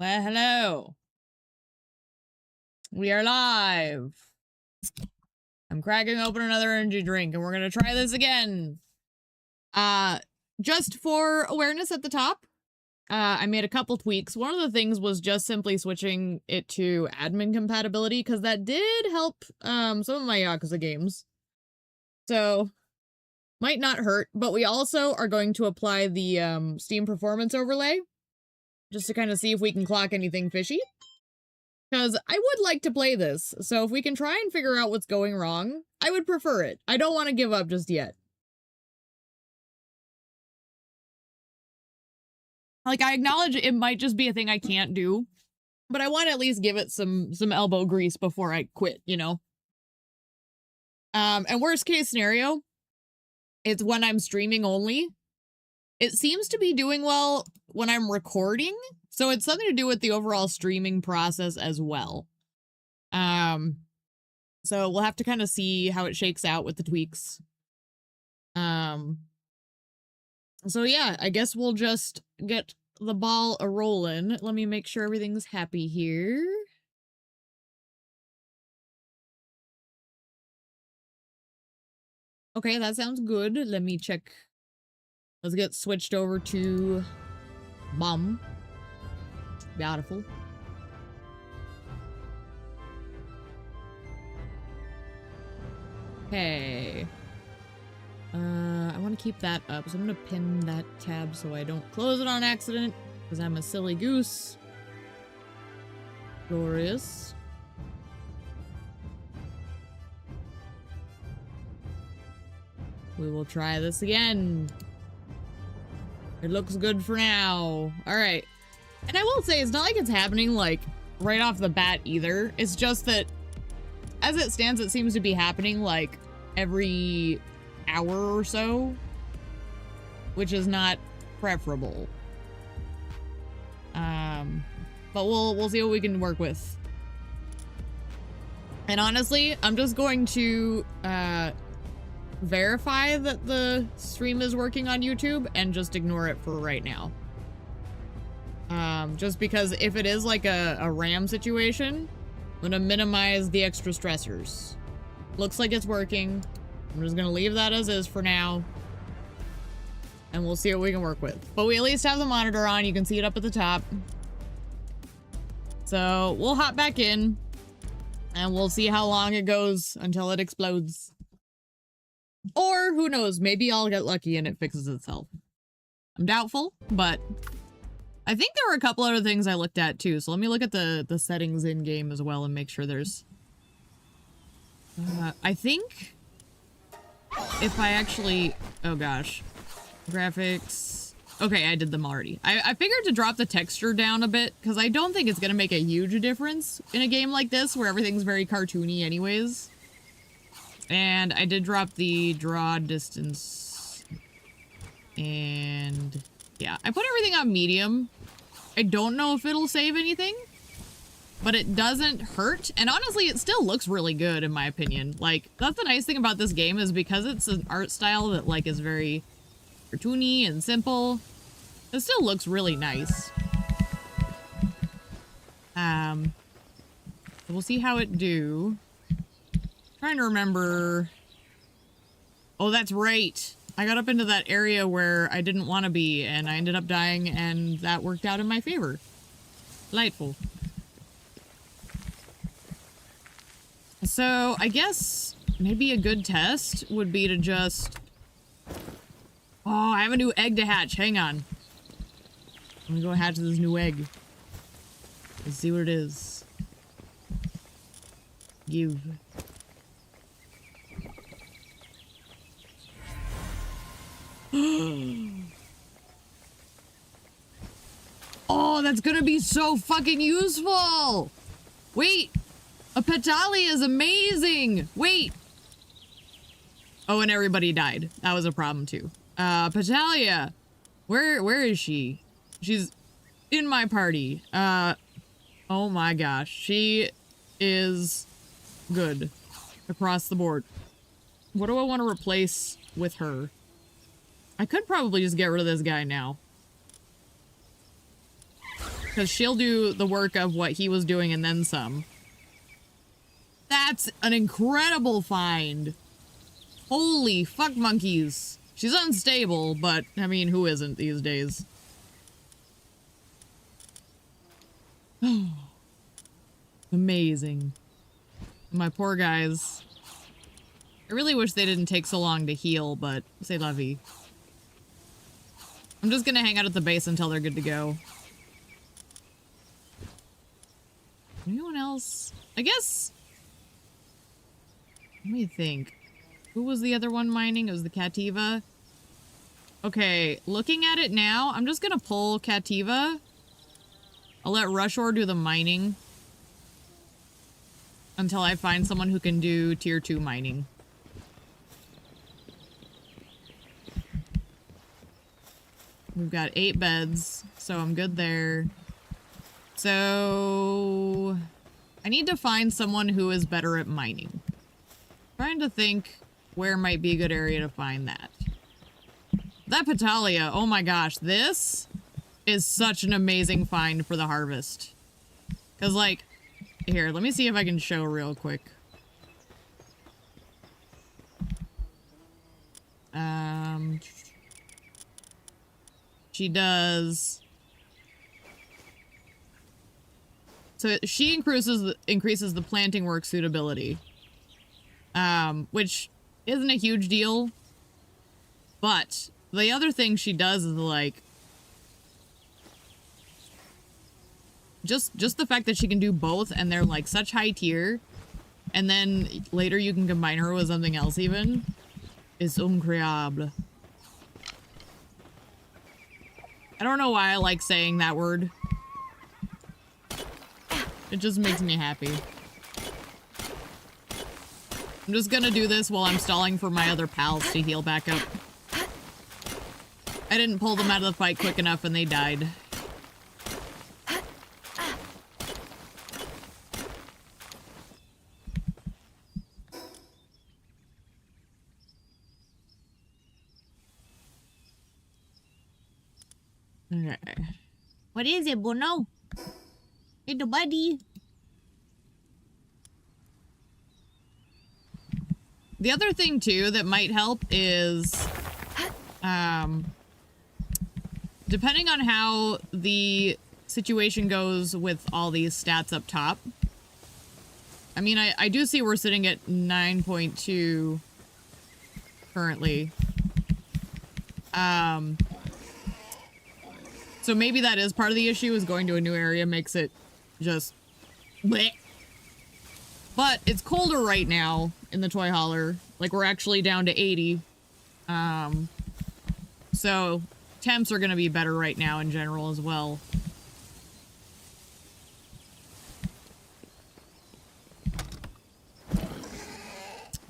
Well, hello. We are live. I'm cracking open another energy drink and we're gonna try this again. Just for awareness at the top, I made a couple tweaks. One of the things was just simply switching it to admin compatibility because that did help some of my Yakuza games. So, might not hurt, but we also are going to apply the Steam performance overlay just to kind of see if we can clock anything fishy. Because I would like to play this, so if we can try and figure out what's going wrong, I would prefer it. I don't want to give up just yet. Like, I acknowledge it might just be a thing I can't do, but I want to at least give it some elbow grease before I quit, you know? And worst case scenario, it's when I'm streaming only. It seems to be doing well when I'm recording, so it's something to do with the overall streaming process as well. So we'll have to kind of see how it shakes out with the tweaks. So yeah, I guess we'll just get the ball a-rolling. Let me make sure everything's happy here. Okay, that sounds good. Let me check. Let's get switched over to Bomb. Beautiful. Okay. I want to keep that up, so I'm gonna pin that tab so I don't close it on accident, because I'm a silly goose. Glorious. We will try this again. It looks good for now. All right. And I will say, it's not like it's happening, like, right off the bat either. It's just that, as it stands, it seems to be happening, like, every hour or so, which is not preferable. But we'll see what we can work with. And honestly, I'm just going to, verify that the stream is working on YouTube and just ignore it for right now. Just because if it is like a RAM situation, I'm gonna minimize the extra stressors. Looks like it's working. I'm just gonna leave that as is for now. And we'll see what we can work with. But we at least have the monitor on. You can see it up at the top. So we'll hop back in and we'll see how long it goes until it explodes. Or who knows, maybe I'll get lucky and it fixes itself. I'm doubtful, but I think there were a couple other things I looked at too. So let me look at the settings in game as well and make sure there's... I think if I actually... Oh gosh. Graphics... Okay, I did them already. I figured to drop the texture down a bit because I don't think it's going to make a huge difference in a game like this where everything's very cartoony anyways. And I did drop the draw distance. And yeah, I put everything on medium. I don't know if it'll save anything, but it doesn't hurt. And honestly, it still looks really good in my opinion. Like, that's the nice thing about this game is because it's an art style that like is very cartoony and simple. It still looks really nice. We'll see how it do. Trying to remember. Oh, that's right. I got up into that area where I didn't want to be and I ended up dying and that worked out in my favor. Delightful. So I guess maybe a good test would be to just... Oh, I have a new egg to hatch. Hang on. I'm gonna go hatch this new egg. Let's see what it is. Give. Oh, that's gonna be so fucking useful! Wait! A Petalia is amazing! Wait! Oh, and everybody died. That was a problem too. Petalia! Where is she? She's in my party. Oh my gosh. She is good across the board. What do I want to replace with her? I could probably just get rid of this guy now. Because she'll do the work of what he was doing and then some. That's an incredible find. Holy fuck monkeys. She's unstable, but, I mean, who isn't these days? Amazing. My poor guys. I really wish they didn't take so long to heal, but c'est la vie. I'm just gonna hang out at the base until they're good to go. Anyone else? I guess... Let me think. Who was the other one mining? It was the Cativa. Okay, looking at it now, I'm just gonna pull Cativa. I'll let Rushor do the mining. Until I find someone who can do tier 2 mining. We've got 8 beds, so I'm good there. So... I need to find someone who is better at mining. Trying to think where might be a good area to find that. That Petalia, oh my gosh, this is such an amazing find for the harvest. Because, like, here, let me see if I can show real quick. She does... So she increases the planting work suitability. Which isn't a huge deal. But the other thing she does is, like... Just the fact that she can do both and they're, like, such high tier. And then later you can combine her with something else even. Is incroyable. I don't know why I like saying that word. It just makes me happy. I'm just gonna do this while I'm stalling for my other pals to heal back up. I didn't pull them out of the fight quick enough and they died. Okay. What is it, Bono? Hey, the buddy. The other thing, too, that might help is, depending on how the situation goes with all these stats up top. I mean, I do see we're sitting at 9.2 currently. So maybe that is part of the issue, is going to a new area makes it just bleh. But it's colder right now in the toy hauler. Like, we're actually down to 80. So temps are going to be better right now in general as well.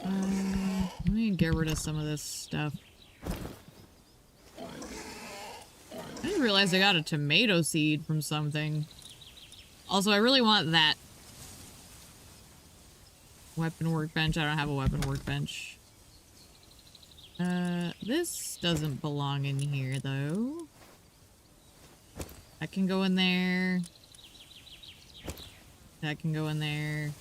Let me get rid of some of this stuff. I didn't realize I got a tomato seed from something. Also, I really want that. Weapon workbench. I don't have a weapon workbench. This doesn't belong in here, though. That can go in there. That can go in there.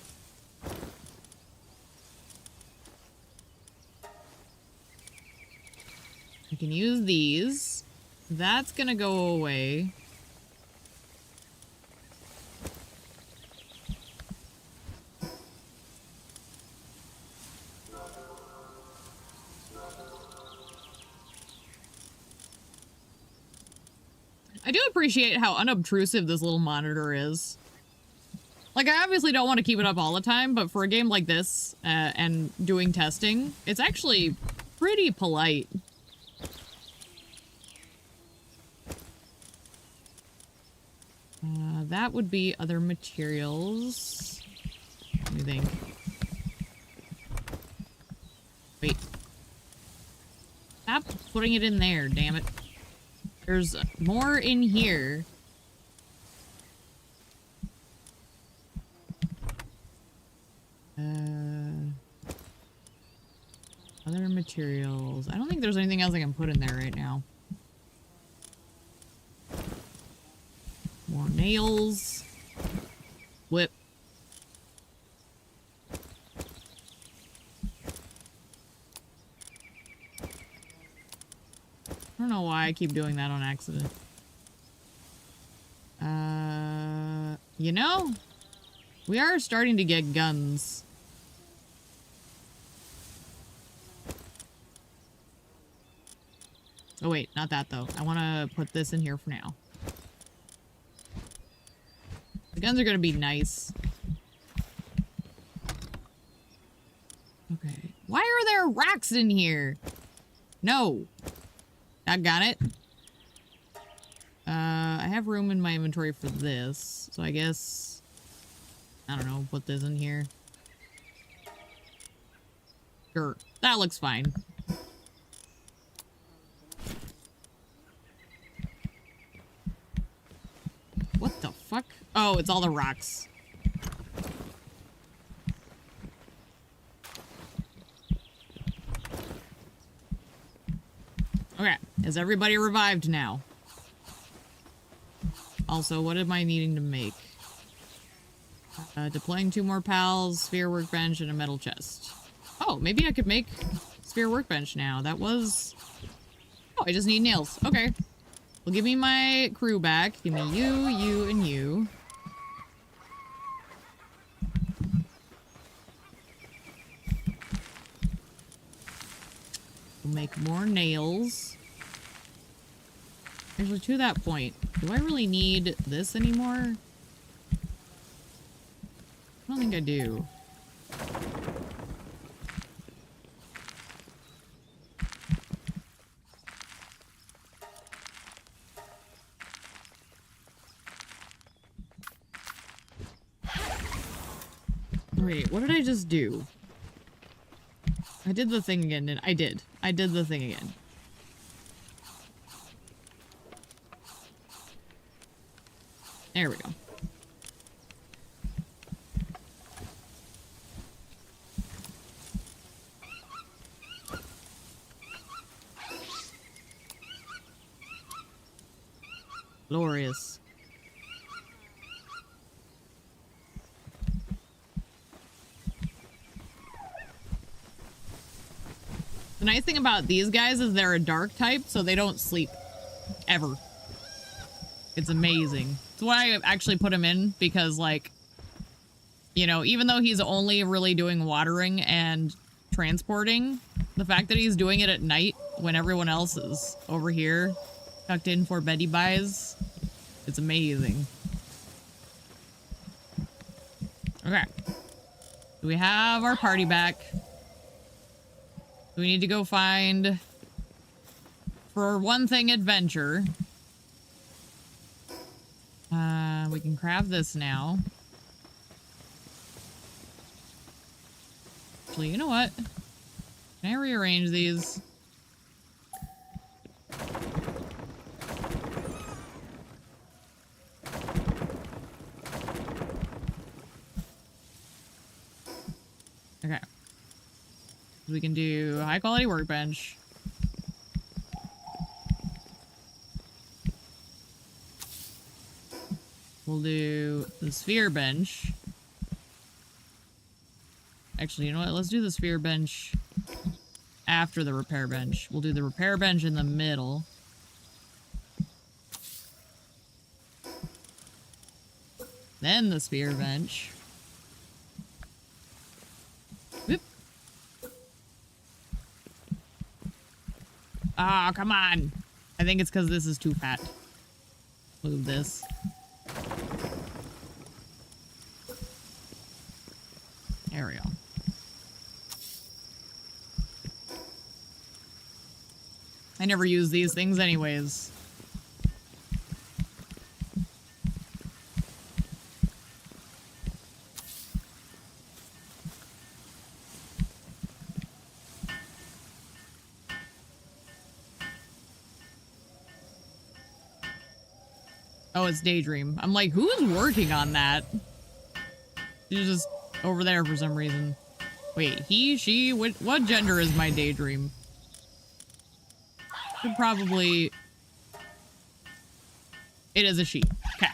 I can use these. That's gonna go away. I do appreciate how unobtrusive this little monitor is. Like, I obviously don't want to keep it up all the time, but for a game like this, and doing testing, it's actually pretty polite. That would be other materials. Let me think. Wait. Stop putting it in there, damn it. There's more in here. Other materials. I don't think there's anything else I can put in there right now. More nail equip. I don't know why I keep doing that on accident. You know, we are starting to get guns. Oh wait, not that though. I want to put this in here for now. The guns are going to be nice. Okay. Why are there racks in here? No. I got it. I have room in my inventory for this. So I guess, I don't know, put this in here. Sure. That looks fine. What the fuck? Oh, it's all the rocks. Okay, is everybody revived now? Also, what am I needing to make? Deploying 2 more pals, sphere workbench, and a metal chest. Oh, maybe I could make sphere workbench now. That was... Oh, I just need nails. Okay. Well, give me my crew back. Give me you, you, and you. We'll make more nails. Actually, to that point, do I really need this anymore? I don't think I do. Wait, what did I just do? I did the thing again, didn't I? I did the thing again. There we go. Glorious. The nice thing about these guys is they're a dark type, so they don't sleep. Ever. It's amazing. That's why I actually put him in, because, like, you know, even though he's only really doing watering and transporting, the fact that he's doing it at night when everyone else is over here tucked in for beddy buys, it's amazing. Okay. Do we have our party back? We need to go find, for one thing, adventure. We can craft this now. Actually, you know what? Can I rearrange these? Okay. We can do high quality workbench. We'll do the sphere bench. Actually, you know what? Let's do the sphere bench after the repair bench. We'll do the repair bench in the middle. Then the sphere bench. Whoop. Ah, come on. I think it's because this is too fat. Move this. There we go. I never use these things anyways. Oh, it's Daydream. I'm like, who's working on that? She's just over there for some reason. Wait, he, she, what gender is my Daydream? Should probably... It is a she. Okay.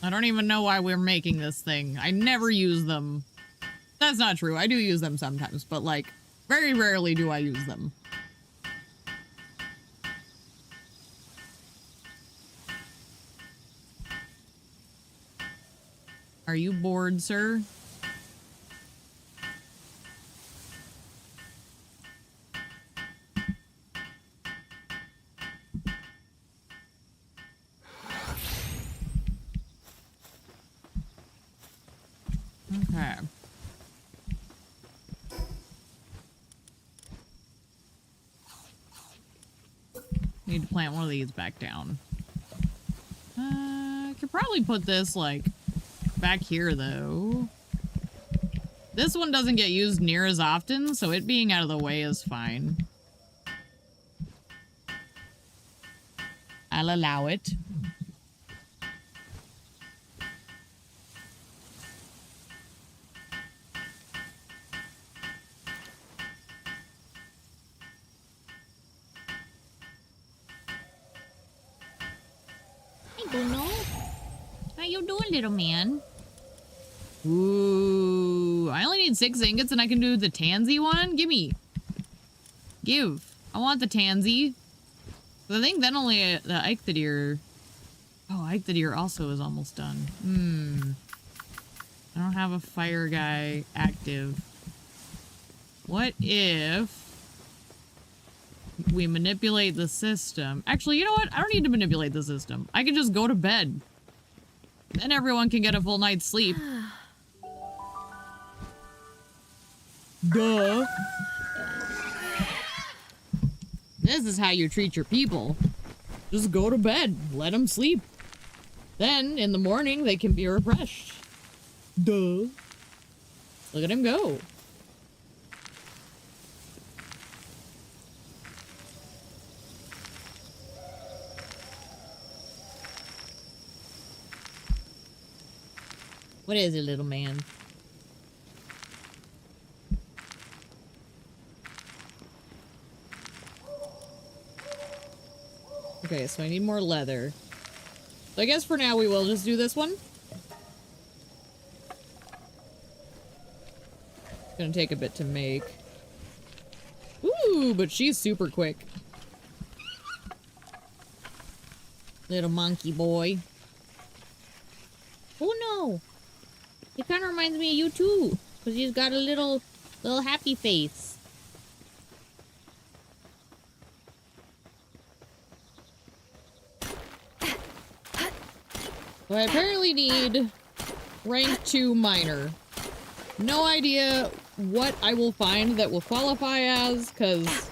I don't even know why we're making this thing. I never use them. That's not true. I do use them sometimes, but like, very rarely do I use them. Are you bored, sir? Okay. Need to plant one of these back down. I could probably put this, like, back here, though. This one doesn't get used near as often, so it being out of the way is fine. I'll allow it. Hey, Bruno. How you doing, little man? Ooh, I only need 6 ingots and I can do the tansy one? Gimme. Give. I want the tansy. I think then only the Eikthadir. Oh, Eikthadir also is almost done. I don't have a fire guy active. What if we manipulate the system? Actually, you know what? I don't need to manipulate the system. I can just go to bed. Then everyone can get a full night's sleep. Duh. This is how you treat your people. Just go to bed. Let them sleep. Then, in the morning, they can be refreshed. Duh. Look at him go. What is it, little man? Okay, so I need more leather. So I guess for now we will just do this one. It's gonna take a bit to make. Ooh, but she's super quick. Little monkey boy. Oh no! He kind of reminds me of you too, because he's got a little happy face. So I apparently need rank 2 minor. No idea what I will find that will qualify as, because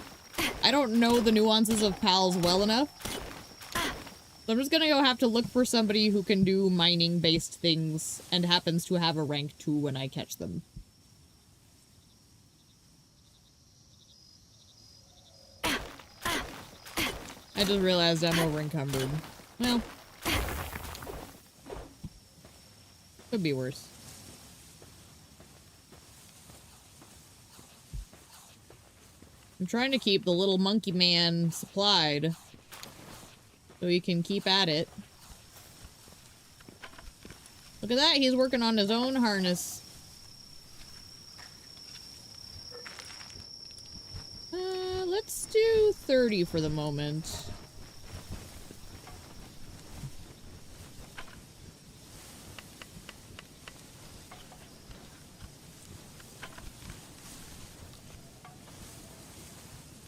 I don't know the nuances of PALs well enough. So I'm just gonna go have to look for somebody who can do mining-based things and happens to have a rank 2 when I catch them. I just realized I'm over-encumbered. Well, could be worse. I'm trying to keep the little monkey man supplied so he can keep at it. Look at that, he's working on his own harness. Let's do 30 for the moment.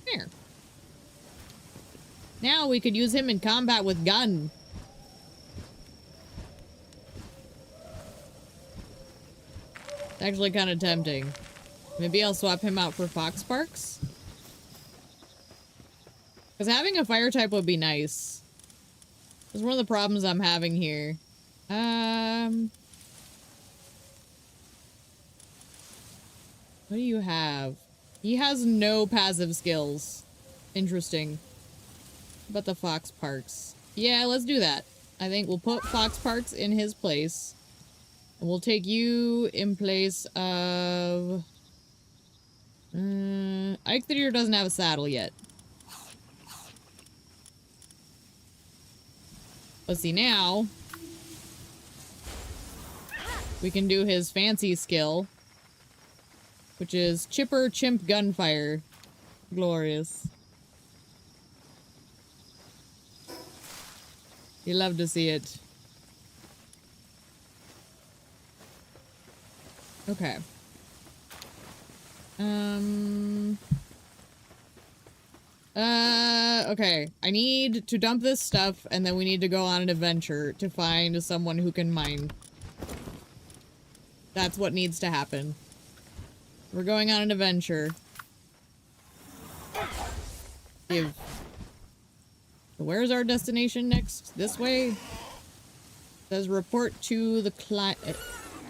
There. Now we could use him in combat with gun. It's actually kind of tempting. Maybe I'll swap him out for Fox Sparks. Because having a fire type would be nice. That's one of the problems I'm having here. What do you have? He has no passive skills. Interesting. But the Fox Parks. Yeah, let's do that. I think we'll put Fox Parks in his place. And we'll take you in place of... Eikthadir doesn't have a saddle yet. Let's see now. we can do his fancy skill, which is Chipper Chimp Gunfire. Glorious. You love to see it. Okay. Okay. I need to dump this stuff, and then we need to go on an adventure to find someone who can mine. That's what needs to happen. We're going on an adventure. Give. Where's our destination next? This way? It says report to the client.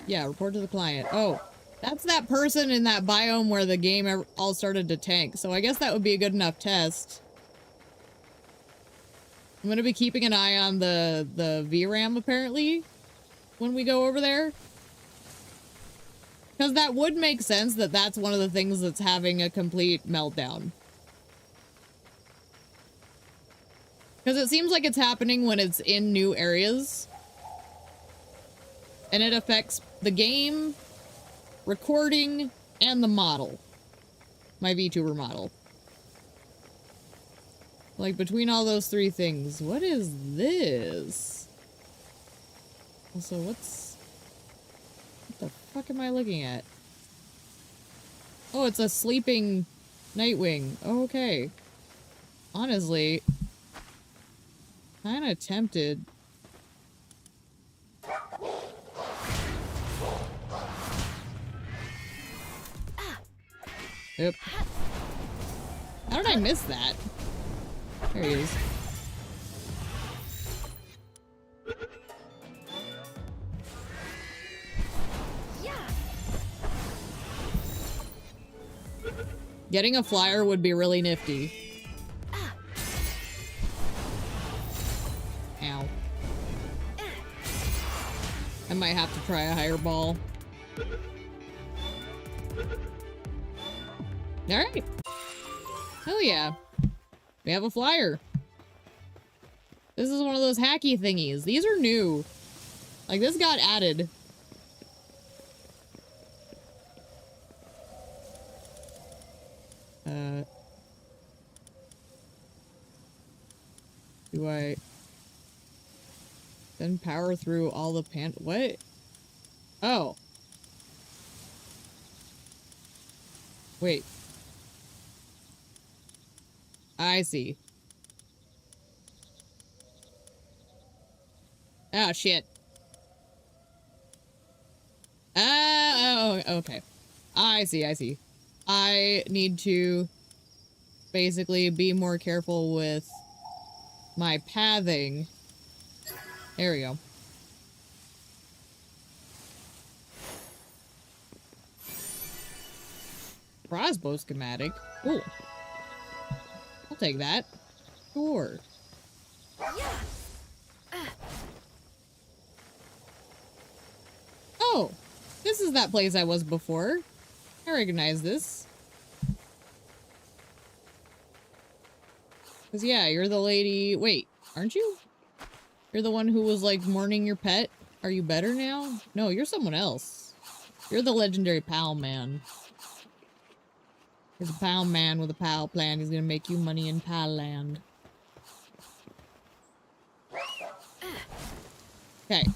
Yeah, report to the client. Oh, that's that person in that biome where the game all started to tank. So I guess that would be a good enough test. I'm gonna be keeping an eye on the VRAM apparently when we go over there. Because that would make sense that that's one of the things that's having a complete meltdown. Because it seems like it's happening when it's in new areas. And it affects the game, recording, and the model. My VTuber model. Like, between all those three things, what is this? Also, what the fuck am I looking at? Oh, it's a sleeping Nightwing. Oh, okay. Honestly, kinda tempted. Oop. How did I miss that? There he is. Getting a flyer would be really nifty. Ow. I might have to try a higher ball. Alright. Hell yeah. We have a flyer. This is one of those hacky thingies. These are new. Like, this got added. Do I then power through all the what? Oh. Wait. I see. Oh, shit. Oh, okay. I see, I see. I need to basically be more careful with my pathing. There we go. Crossbow schematic. Ooh. I'll take that. Sure. Oh, this is that place I was before. I recognize this. Cause yeah, you're the lady. Wait, aren't you? You're the one who was like mourning your pet. Are you better now? No, you're someone else. You're the legendary pal man. There's a pal man with a pal plan. He's gonna make you money in pal land. Okay.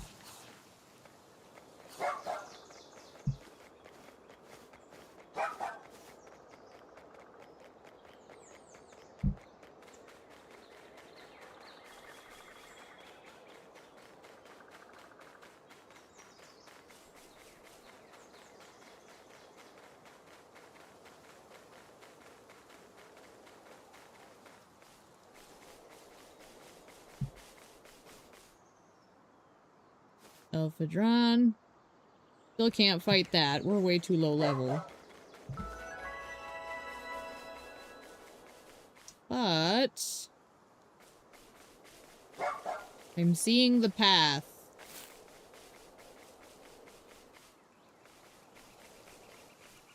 Elphadron. Still can't fight that. We're way too low level. But I'm seeing the path.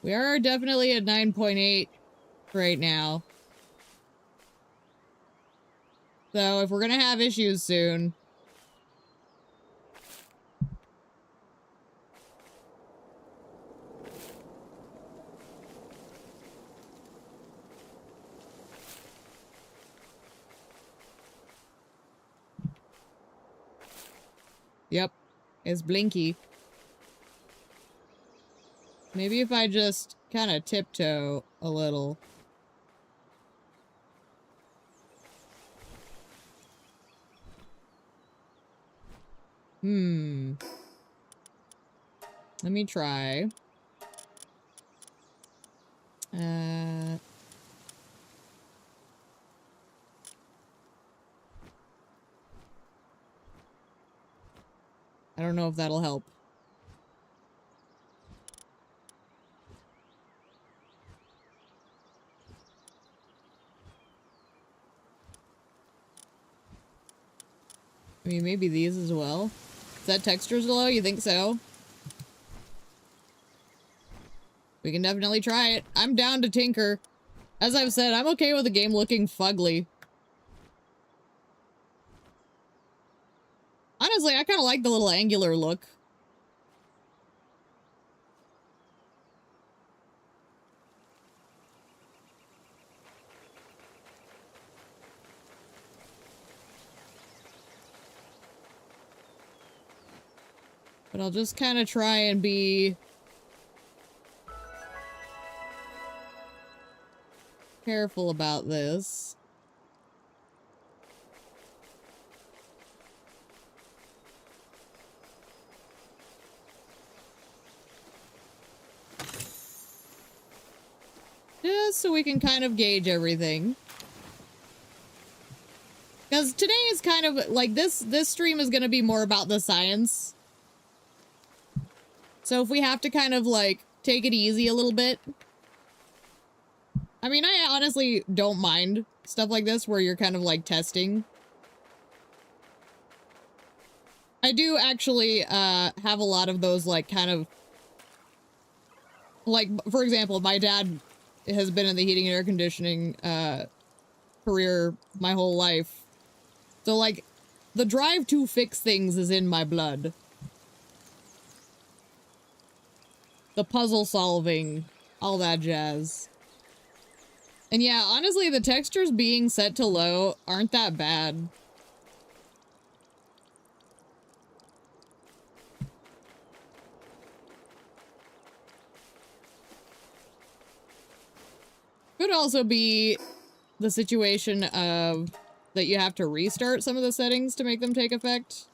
We are definitely at 9.8 right now. So if we're gonna have issues soon, is blinky. Maybe if I just kind of tiptoe a little. Let me try. I don't know if that'll help. I mean, maybe these as well. Is that textures low? You think so? We can definitely try it. I'm down to tinker. As I've said, I'm okay with the game looking fugly. Honestly, I kind of like the little angular look. But I'll just kind of try and be careful about this. Just so we can kind of gauge everything. Because today is kind of like this stream is going to be more about the science. So if we have to kind of like take it easy a little bit. I mean, I honestly don't mind stuff like this where you're kind of like testing. I do actually have a lot of those like kind of like, for example, my dad has been in the heating and air conditioning career my whole life. So like the drive to fix things is in my blood. The puzzle solving, all that jazz. And yeah, honestly, the textures being set to low aren't that bad. Could also be the situation of that you have to restart some of the settings to make them take effect.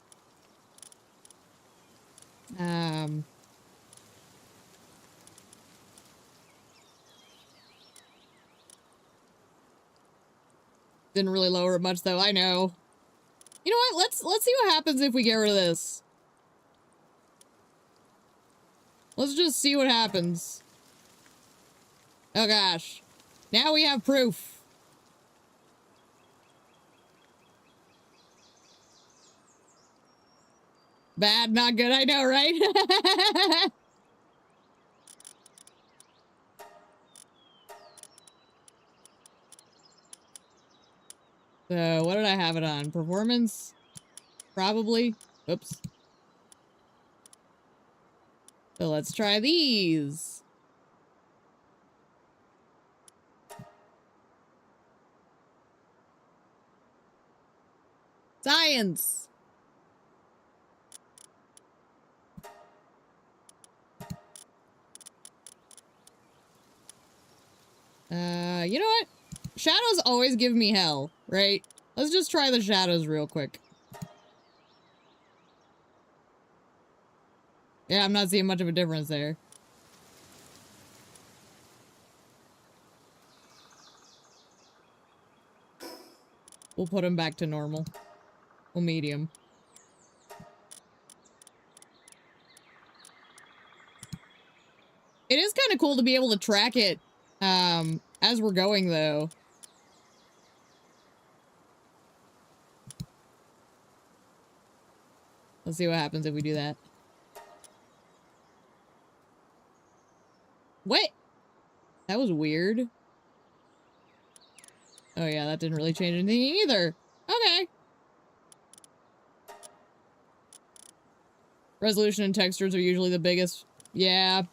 Didn't really lower it much though, I know. You know what, let's see what happens if we get rid of this. Let's just see what happens. Oh gosh. Now we have proof. Bad, not good, I know, right? So, what did I have it on? Performance? Probably. Oops. So let's try these. Science! You know what? Shadows always give me hell, right? Let's just try the shadows real quick. Yeah, I'm not seeing much of a difference there. We'll put them back to normal. Or medium. It is kind of cool to be able to track it, as we're going, though. Let's see what happens if we do that. What? That was weird. Oh yeah, that didn't really change anything either. Okay. Resolution and textures are usually the biggest. Yeah.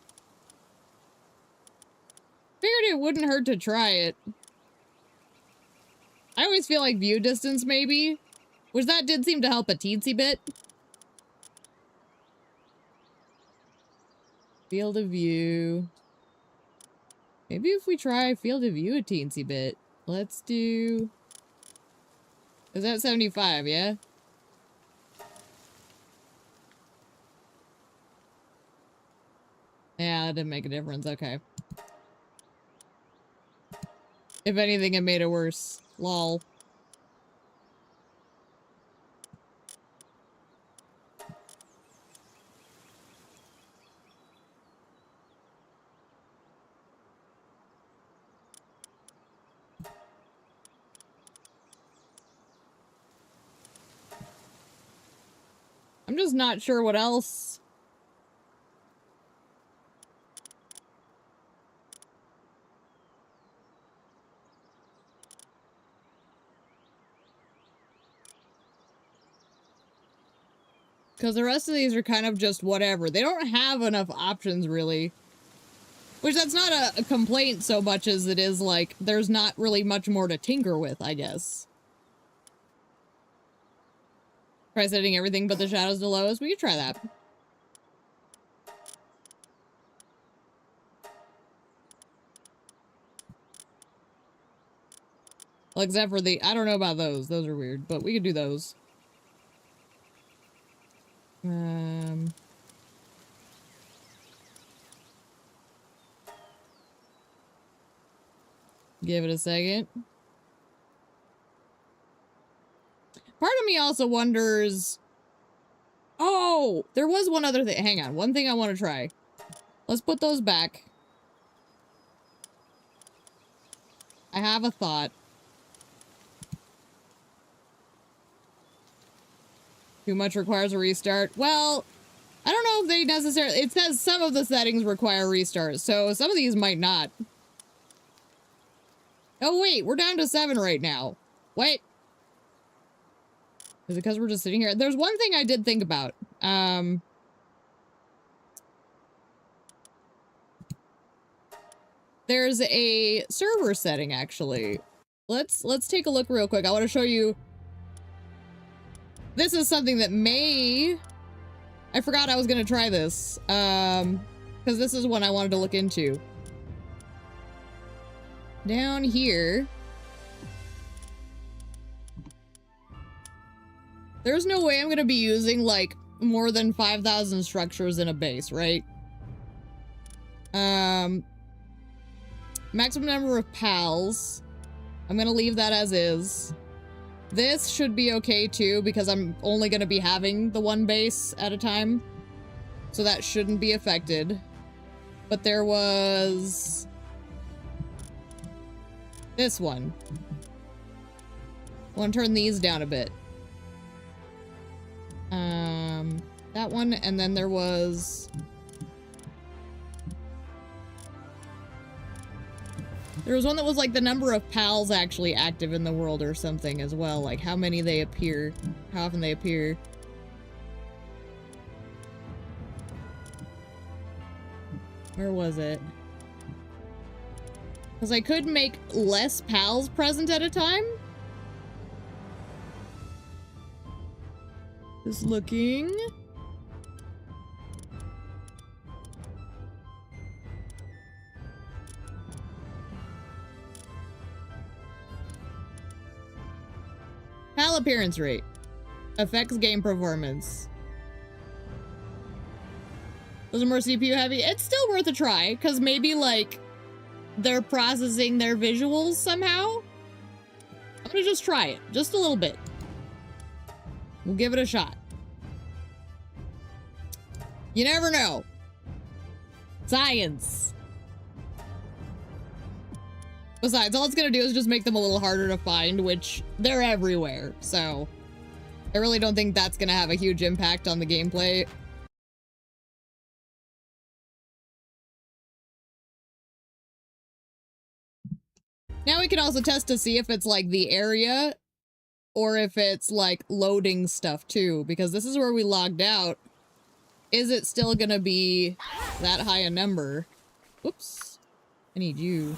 Figured it wouldn't hurt to try it. I always feel like view distance, maybe. Which that did seem to help a teensy bit. Field of view. Maybe if we try field of view a teensy bit. Let's do... Is that 75, yeah? Yeah, that didn't make a difference. Okay. If anything, it made it worse. Lol. I'm just not sure what else. Because the rest of these are kind of just whatever. They don't have enough options, really. Which, that's not a complaint so much as it is, like, there's not really much more to tinker with, I guess. Try setting everything but the shadows to lowest. We could try that. Well, except for the... I don't know about those. Those are weird, but we could do those. Give it a second. Part of me also wonders... Oh! There was one other thing. Hang on. One thing I want to try. Let's put those back. I have a thought. Too much requires a restart. Well, I don't know if they necessarily... It says some of the settings require restarts, so some of these might not. Oh, wait. We're down to 7 right now. Wait. Is it because we're just sitting here? There's one thing I did think about. There's a server setting, actually. Let's take a look real quick. I want to show you... This is something that may... I forgot I was going to try this. Because this is one I wanted to look into. Down here... There's no way I'm going to be using, like, more than 5,000 structures in a base, right? Maximum number of pals. I'm going to leave that as is. This should be okay, too, because I'm only going to be having the one base at a time. So that shouldn't be affected. But there was... this one. I want to turn these down a bit. That one, and then there was... There was one that was like the number of pals actually active in the world or something as well. Like how many they appear, how often they appear. Where was it? Because I could make less pals present at a time. Just looking. Pal appearance rate. Affects game performance. Those are more CPU heavy. It's still worth a try, because maybe, like, they're processing their visuals somehow. I'm gonna just try it. Just a little bit. We'll give it a shot. You never know. Science. Besides, all it's gonna do is just make them a little harder to find, which they're everywhere, so I really don't think that's gonna have a huge impact on the gameplay. Now we can also test to see if it's like the area or if it's like loading stuff too, because this is where we logged out. Is it still gonna be that high a number? Whoops. I need you.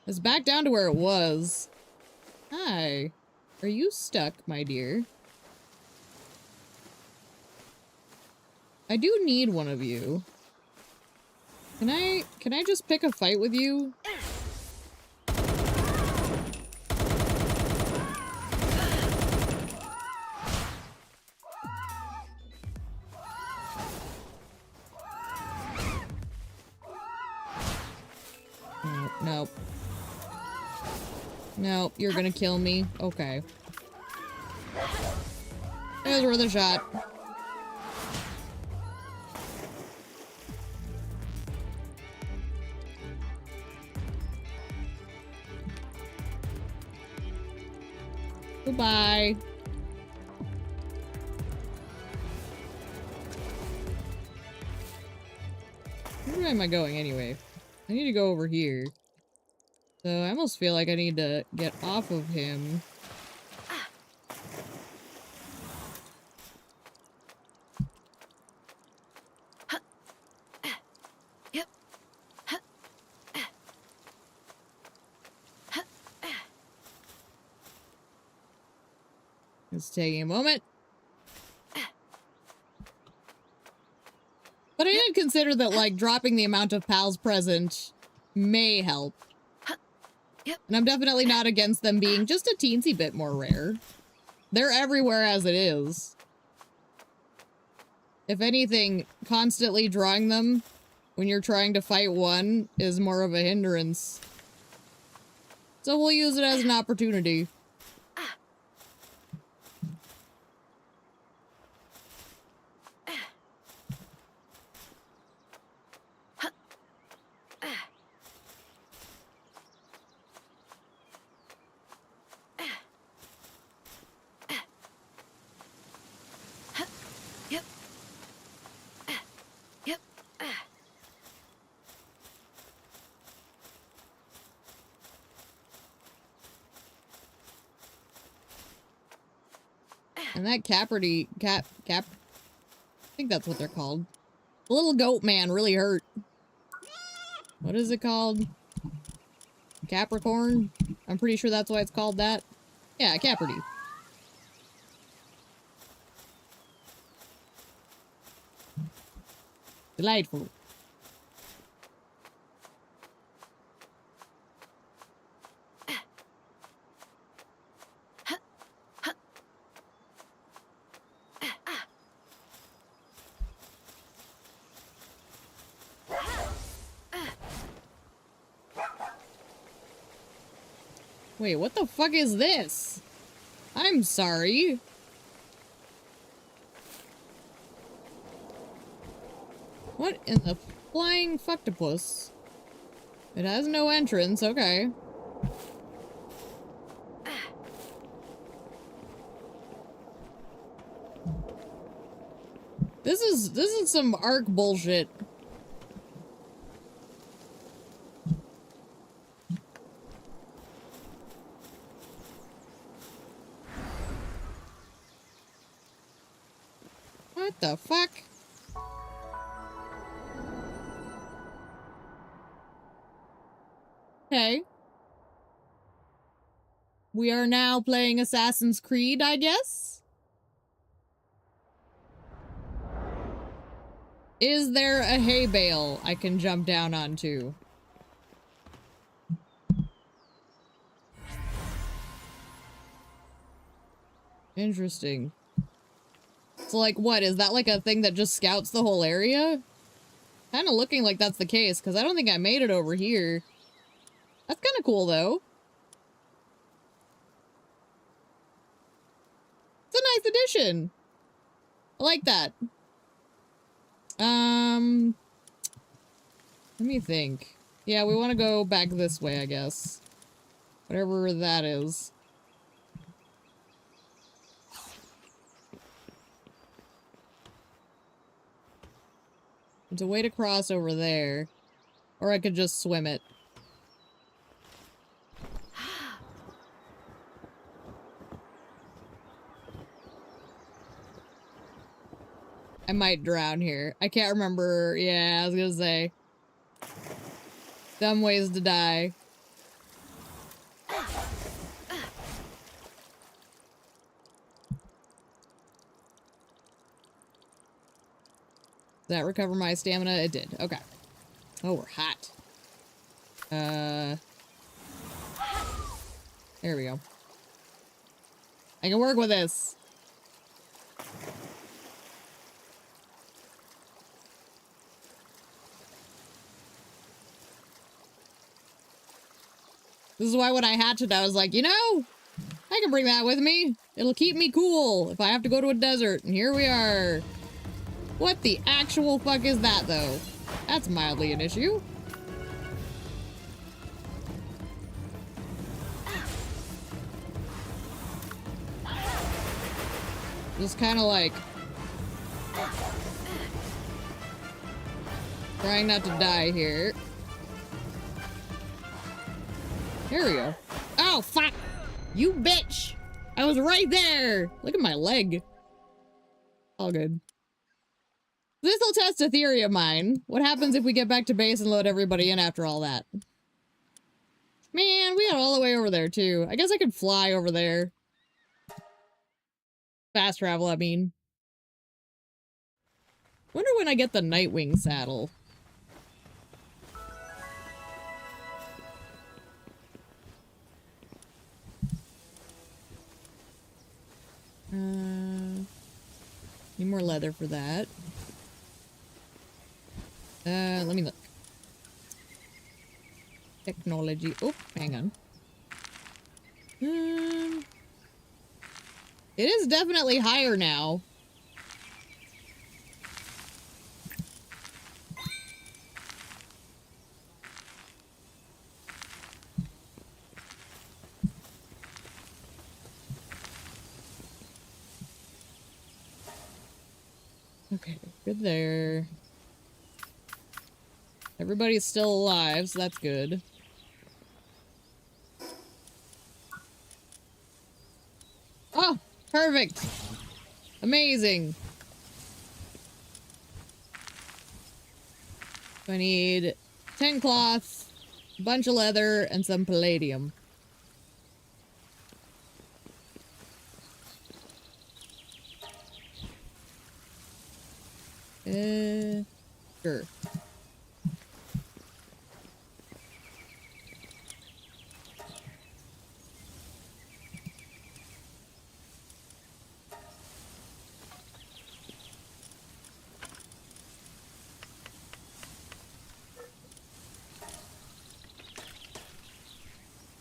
It's back down to where it was. Hi. Are you stuck, my dear? I do need one of you. Can I just pick a fight with you? Nope. Nope, you're gonna kill me. Okay. It was worth a shot. Goodbye. Where am I going anyway? I need to go over here. So I almost feel like I need to get off of him. It's taking a moment. But I did consider that, like, dropping the amount of pals present may help. And I'm definitely not against them being just a teensy bit more rare. They're everywhere as it is. If anything, constantly drawing them when you're trying to fight one is more of a hindrance. So we'll use it as an opportunity. And that I think that's what they're called. The little goat man really hurt. What is it called? Capricorn? I'm pretty sure that's why it's called that. Yeah, Capricorn. Delightful. Wait, what the fuck is this? I'm sorry. What in the flying fucktopus? It has no entrance, okay. This is some Ark bullshit. What the fuck? Okay. We are now playing Assassin's Creed, I guess? Is there a hay bale I can jump down onto? Interesting. So, like, what? Is that, like, a thing that just scouts the whole area? Kind of looking like that's the case, because I don't think I made it over here. That's kind of cool, though. It's a nice addition. I like that. Let me think. Yeah, we want to go back this way, I guess. Whatever that is. There's a way to cross over there. Or I could just swim it. I might drown here. I can't remember. Yeah, I was gonna say. Dumb ways to die. Does that recover my stamina? It did. Okay. Oh, we're hot. There we go. I can work with this. This is why when I hatched it, I was like, you know, I can bring that with me. It'll keep me cool if I have to go to a desert. And here we are. What the actual fuck is that, though? That's mildly an issue. Just kind of like trying not to die here. There we go. Oh, fuck! You bitch! I was right there! Look at my leg. All good. This'll test a theory of mine. What happens if we get back to base and load everybody in after all that? Man, we got all the way over there, too. I guess I could fly over there. Fast travel, I mean. Wonder when I get the Nightwing saddle. Need more leather for that. Let me look. Technology. Oh, hang on. It is definitely higher now. Okay, good there. Everybody's still alive, so that's good. Oh, perfect. Amazing. I need 10 cloth, a bunch of leather, and some palladium. Sure.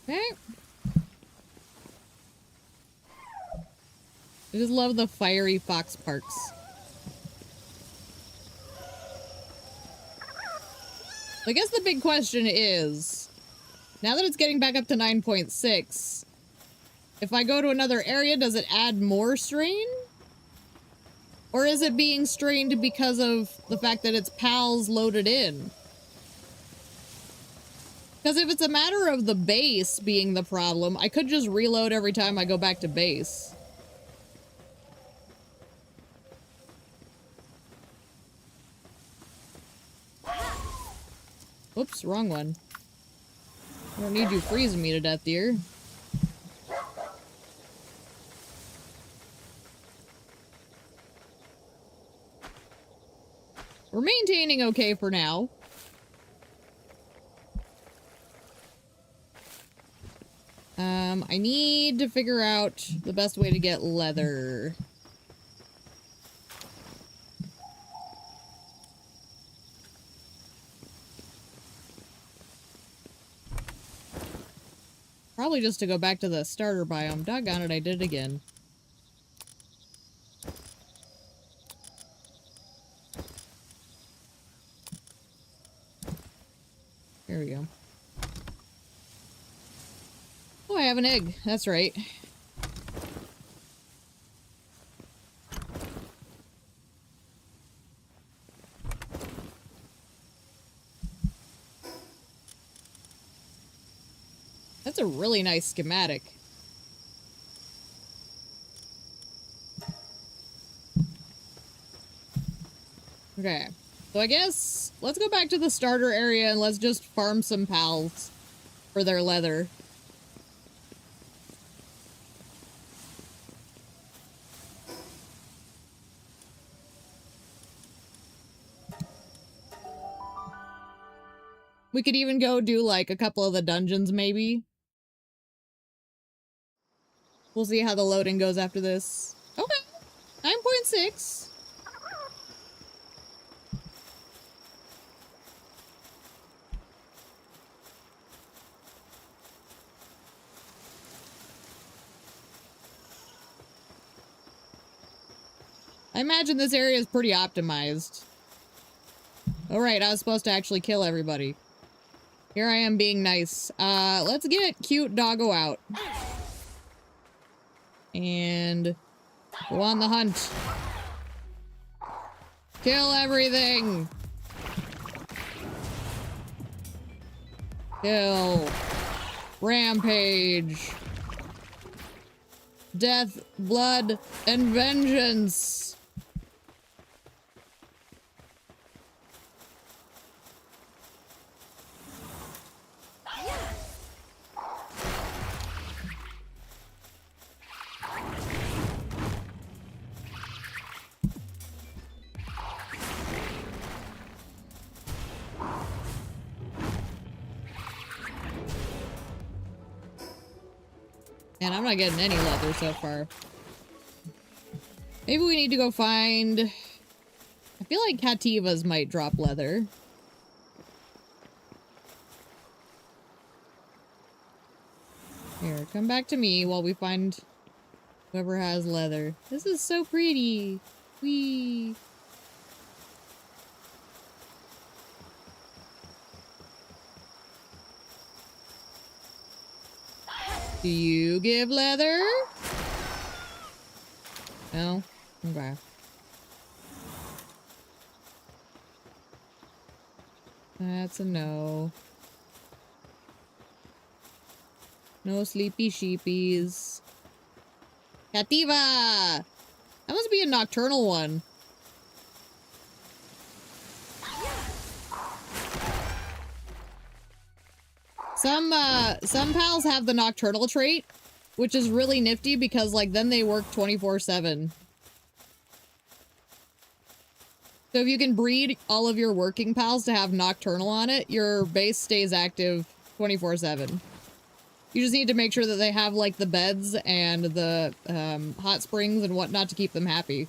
Okay. I just love the fiery fox parks. I guess the big question is, now that it's getting back up to 9.6, if I go to another area, does it add more strain? Or is it being strained because of the fact that its pals loaded in? Because if it's a matter of the base being the problem, I could just reload every time I go back to base. Oops, wrong one. I don't need you freezing me to death, dear. We're maintaining okay for now. I need to figure out the best way to get leather. Probably just to go back to the starter biome. Doggone it, I did it again. There we go. Oh, I have an egg. That's right. That's a really nice schematic. Okay. So I guess let's go back to the starter area and let's just farm some pals for their leather. We could even go do, like, a couple of the dungeons, maybe. We'll see how the loading goes after this. Okay. 9.6. I imagine this area is pretty optimized. Alright, I was supposed to actually kill everybody. Here I am being nice. Let's get cute doggo out. And go on the hunt. Kill everything! Kill. Rampage. Death, blood, and vengeance. And I'm not getting any leather so far. Maybe we need to go find... I feel like Cativas might drop leather. Here, come back to me while we find whoever has leather. This is so pretty. Whee! Do you give leather? No? Okay. That's a no. No sleepy sheepies. Cativa! That must be a nocturnal one. Some pals have the nocturnal trait, which is really nifty because, like, then they work 24/7. So if you can breed all of your working pals to have nocturnal on it, your base stays active 24/7. You just need to make sure that they have, like, the beds and the, hot springs and whatnot to keep them happy.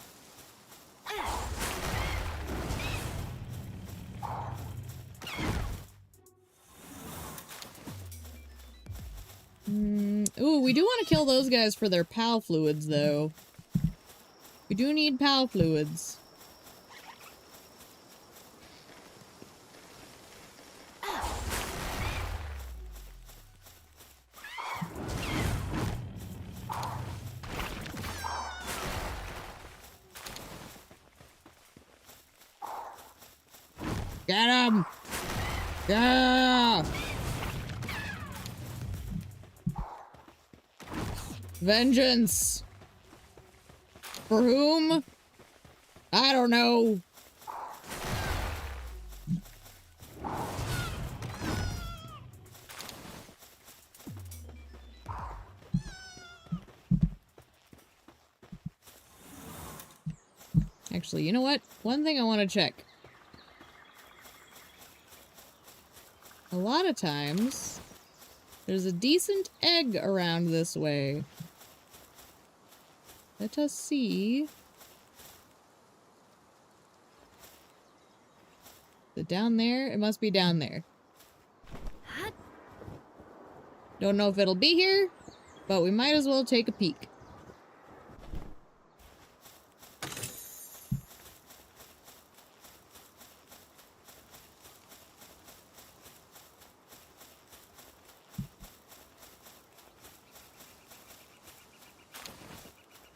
Ooh, we do want to kill those guys for their pal fluids, though. We do need pal fluids. Get him! Yeah! Vengeance! For whom? I don't know. Actually, you know what? One thing I want to check. A lot of times, there's a decent egg around this way. Let us see. Is it down there? It must be down there. Don't know if it'll be here, but we might as well take a peek.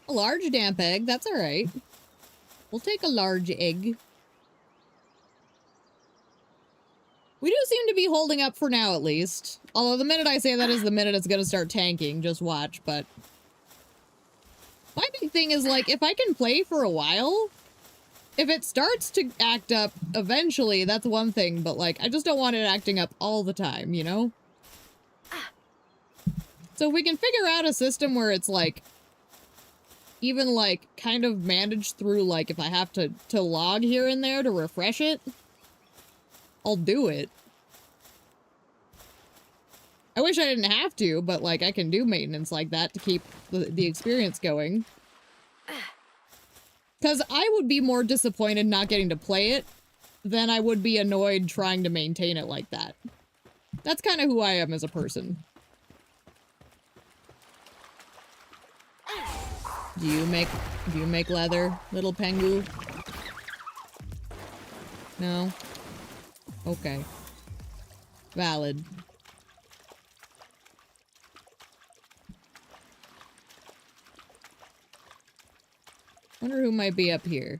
A large damp egg, that's alright. We'll take a large egg. We do seem to be holding up for now, at least. Although the minute I say that is the minute it's gonna start tanking. Just watch, but... My big thing is, like, if I can play for a while, if it starts to act up eventually, that's one thing, but, like, I just don't want it acting up all the time, you know? So if we can figure out a system where it's, like, even, like, kind of managed through, like, if I have to log here and there to refresh it, I'll do it. I wish I didn't have to, but, like, I can do maintenance like that to keep the experience going. Because I would be more disappointed not getting to play it than I would be annoyed trying to maintain it like that. That's kind of who I am as a person. Do you make leather, little Pengu? No? Okay. Valid. Wonder who might be up here.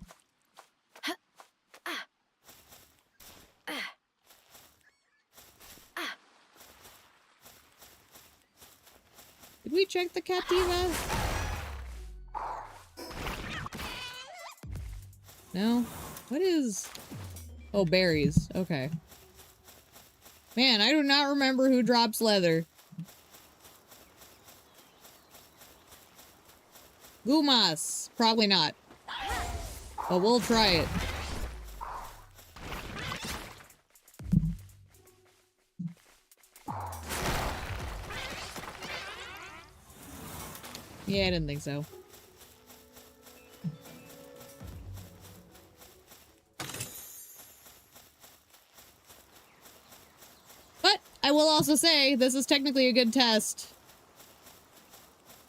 Did we check the Captiva? No? What is... Oh, berries. Okay. Man, I do not remember who drops leather. Gumas. Probably not. But we'll try it. Yeah, I didn't think so. But I will also say this is technically a good test.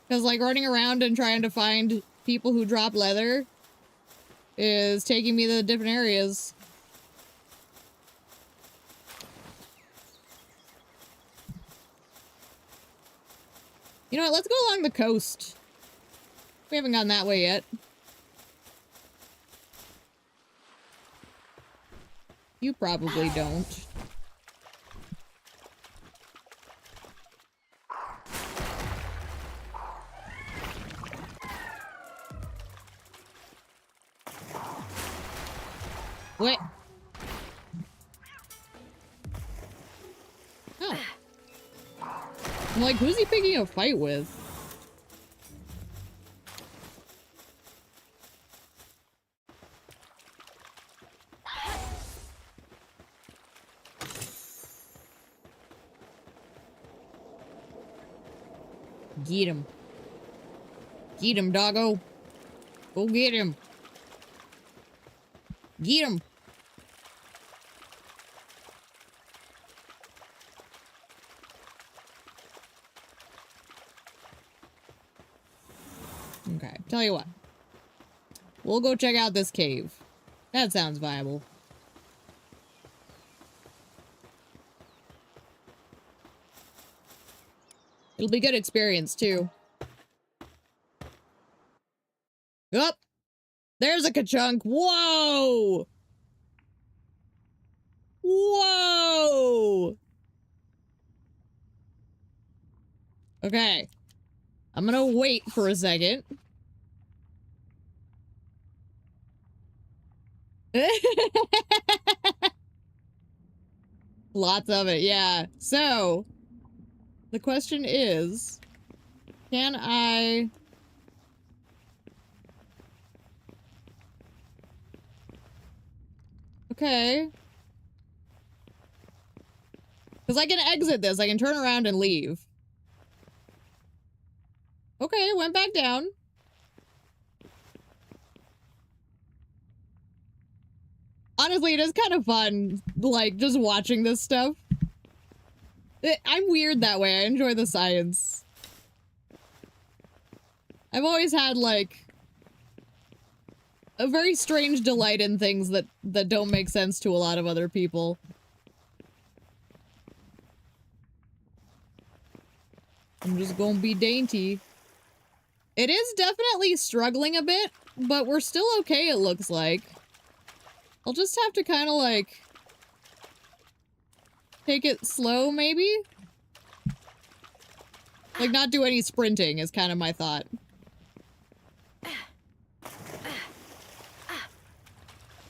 Because, like, running around and trying to find people who drop leather is taking me to different areas. You know what? Let's go along the coast. We haven't gone that way yet. You probably don't. What? Oh. I'm like, who's he picking a fight with? Get him. Get him, doggo. Go get him. Get him. Okay, tell you what. We'll go check out this cave. That sounds viable. It'll be good experience, too. Yup. There's a ka-chunk. Whoa! Whoa! Okay. I'm gonna wait for a second. Lots of it, yeah. So, the question is, can I... Okay. Because I can exit this. I can turn around and leave. Okay, went back down. Honestly, it is kind of fun, like, just watching this stuff. I'm weird that way. I enjoy the science. I've always had, like, a very strange delight in things that don't make sense to a lot of other people. I'm just gonna be dainty. It is definitely struggling a bit, but we're still okay, it looks like. I'll just have to kind of, like, take it slow, maybe? Like, not do any sprinting is kind of my thought.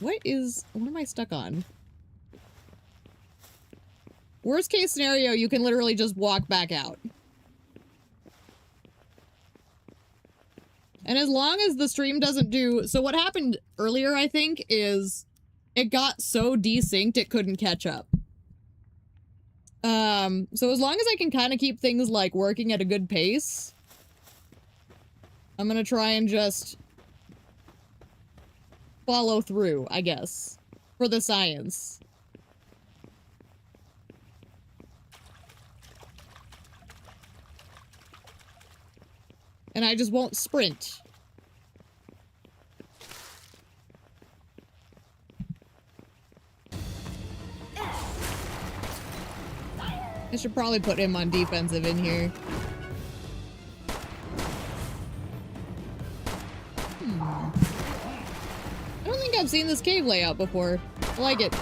What am I stuck on? Worst case scenario, you can literally just walk back out. And as long as the stream doesn't do... So what happened earlier, I think, is it got so desynced it couldn't catch up. So as long as I can kind of keep things, like, working at a good pace, I'm gonna try and just follow through, I guess, for the science. And I just won't sprint. I should probably put him on defensive in here. I don't think I've seen this cave layout before. I like it.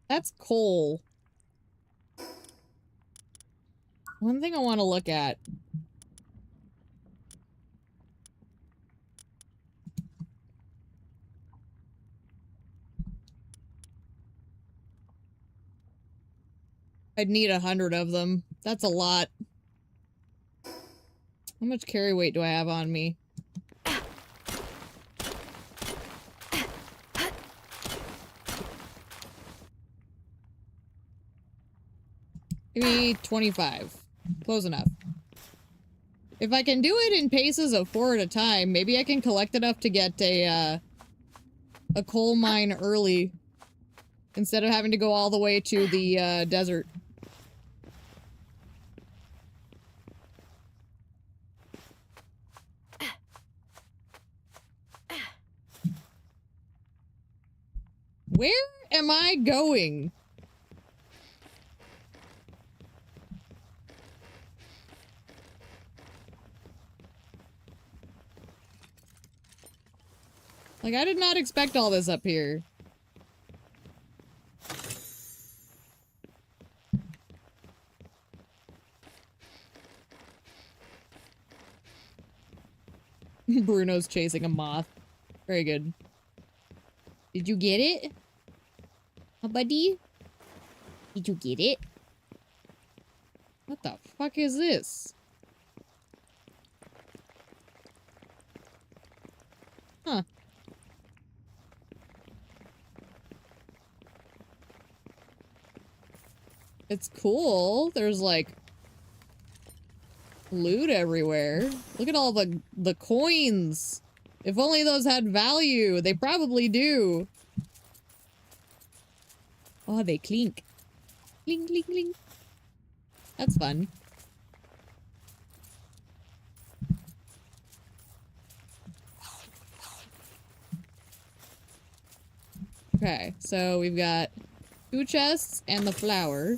That's coal. One thing I want to look at. I'd need 100 of them. That's a lot. How much carry weight do I have on me? Maybe 25. Close enough. If I can do it in paces of 4 at a time, maybe I can collect enough to get a coal mine early instead of having to go all the way to the desert. Where am I going? Like, I did not expect all this up here. Bruno's chasing a moth. Very good. Did you get it? Huh, buddy? Did you get it? What the fuck is this? Huh. It's cool. There's, like, loot everywhere. Look at all the coins. If only those had value. They probably do. Oh, they clink. Clink, clink, clink. That's fun. Okay, so we've got 2 chests and the flower.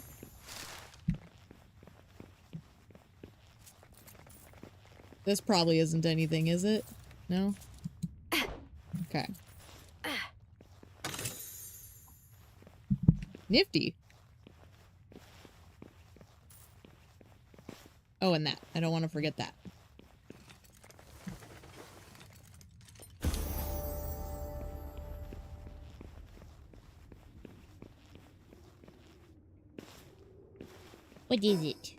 This probably isn't anything, is it? No? Okay. Nifty. Oh, and that. I don't want to forget that. What is it?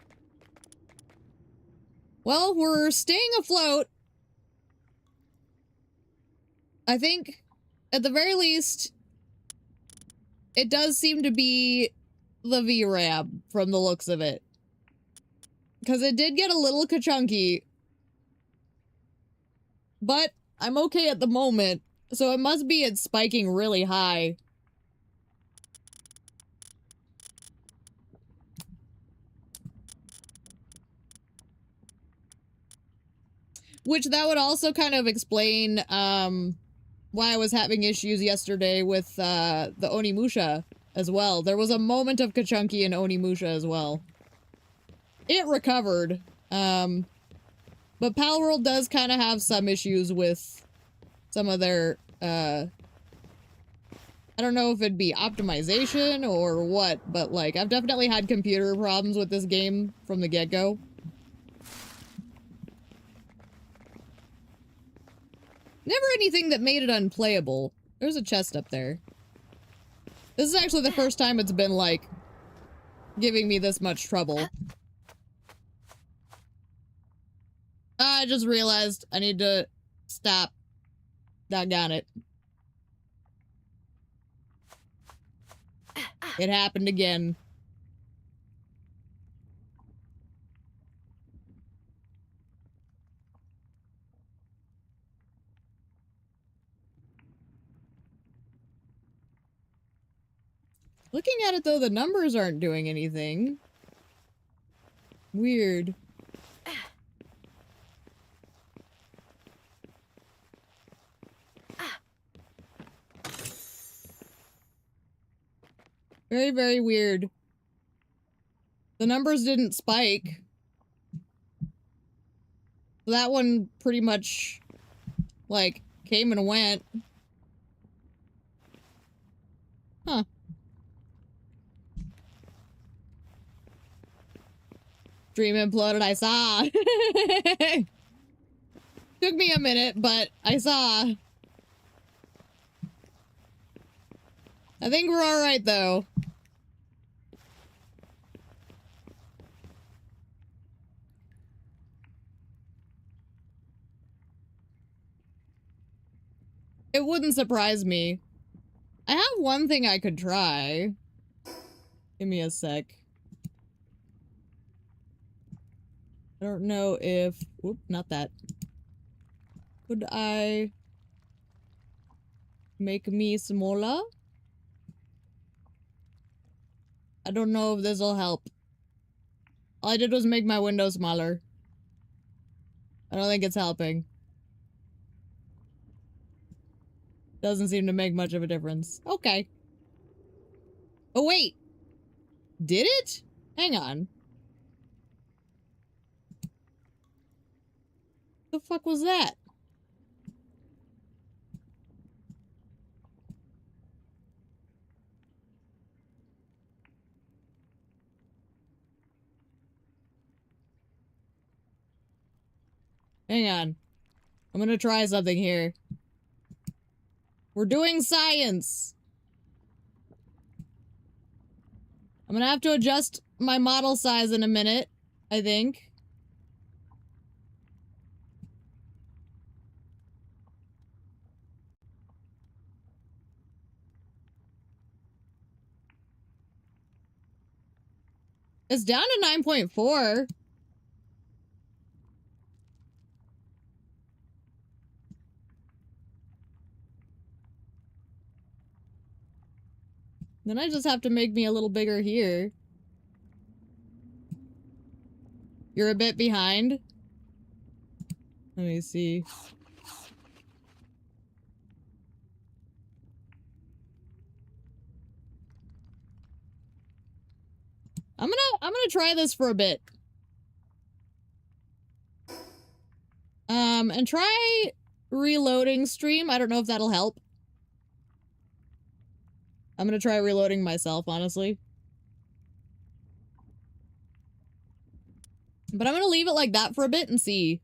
Well, we're staying afloat. I think, at the very least, it does seem to be the VRAM from the looks of it. Because it did get a little ka-chunky. But I'm okay at the moment, so it must be it's spiking really high. Which that would also kind of explain, why I was having issues yesterday with, the Onimusha as well. There was a moment of ka-chunky in Onimusha as well. It recovered, but Palworld does kind of have some issues with some of their, I don't know if it'd be optimization or what, but, like, I've definitely had computer problems with this game from the get-go. Never anything that made it unplayable. There's a chest up there. This is actually the first time it's been, like, giving me this much trouble. I just realized I need to stop. Doggone it. It happened again. Looking at it, though, the numbers aren't doing anything. Weird. Very, very weird. The numbers didn't spike. That one pretty much, like, came and went. Huh. Dream imploded, I saw. Took me a minute, but I saw. I think we're alright, though. It wouldn't surprise me. I have one thing I could try. Give me a sec. I don't know if... Whoop, not that. Could I... make me smaller? I don't know if this'll help. All I did was make my window smaller. I don't think it's helping. Doesn't seem to make much of a difference. Okay. Oh, wait. Did it? Hang on. The fuck was that? Hang on. I'm gonna try something here. We're doing science! I'm gonna have to adjust my model size in a minute, I think. It's down to 9.4. Then I just have to make me a little bigger here. You're a bit behind. Let me see. I'm gonna try this for a bit. And try reloading stream. I don't know if that'll help. I'm gonna try reloading myself, honestly. But I'm gonna leave it like that for a bit and see.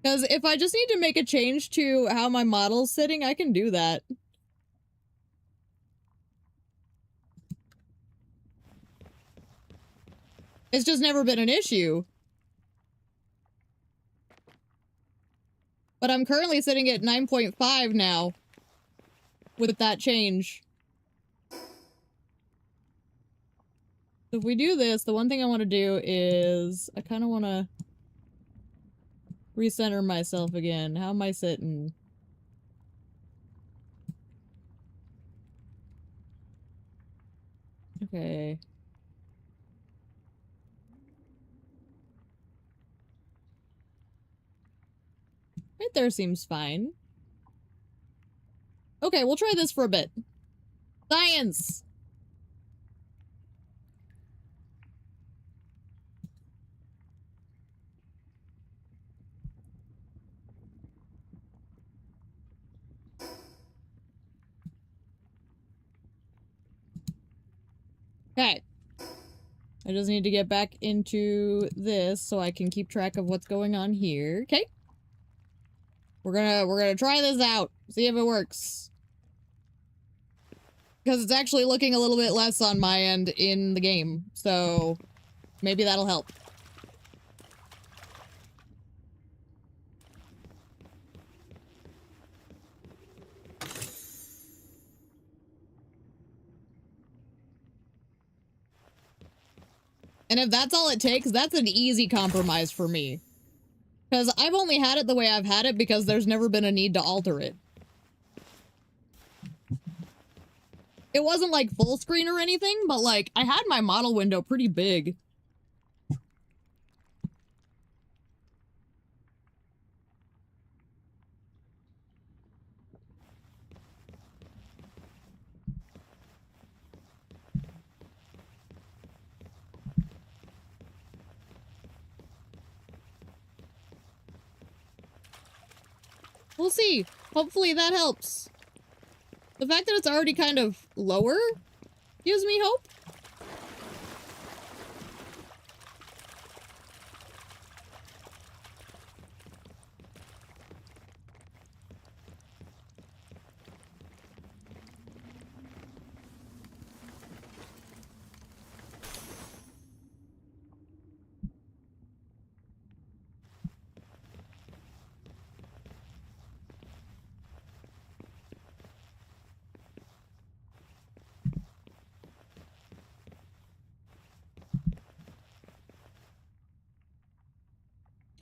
Because if I just need to make a change to how my model's sitting, I can do that. It's just never been an issue. But I'm currently sitting at 9.5 now. With that change. So if we do this, the one thing I want to do is... I kind of want to... recenter myself again. How am I sitting? Okay. Right there seems fine. Okay, we'll try this for a bit. Science! Okay. I just need to get back into this so I can keep track of what's going on here. Okay. We're gonna try this out. See if it works. Because it's actually looking a little bit less on my end in the game. So maybe that'll help. And if that's all it takes, that's an easy compromise for me. Because I've only had it the way I've had it because there's never been a need to alter it. It wasn't like full screen or anything, but like I had my model window pretty big. We'll see. Hopefully that helps. The fact that it's already kind of lower gives me hope.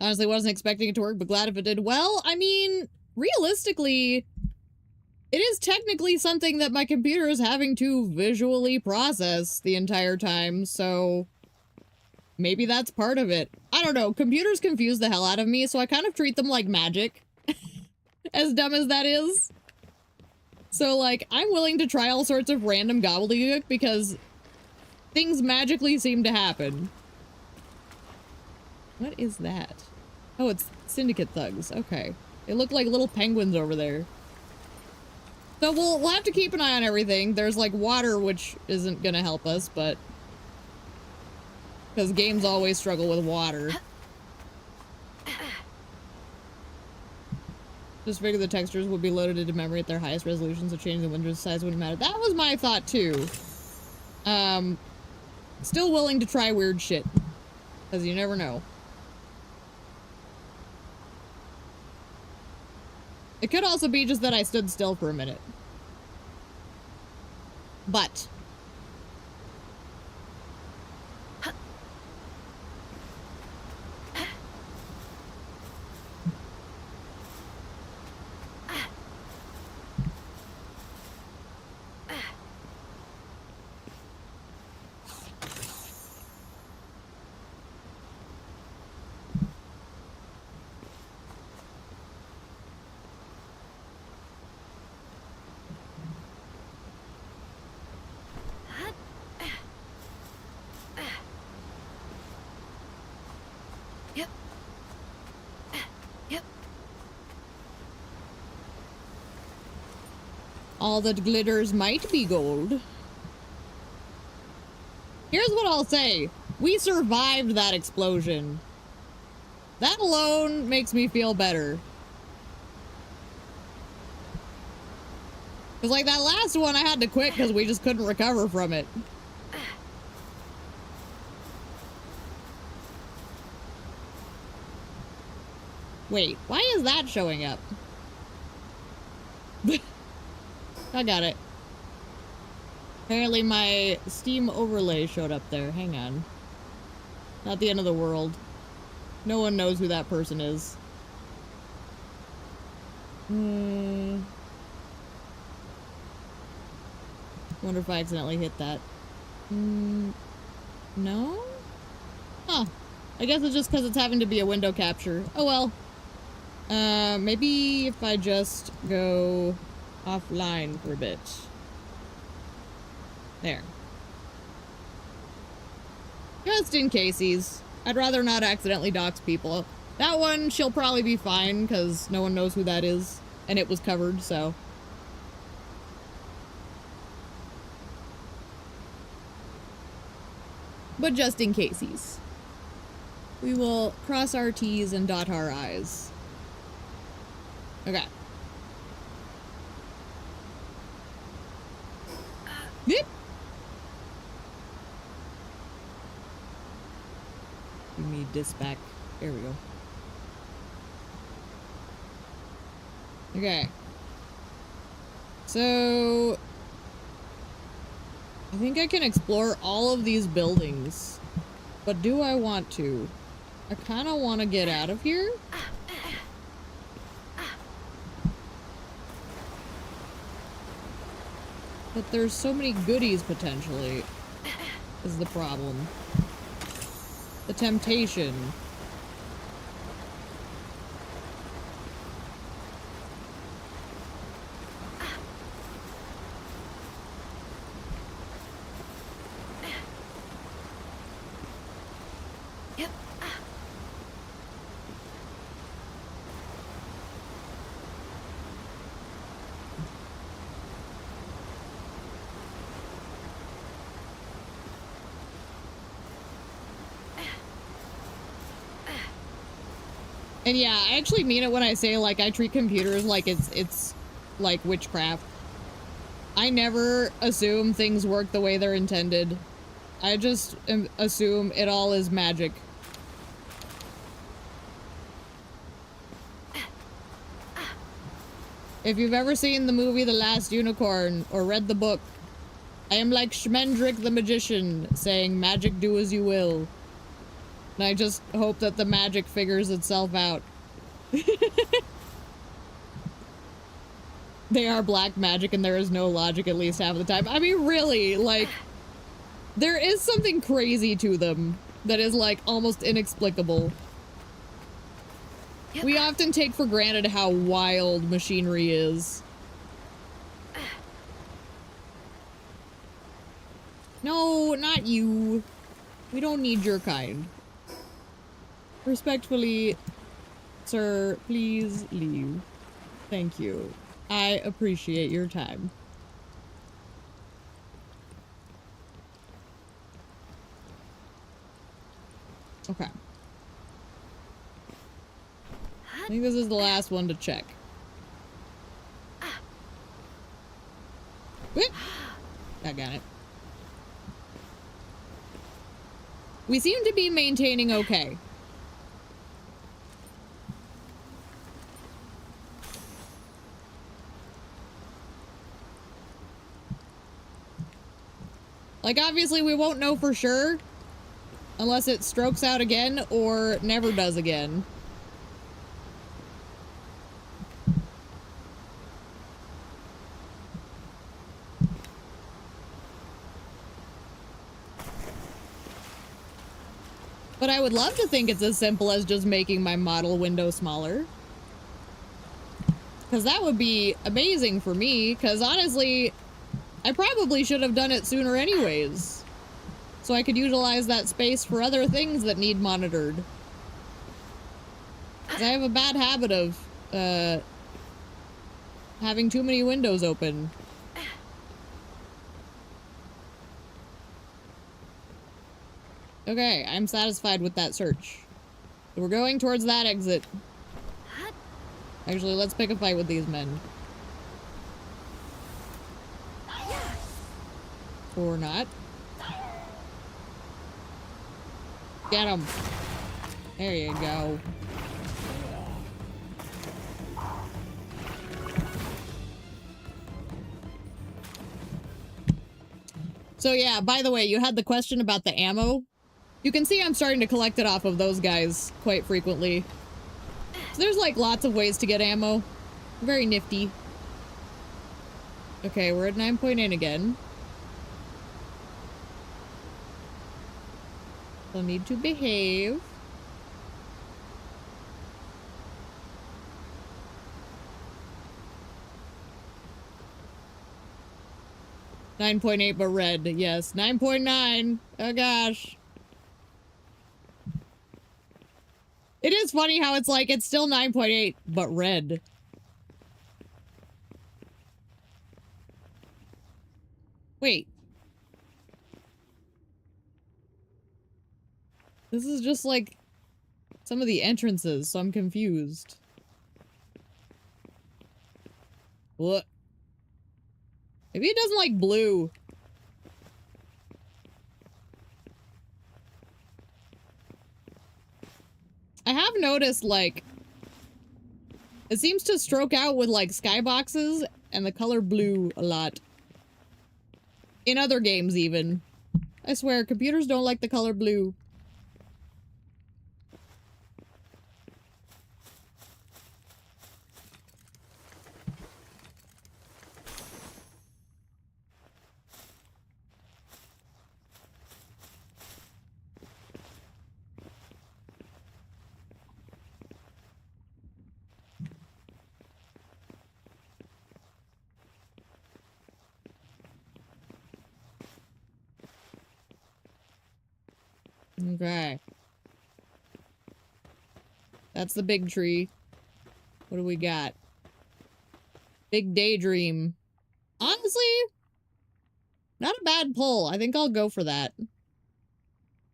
Honestly, wasn't expecting it to work, but glad if it did. Well, I mean, realistically, it is technically something that my computer is having to visually process the entire time, so maybe that's part of it. I don't know. Computers confuse the hell out of me, so I kind of treat them like magic. As dumb as that is. So, like, I'm willing to try all sorts of random gobbledygook because things magically seem to happen. What is that? Oh, it's Syndicate thugs. Okay. They look like little penguins over there. So we'll have to keep an eye on everything. There's like water, which isn't gonna help us, but because games always struggle with water. Just figure the textures would be loaded into memory at their highest resolution, so changing the window size wouldn't matter. That was my thought too. Still willing to try weird shit, because you never know. It could also be just that I stood still for a minute. But all that glitters might be gold. Here's what I'll say. We survived that explosion. That alone makes me feel better. Because like that last one, I had to quit because we just couldn't recover from it. Wait, why is that showing up? I got it. Apparently my Steam overlay showed up there. Hang on. Not the end of the world. No one knows who that person is. Wonder if I accidentally hit that. No? Huh. I guess it's just because it's having to be a window capture. Oh well. Maybe if I just go offline for a bit. There. Just in cases. I'd rather not accidentally dox people. That one, she'll probably be fine, because no one knows who that is. And it was covered, so. But just in cases. We will cross our T's and dot our I's. Okay. Yep. Give me this back. There we go. Okay. So I think I can explore all of these buildings, but do I want to? I kind of want to get out of here. But there's so many goodies potentially is the problem. The temptation. And yeah, I actually mean it when I say, like, I treat computers like it's like witchcraft. I never assume things work the way they're intended. I just assume it all is magic. If you've ever seen the movie The Last Unicorn or read the book, I am like Schmendrick the magician saying magic do as you will. And I just hope that the magic figures itself out. They are black magic and there is no logic at least half of the time. I mean, really, like, there is something crazy to them that is, like, almost inexplicable. We often take for granted how wild machinery is. No, not you. We don't need your kind. Respectfully, sir, please leave. Thank you. I appreciate your time. Okay. I think this is the last one to check. Whoop. I got it. We seem to be maintaining okay. Like, obviously we won't know for sure unless it strokes out again or never does again. But I would love to think it's as simple as just making my model window smaller. Because that would be amazing for me, because honestly, I probably should have done it sooner anyways. So I could utilize that space for other things that need monitored. 'Cause I have a bad habit of, having too many windows open. Okay, I'm satisfied with that search. So we're going towards that exit. Actually, let's pick a fight with these men. Or not. Get him. There you go. So yeah, by the way, you had the question about the ammo. You can see I'm starting to collect it off of those guys quite frequently. So there's like lots of ways to get ammo. Very nifty. Okay, we're at 9.8 again. I'll need to behave. $9.8 but red, yes. 9.9. Oh gosh. It is funny how it's like, it's still 9.8, but red. Wait. This is just like some of the entrances, so I'm confused. What? Maybe it doesn't like blue. I have noticed, like, it seems to stroke out with, like, skyboxes and the color blue a lot. In other games, even. I swear, computers don't like the color blue. Okay. That's the big tree. What do we got? Big daydream. Honestly, not a bad pull. I think I'll go for that.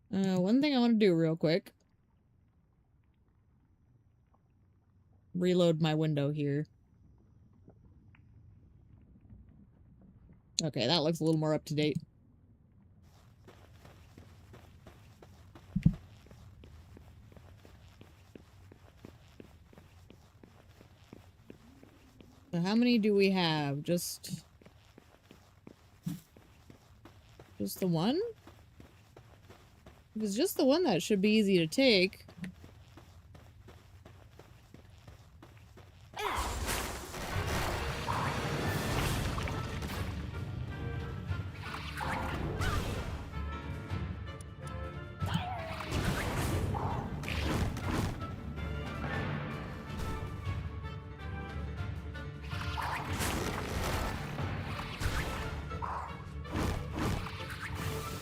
One thing I want to do real quick. Reload my window here. Okay, that looks a little more up to date. So how many do we have? Just the one? If it's just the one, that should be easy to take.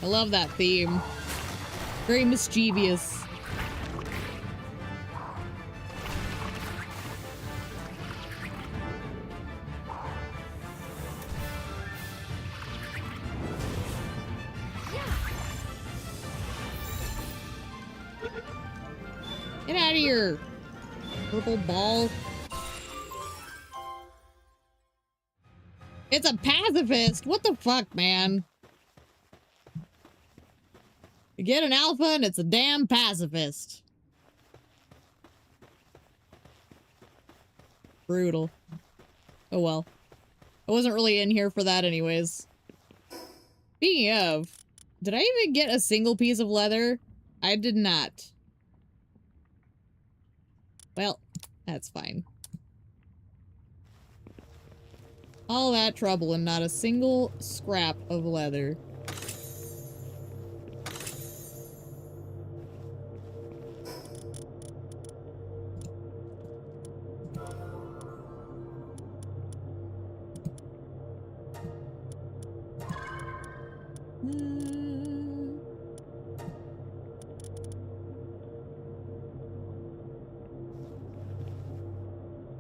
I love that theme. Very mischievous. Get out of here, purple ball. It's a pacifist. What the fuck, man? You get an alpha and it's a damn pacifist. Brutal. Oh well. I wasn't really in here for that anyways. Speaking of, did I even get a single piece of leather? I did not. Well, that's fine. All that trouble and not a single scrap of leather.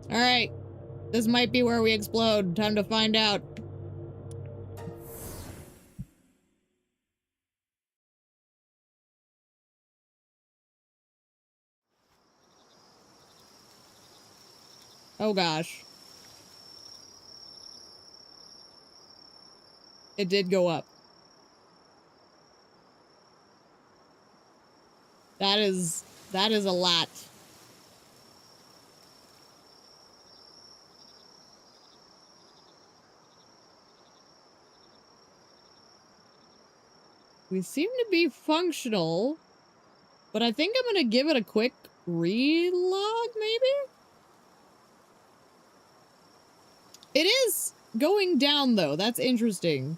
Alright. This might be where we explode. Time to find out. Oh gosh. It did go up. That is a lot. We seem to be functional, but I think I'm gonna give it a quick relog, maybe? It is going down, though. That's interesting.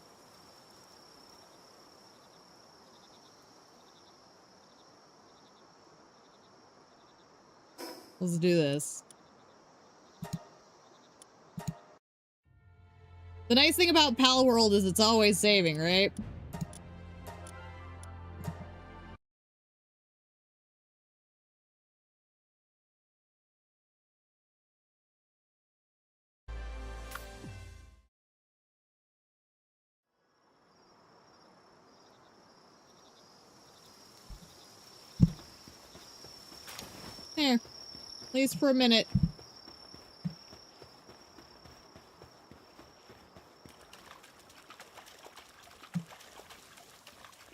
Let's do this. The nice thing about Palworld is it's always saving, right? There. At least for a minute.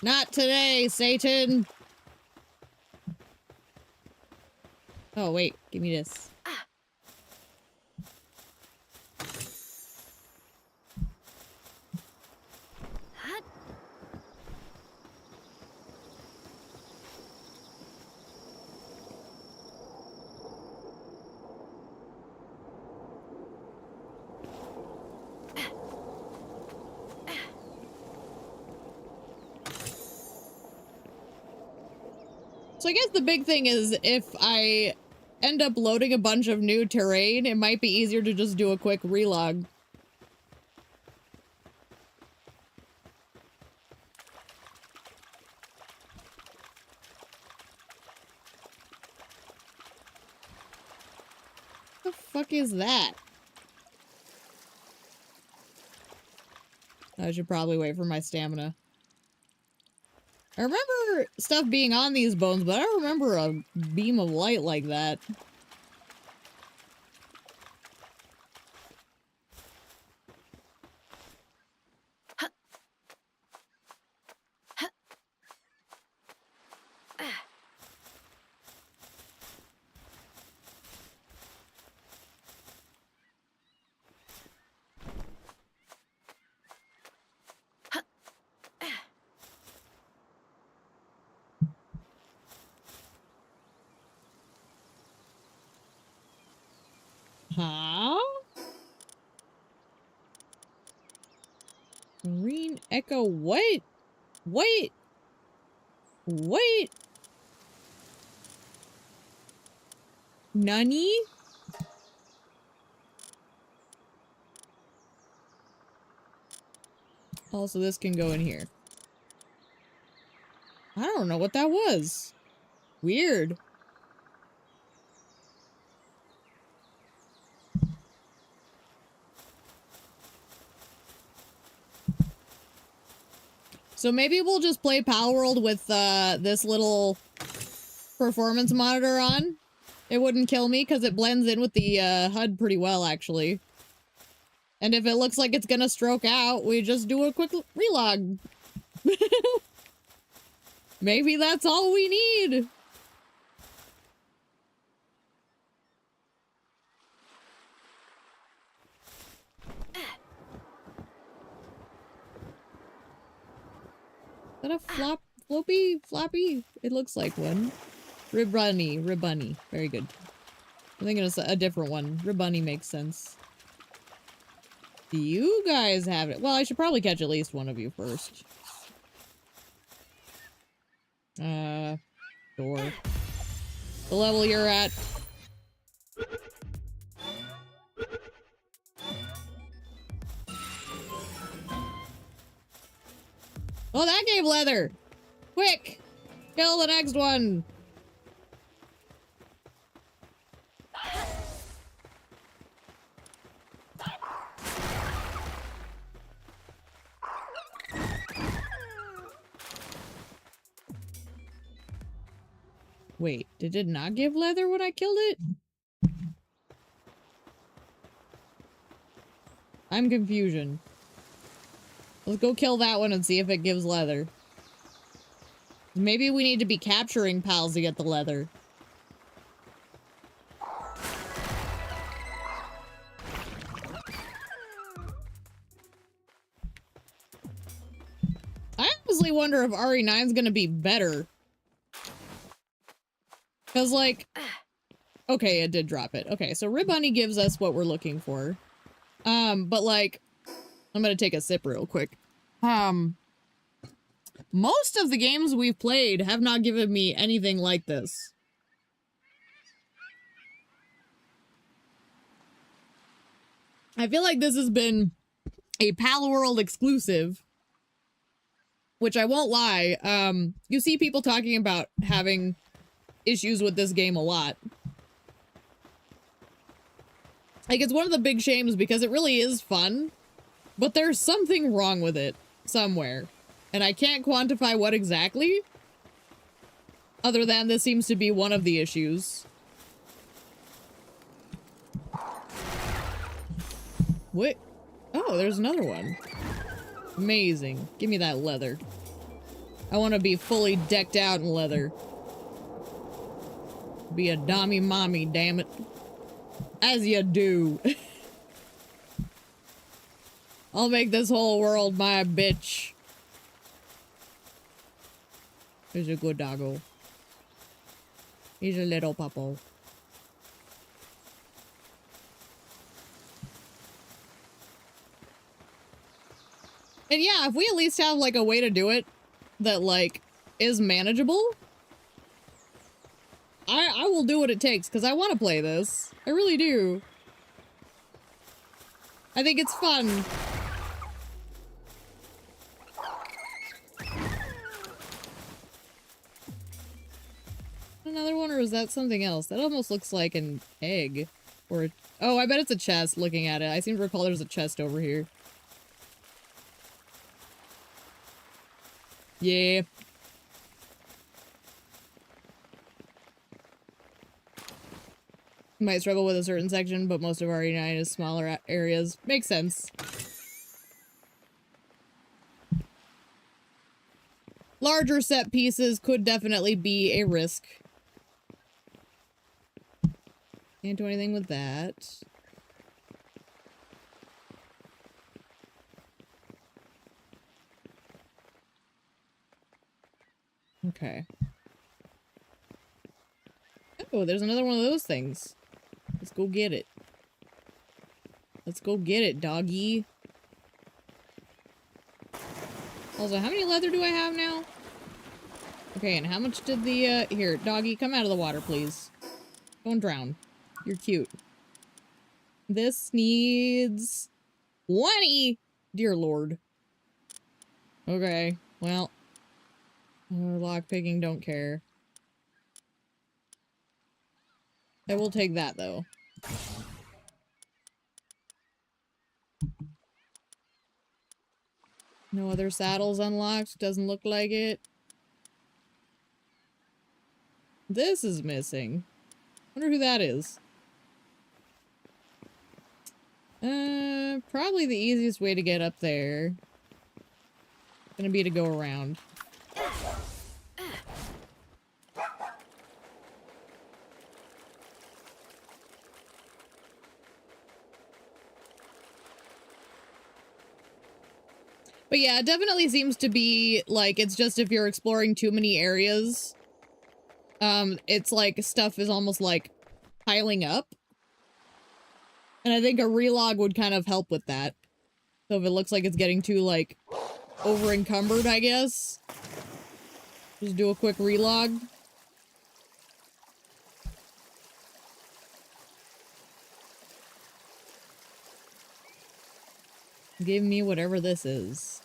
Not today, Satan! Oh, wait. Give me this. So I guess the big thing is if I end up loading a bunch of new terrain, it might be easier to just do a quick relog. What the fuck is that? I should probably wait for my stamina. I remember stuff being on these bones, but I don't remember a beam of light like that. Huh? Green Echo, what? Wait! Wait! Nani? Also, this can go in here. I don't know what that was. Weird. So maybe we'll just play Palworld with this little performance monitor on. It wouldn't kill me because it blends in with the HUD pretty well, actually. And if it looks like it's gonna stroke out, we just do a quick relog. Maybe that's all we need. Is that a floppy? It looks like one. Ribbunny. Very good. I'm thinking it's a different one. Ribbunny makes sense. Do you guys have it? Well, I should probably catch at least one of you first. Door. The level you're at. Oh, that gave leather! Quick! Kill the next one! Wait, did it not give leather when I killed it? I'm confusion. Let's go kill that one and see if it gives leather. Maybe we need to be capturing pals to get the leather. I honestly wonder if RE9 is gonna be better. Cause like, okay, it did drop it. Okay, so Ribbunny gives us what we're looking for. But like, I'm gonna take a sip real quick. Most of the games we've played have not given me anything like this. I feel like this has been a Palworld exclusive, which I won't lie. You see people talking about having issues with this game a lot. Like, it's one of the big shames because it really is fun, but there's something wrong with it somewhere. And I can't quantify what exactly, other than this seems to be one of the issues. What? Oh, there's another one. Amazing. Give me that leather. I want to be fully decked out in leather. Be a dommy mommy, damn it. As you do. I'll make this whole world my bitch. He's a good doggo. He's a little puppo. And yeah, if we at least have, like, a way to do it that, like, is manageable, I will do what it takes, because I want to play this. I really do. I think it's fun. Another one, or is that something else? That almost looks like an egg. Or, oh, I bet it's a chest looking at it. I seem to recall there's a chest over here. Yeah. Might struggle with a certain section, but most of our 89 is smaller areas. Makes sense. Larger set pieces could definitely be a risk. Can't do anything with that. Okay. Oh, there's another one of those things. Let's go get it. Let's go get it, doggy. Also, how many leather do I have now? Okay, and how much did the, here, doggy, come out of the water, please. Don't drown. You're cute. This needs 20! Dear Lord. Okay, well. Lockpicking, don't care. I will take that, though. No other saddles unlocked. Doesn't look like it. This is missing. Wonder who that is. Probably the easiest way to get up there. Gonna be to go around. But yeah, it definitely seems to be, like, it's just if you're exploring too many areas, it's like stuff is almost, like, piling up. And I think a relog would kind of help with that. So if it looks like it's getting too, like, over-encumbered, I guess. Just do a quick relog. Give me whatever this is.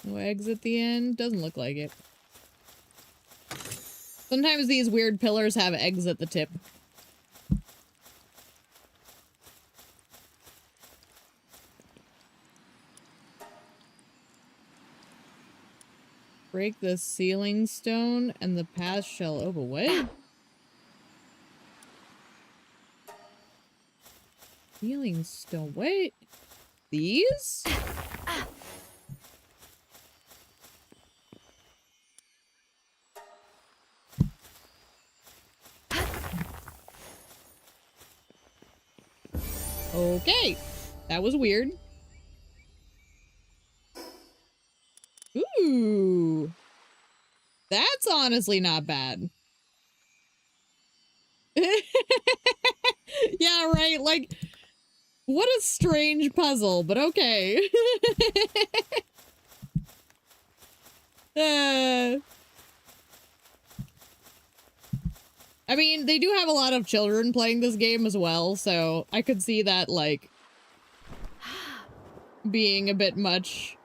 No eggs at the end? Doesn't look like it. Sometimes these weird pillars have eggs at the tip. Break the sealing stone and the path shall open. What? Sealing stone. Wait. These? Okay. That was weird. Ooh. That's honestly not bad. Yeah, right? Like, what a strange puzzle, but okay. I mean, they do have a lot of children playing this game as well, so I could see that, like, being a bit much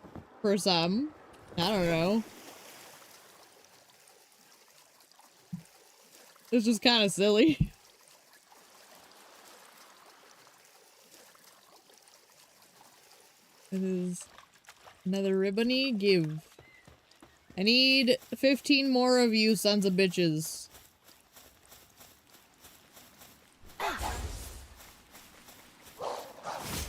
for some. I don't know. It's just kind of silly. This is another ribbony. Give. I need 15 more of you sons of bitches.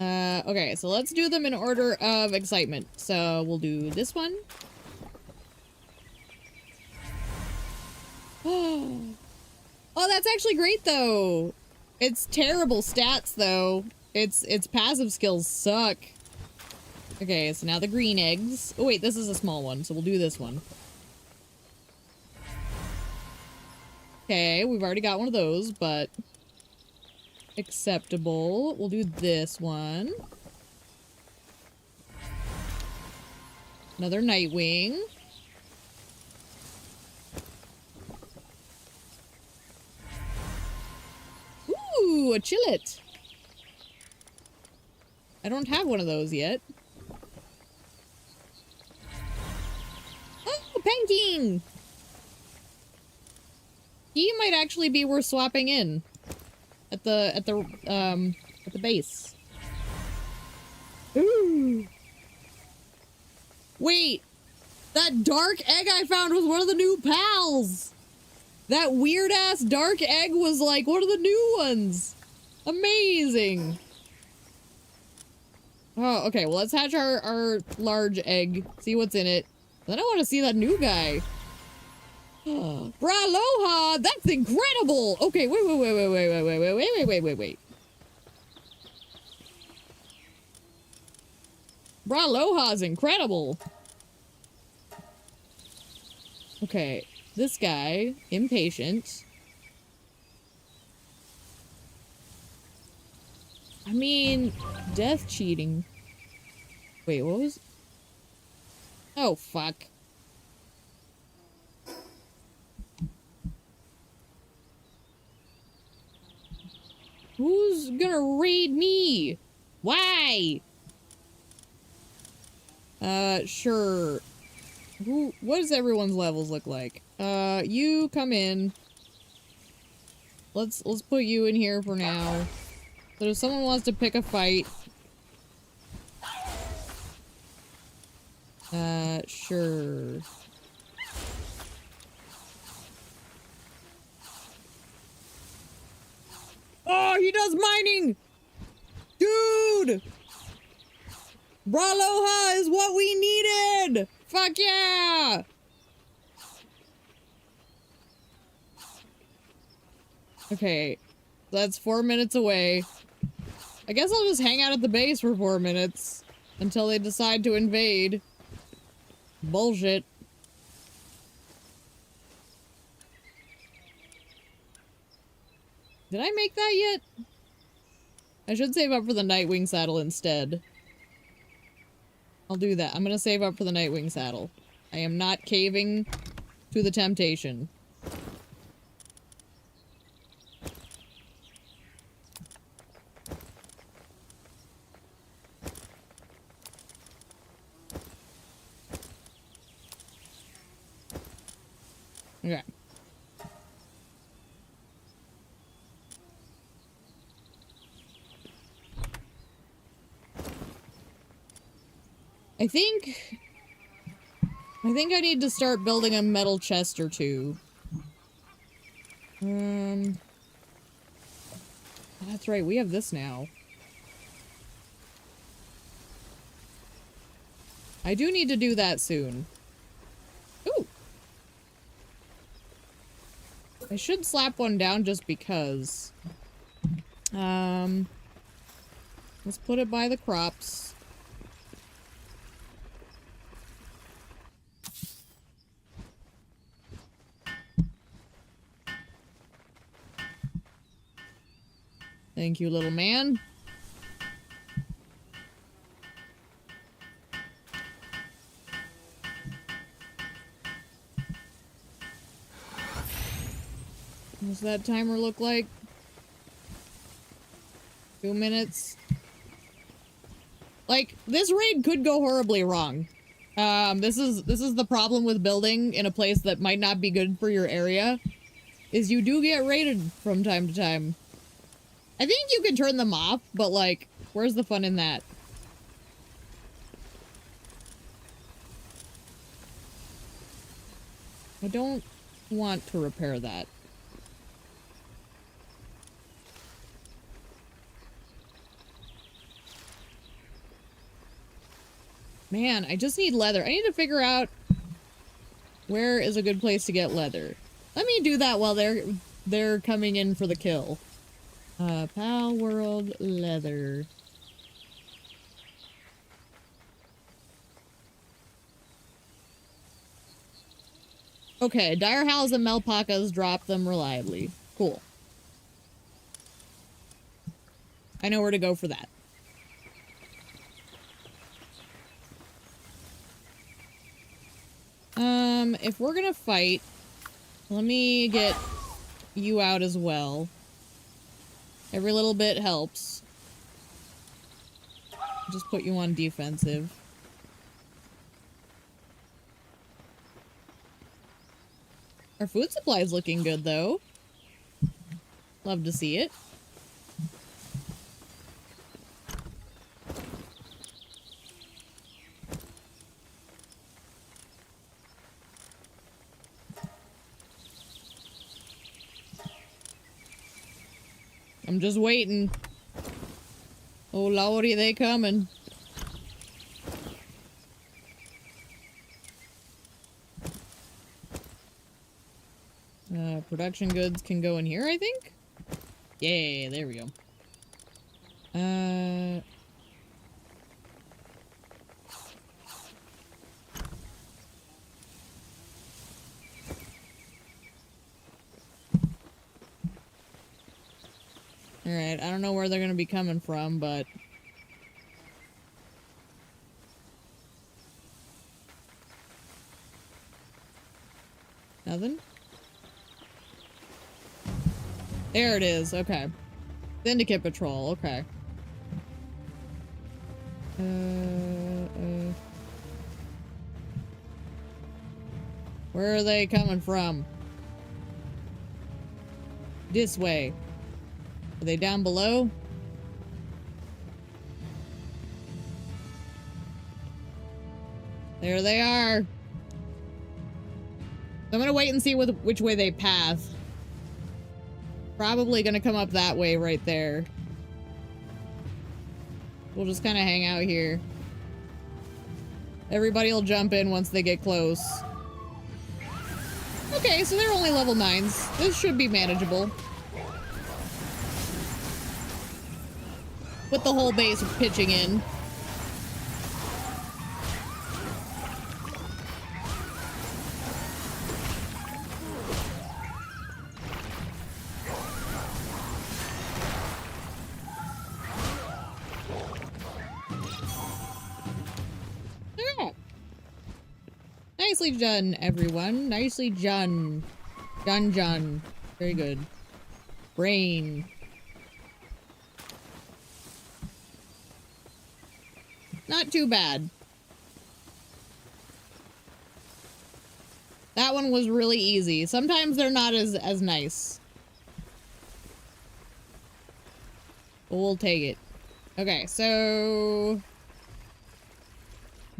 Okay, so let's do them in order of excitement. So we'll do this one. Oh, that's actually great though. It's terrible stats though. Its passive skills suck. Okay, so now the green eggs. Oh wait, this is a small one, so we'll do this one. Okay, we've already got one of those, but acceptable. We'll do this one. Another Nightwing. Ooh, a Chillet. I don't have one of those yet. Oh, Panking! He might actually be worth swapping in at the base. Ooh. Wait, that dark egg I found was one of the new pals. That weird ass dark egg was like one of the new ones. Amazing. Oh, okay, well let's hatch our large egg, see what's in it. Then I want to see that new guy. Braloha, that's incredible. Okay, wait. Braloha is incredible. Okay, this guy, impatient. I mean, death cheating. Wait, what was... Oh, fuck. Who's gonna raid me? Why? Sure. What does everyone's levels look like? You come in. Let's put you in here for now. So if someone wants to pick a fight. Sure. Oh, he does mining! Dude! Braloha is what we needed! Fuck yeah! Okay, that's 4 minutes away. I guess I'll just hang out at the base for 4 minutes until they decide to invade. Bullshit. Did I make that yet? I should save up for the Nightwing saddle instead. I'll do that. I'm gonna save up for the Nightwing saddle. I am not caving to the temptation. Okay. I think I need to start building a metal chest or two. That's right, we have this now. I do need to do that soon. Ooh! I should slap one down just because. Let's put it by the crops. Thank you, little man. What's that timer look like? 2 minutes. Like, this raid could go horribly wrong. This is the problem with building in a place that might not be good for your area, is you do get raided from time to time. I think you can turn them off, but like, where's the fun in that? I don't want to repair that. Man, I just need leather. I need to figure out where is a good place to get leather. Let me do that while they're coming in for the kill. Palworld leather. Okay, dire howls and melpacas drop them reliably. Cool. I know where to go for that. If we're gonna fight, let me get you out as well. Every little bit helps. Just put you on defensive. Our food supply is looking good, though. Love to see it. I'm just waiting. Oh lordy, they coming. Production goods can go in here, I think? Yeah, there we go. Alright, I don't know where they're gonna be coming from, but... Nothing? There it is, okay. Syndicate Patrol, okay. Where are they coming from? This way. Are they down below? There they are. I'm gonna wait and see which way they path. Probably gonna come up that way right there. We'll just kind of hang out here. Everybody will jump in once they get close. Okay, so they're only level 9s. This should be manageable. With the whole base pitching in. Yeah. Nicely done, everyone. Nicely done. Done. Very good. Brain. Not too bad. That one was really easy. Sometimes they're not as nice. But we'll take it. Okay, so...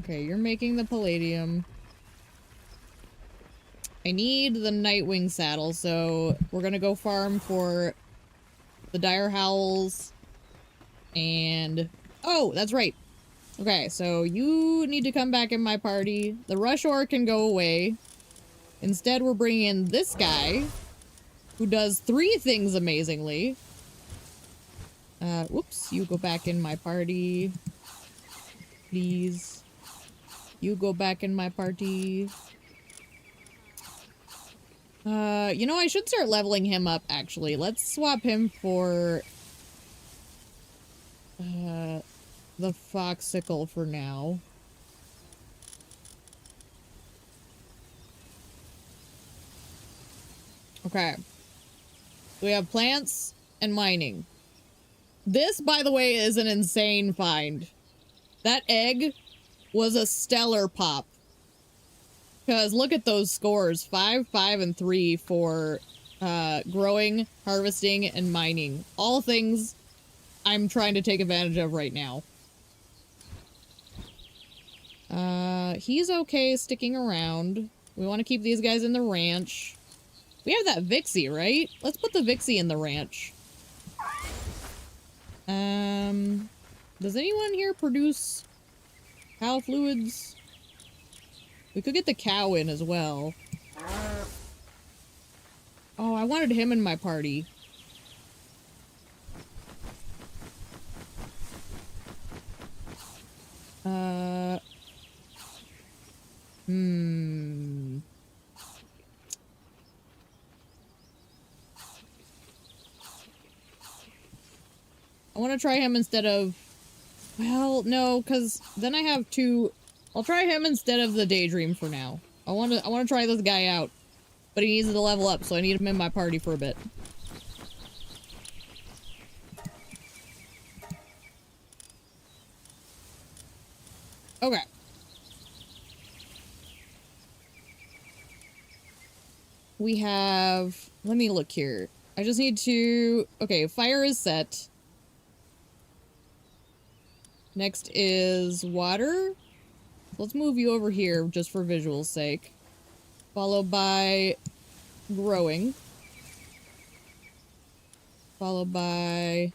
Okay, you're making the palladium. I need the Nightwing saddle, so we're gonna go farm for the dire howls. And... Oh, that's right. Okay, so you need to come back in my party. The rush ore can go away. Instead, we're bringing in this guy, who does 3 things amazingly. Whoops, you go back in my party. Please. You go back in my party. You know, I should start leveling him up, actually. Let's swap him for... the foxicle for now. Okay. We have plants and mining. This, by the way, is an insane find. That egg was a stellar pop. Because look at those scores. 5, 5, and 3 for growing, harvesting, and mining. All things I'm trying to take advantage of right now. He's okay sticking around. We want to keep these guys in the ranch. We have that Vixie, right? Let's put the Vixie in the ranch. Does anyone here produce Cow fluids. We could get the cow in as well. Oh, I wanted him in my party. I want to try him instead of... Well, no, because then I have two... I'll try him instead of the Daydream for now. I want to try this guy out. But he needs to level up, so I need him in my party for a bit. Okay. We have... Let me look here. I just need to... Okay, fire is set. Next is water. Let's move you over here just for visual's sake. Followed by growing. Followed by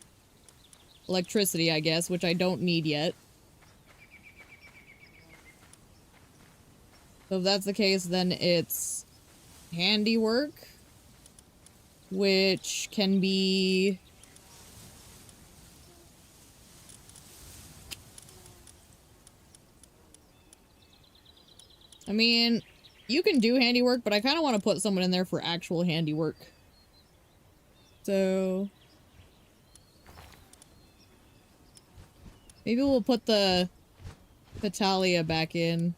electricity, I guess, which I don't need yet. So if that's the case, then it's handiwork, which can be... I mean, you can do handiwork, but I kind of want to put someone in there for actual handiwork. So... maybe we'll put the Vitalia back in.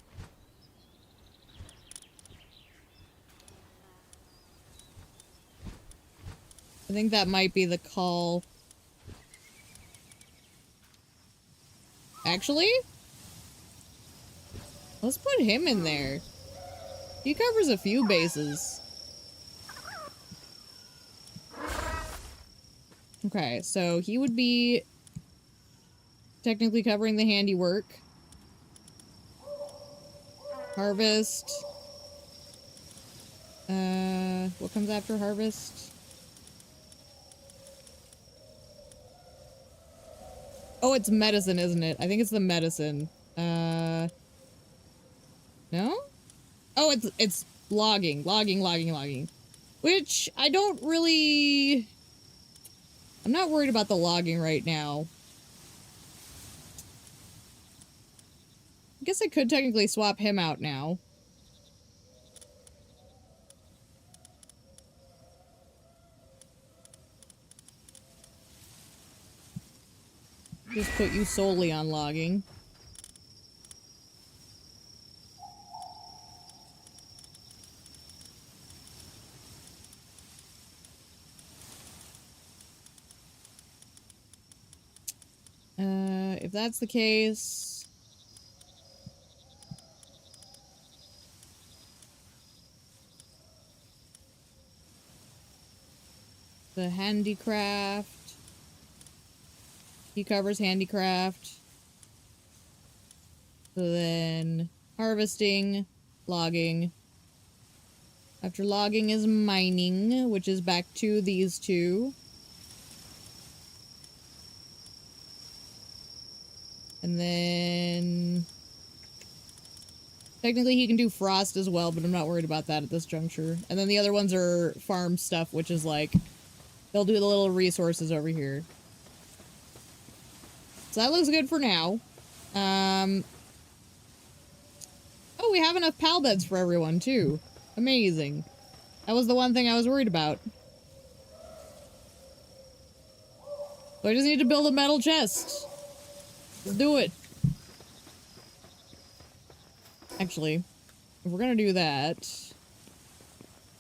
I think that might be the call. Actually? Let's put him in there. He covers a few bases. Okay, so he would be technically covering the handiwork. Harvest. What comes after harvest? Oh, it's medicine, isn't it? I think it's the medicine. No? Oh, it's logging. Logging. Which, I don't really... I'm not worried about the logging right now. I guess I could technically swap him out now. Just put you solely on logging. If that's the case... the handicraft... he covers handicraft. So then... harvesting, logging. After logging is mining, which is back to these two. And then... technically he can do frost as well, but I'm not worried about that at this juncture. And then the other ones are farm stuff, which is like... they'll do the little resources over here. So that looks good for now. Oh, we have enough pal beds for everyone, too. Amazing. That was the one thing I was worried about. So I just need to build a metal chest. Let's do it. Actually, if we're gonna do that...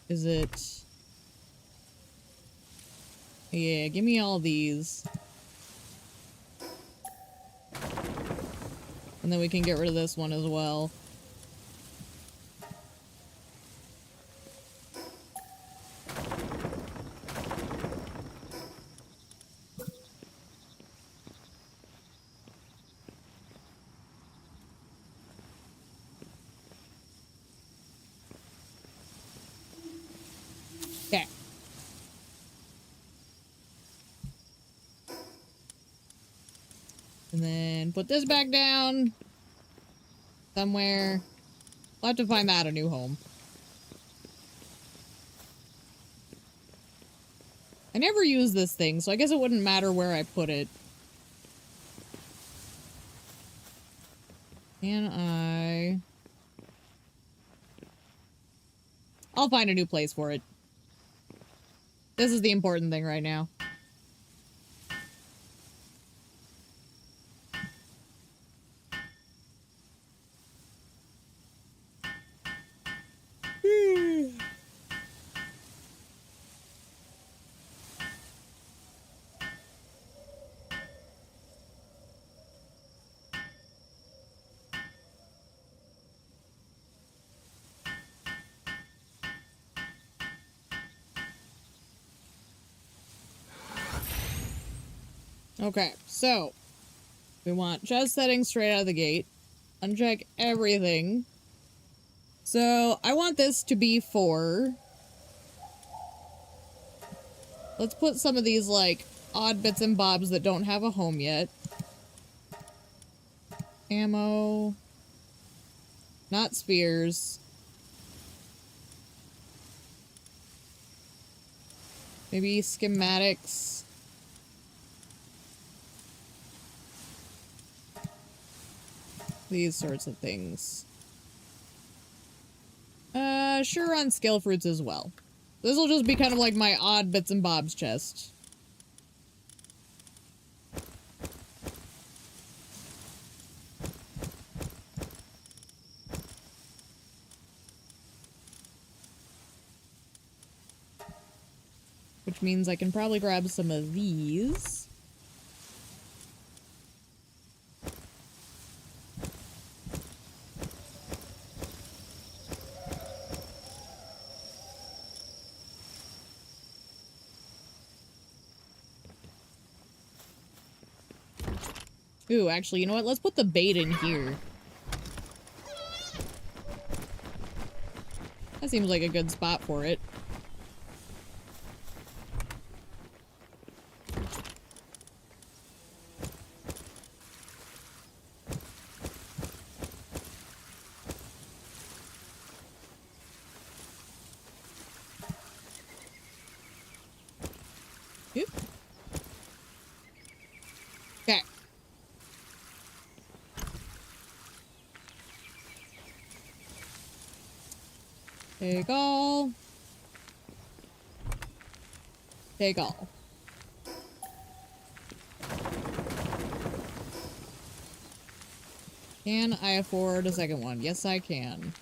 is it... yeah, give me all these. And then we can get rid of this one as well. Okay. And then put this back down. somewhere. I'll have to find that a new home. I never use this thing, so I guess it wouldn't matter where I put it. Can I... I'll find a new place for it. This is the important thing right now. Okay, so we want chest settings straight out of the gate. Uncheck everything. So I want this to be for... Let's put some of these, like, odd bits and bobs that don't have a home yet. Ammo. Not spears. Maybe schematics. These sorts of things. Sure on skill fruits as well. This will just be kind of like my odd bits and bobs chest. Which means I can probably grab some of these. Ooh, actually, you know what? Let's put the bait in here. That seems like a good spot for it. Oop. Okay. Take all. Take all. Can I afford a second one? Yes, I can.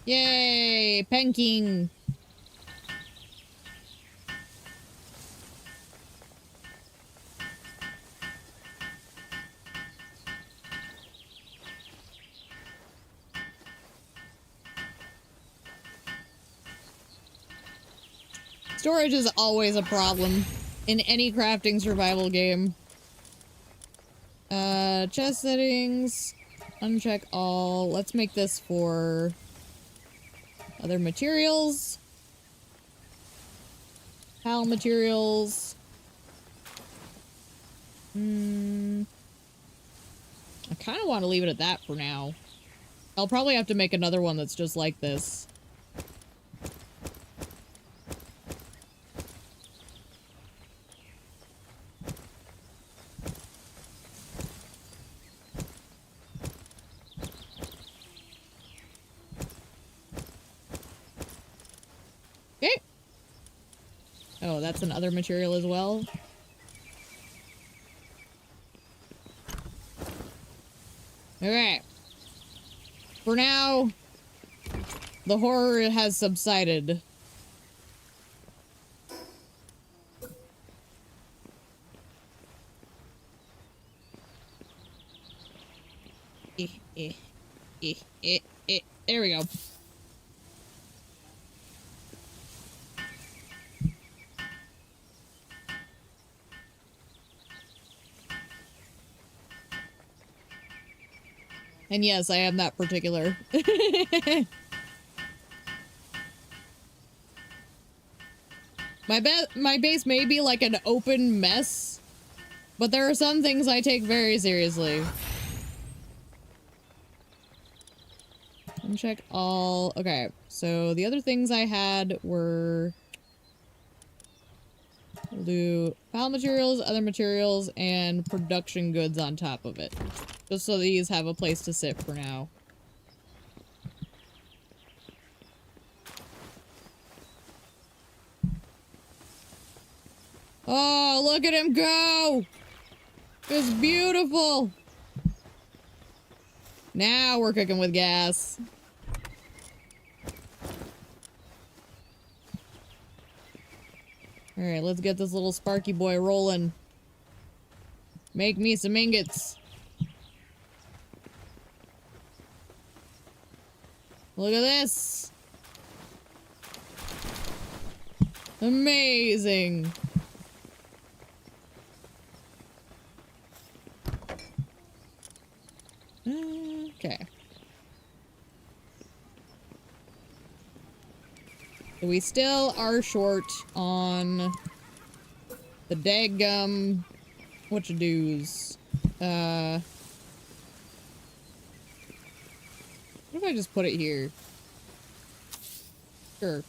Yay! Penking! Storage is always a problem in any crafting survival game. Chest settings. Uncheck all. Let's make this for other materials. PAL materials. I kind of want to leave it at that for now. I'll probably have to make another one that's just like this. Okay. Oh, that's another material as well. Okay. For now, the horror has subsided. There we go. And yes, I am that particular. My base may be like an open mess, but there are some things I take very seriously. Uncheck all. Okay, so the other things I had were... We'll do file materials, other materials, and production goods on top of it. Just so these have a place to sit for now. Oh, look at him go! It's beautiful! Now we're cooking with gas. Alright, let's get this little Sparky boy rolling. Make me some ingots. Look at this. Amazing. Okay. So we still are short on the daggum whatcha-doos. What if I just put it here? Sure.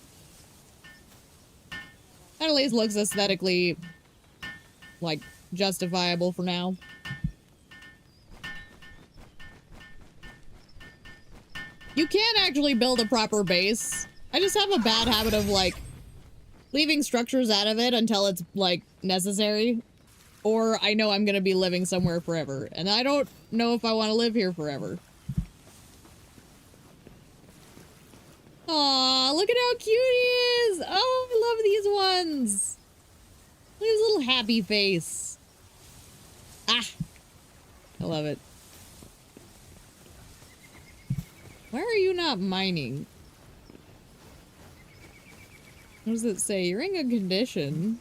That at least looks aesthetically, like, justifiable for now. You can't actually build a proper base. I just have a bad habit of, like, leaving structures out of it until it's, like, necessary. Or I know I'm gonna be living somewhere forever. And I don't know if I want to live here forever. Aw, look at how cute he is! Oh, I love these ones! Look at his little happy face. Ah! I love it. Why are you not mining? What does it say? You're in good condition.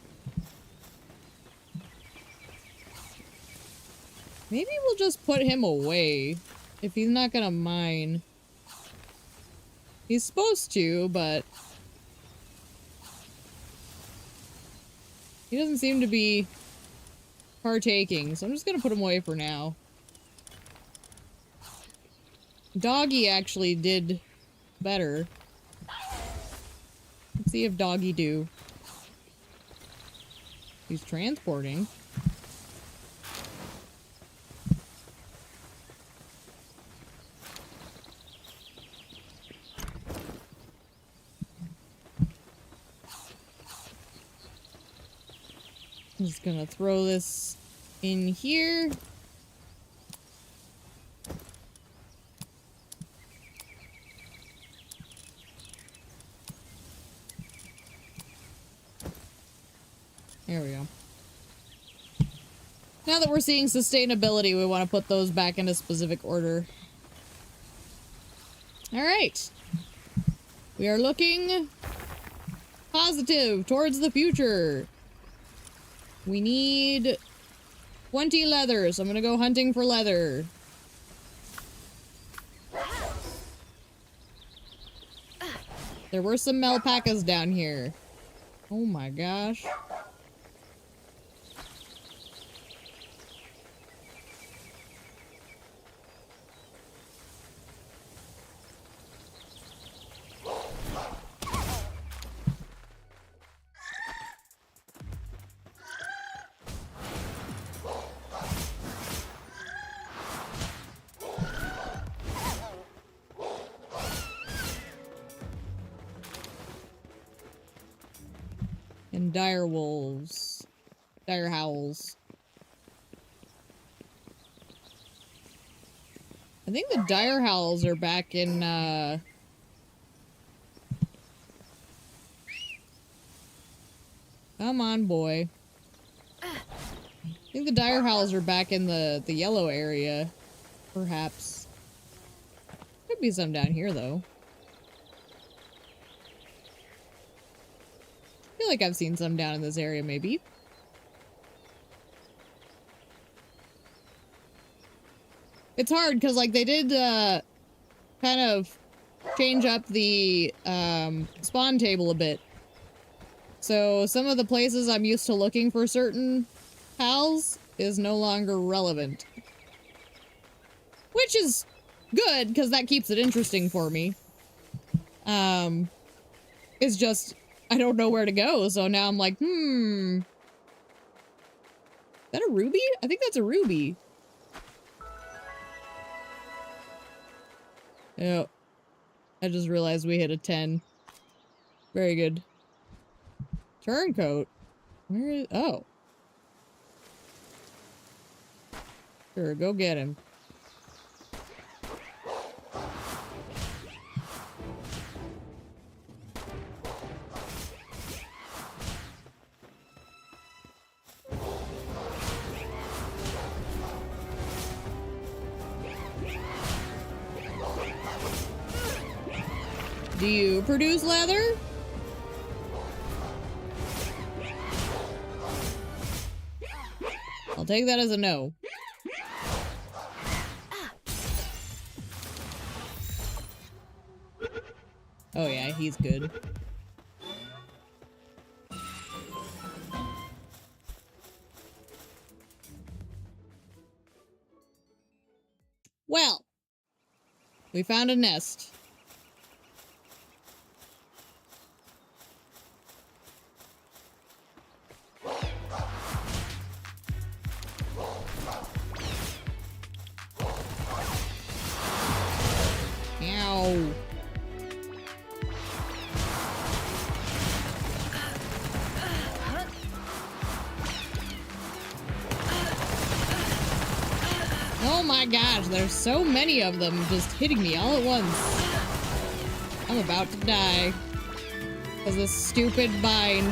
Maybe we'll just put him away if he's not gonna mine. He's supposed to, but he doesn't seem to be partaking, so I'm just gonna put him away for now. Doggy actually did better. Let's see if Doggy do. He's transporting. I'm just gonna throw this in here. There we go. Now that we're seeing sustainability, we want to put those back into specific order. Alright. We are looking positive towards the future. We need 20 leather, so I'm gonna go hunting for leather. There were some alpacas down here. Oh my gosh. And dire wolves. Dire howls. I think the dire howls are back in, Come on, boy. I think the dire howls are back in the yellow area. Perhaps. Could be some down here, though. I feel like I've seen some down in this area, maybe. It's hard, because, like, they did, kind of change up the, spawn table a bit. So some of the places I'm used to looking for certain pals is no longer relevant. Which is good, because that keeps it interesting for me. It's just, I don't know where to go, so now I'm like, Is that a ruby? I think that's a ruby. Yeah. I just realized we hit a 10. Very good. Turncoat. Where is... Oh. Sure, go get him. Do you produce leather? I'll take that as a no. Oh yeah, he's good. Well, we found a nest. Ow. Oh my gosh, there's so many of them just hitting me all at once. I'm about to die. Because this stupid bind.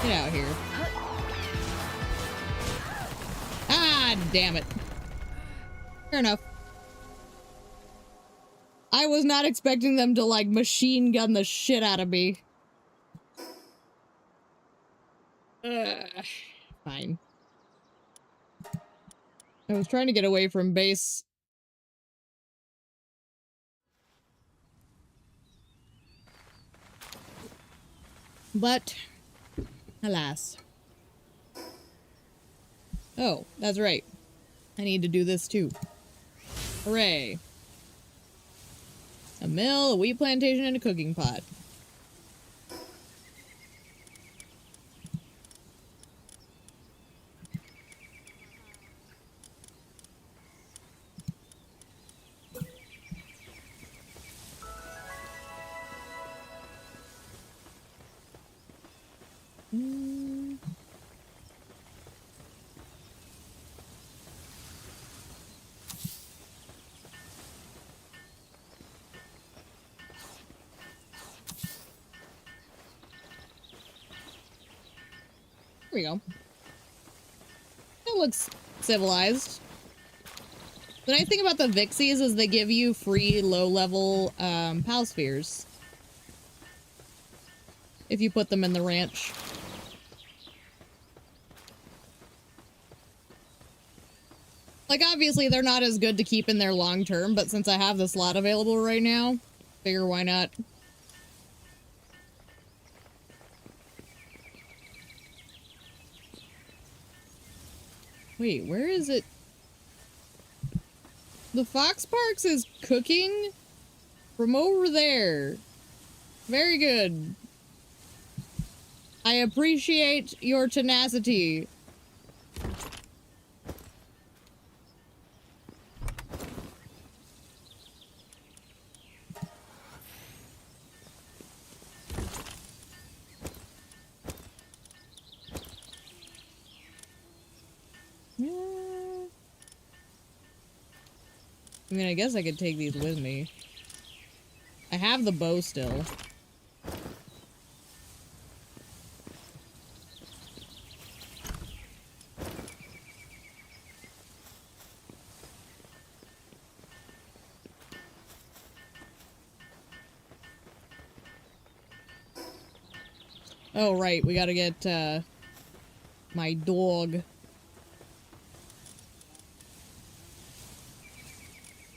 Get out here. Ah, damn it. Fair enough. I was not expecting them to, like, machine gun the shit out of me. Fine. I was trying to get away from base. But, alas. Oh, that's right. I need to do this too. Hooray. A mill, a wheat plantation, and a cooking pot. Here we go. It looks civilized. The nice thing about the Vixies is they give you free low-level pal spheres. If you put them in the ranch. Like, obviously, they're not as good to keep in there long-term, but since I have the slot available right now, figure why not. Wait, where is it? The Fox Parks is cooking from over there. Very good. I appreciate your tenacity. I mean, I guess I could take these with me. I have the bow still. Oh, right. We gotta get, my dog.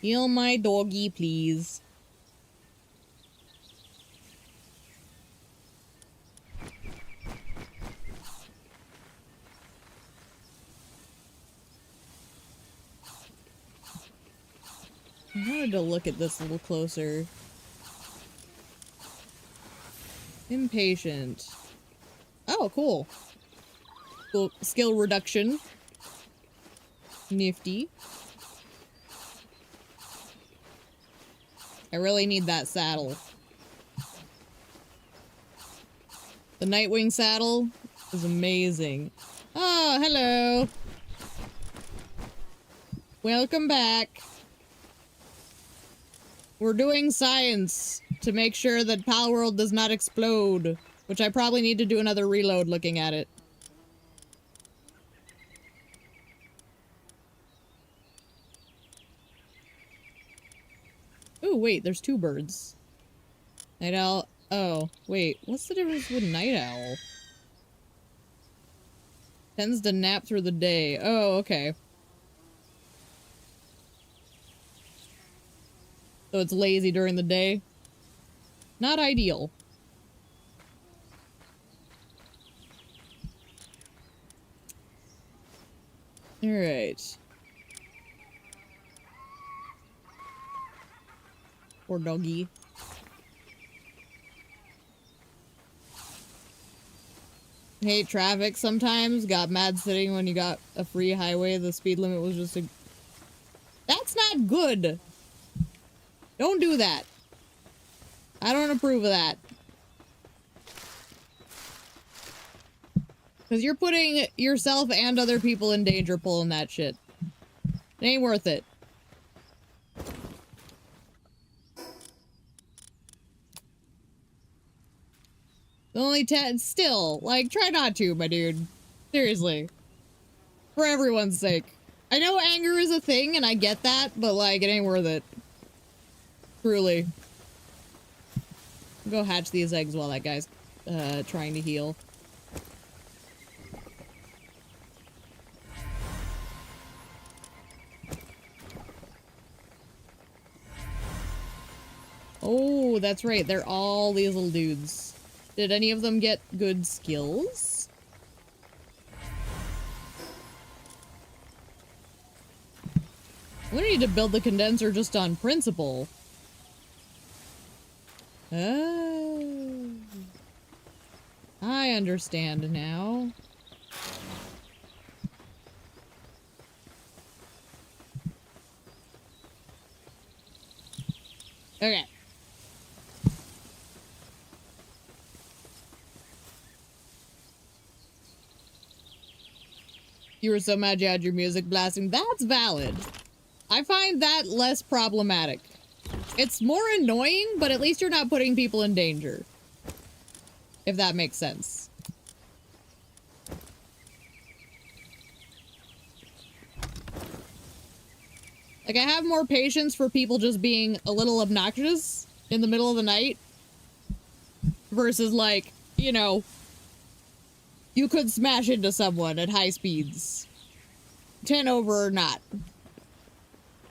Heal my doggy, please. I wanted to look at this a little closer. Impatient. Oh, cool. Cool. Skill reduction. Nifty. I really need that saddle. The Nightwing saddle is amazing. Oh, hello. Welcome back. We're doing science to make sure that Palworld does not explode, which I probably need to do another reload looking at it. Ooh, wait, there's two birds. Night owl. Oh, wait, what's the difference with night owl? Tends to nap through the day. Oh, okay. So it's lazy during the day. Not ideal. Alright. Poor doggy. Hate traffic sometimes. Got mad sitting when you got a free highway. The speed limit was just a... That's not good! Don't do that. I don't approve of that. Because you're putting yourself and other people in danger pulling that shit. It ain't worth it. Only 10, still, like, try not to, my dude. Seriously. For everyone's sake. I know anger is a thing, and I get that, but, like, it ain't worth it. Truly. Go hatch these eggs while that guy's, trying to heal. Oh, that's right. They're all these little dudes. Did any of them get good skills? I'm gonna need to build the condenser just on principle. Oh. I understand now. Okay. You were so mad you had your music blasting. That's valid. I find that less problematic. It's more annoying, but at least you're not putting people in danger. If that makes sense. Like, I have more patience for people just being a little obnoxious in the middle of the night. Versus, like, you know, you could smash into someone at high speeds. 10 over or not.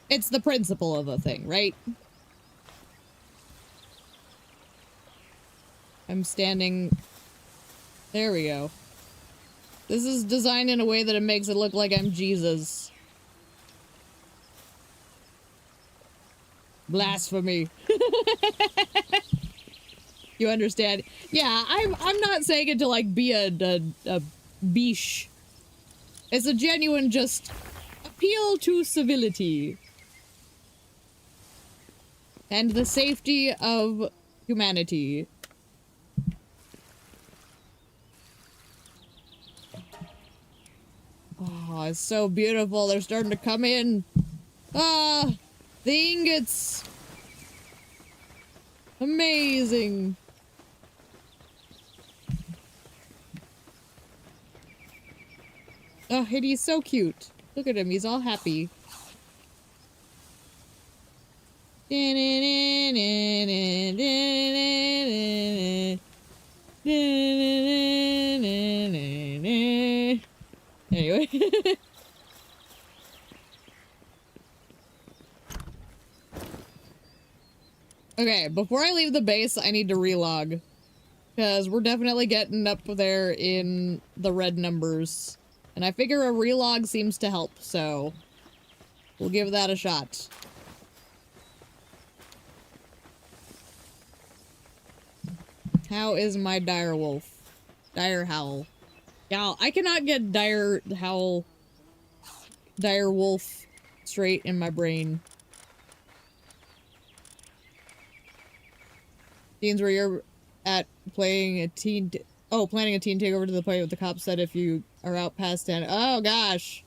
It's the principle of the thing, right? I'm standing... There we go. This is designed in a way that it makes it look like I'm Jesus. Blasphemy. You understand? Yeah, I'm not saying it to, like, be a biche. It's a genuine just appeal to civility. And the safety of humanity. Oh, it's so beautiful. They're starting to come in. Ah, the ingots. Amazing. Oh, and he's so cute. Look at him. He's all happy. Anyway. Okay, before I leave the base, I need to relog. Because we're definitely getting up there in the red numbers. And I figure a relog seems to help, so we'll give that a shot. How is my dire wolf? Dire howl. Y'all, I cannot get dire howl, dire wolf straight in my brain. Scenes where you're at playing a teen, planning a teen takeover to the point with the cops said if you are out past 10. Oh gosh.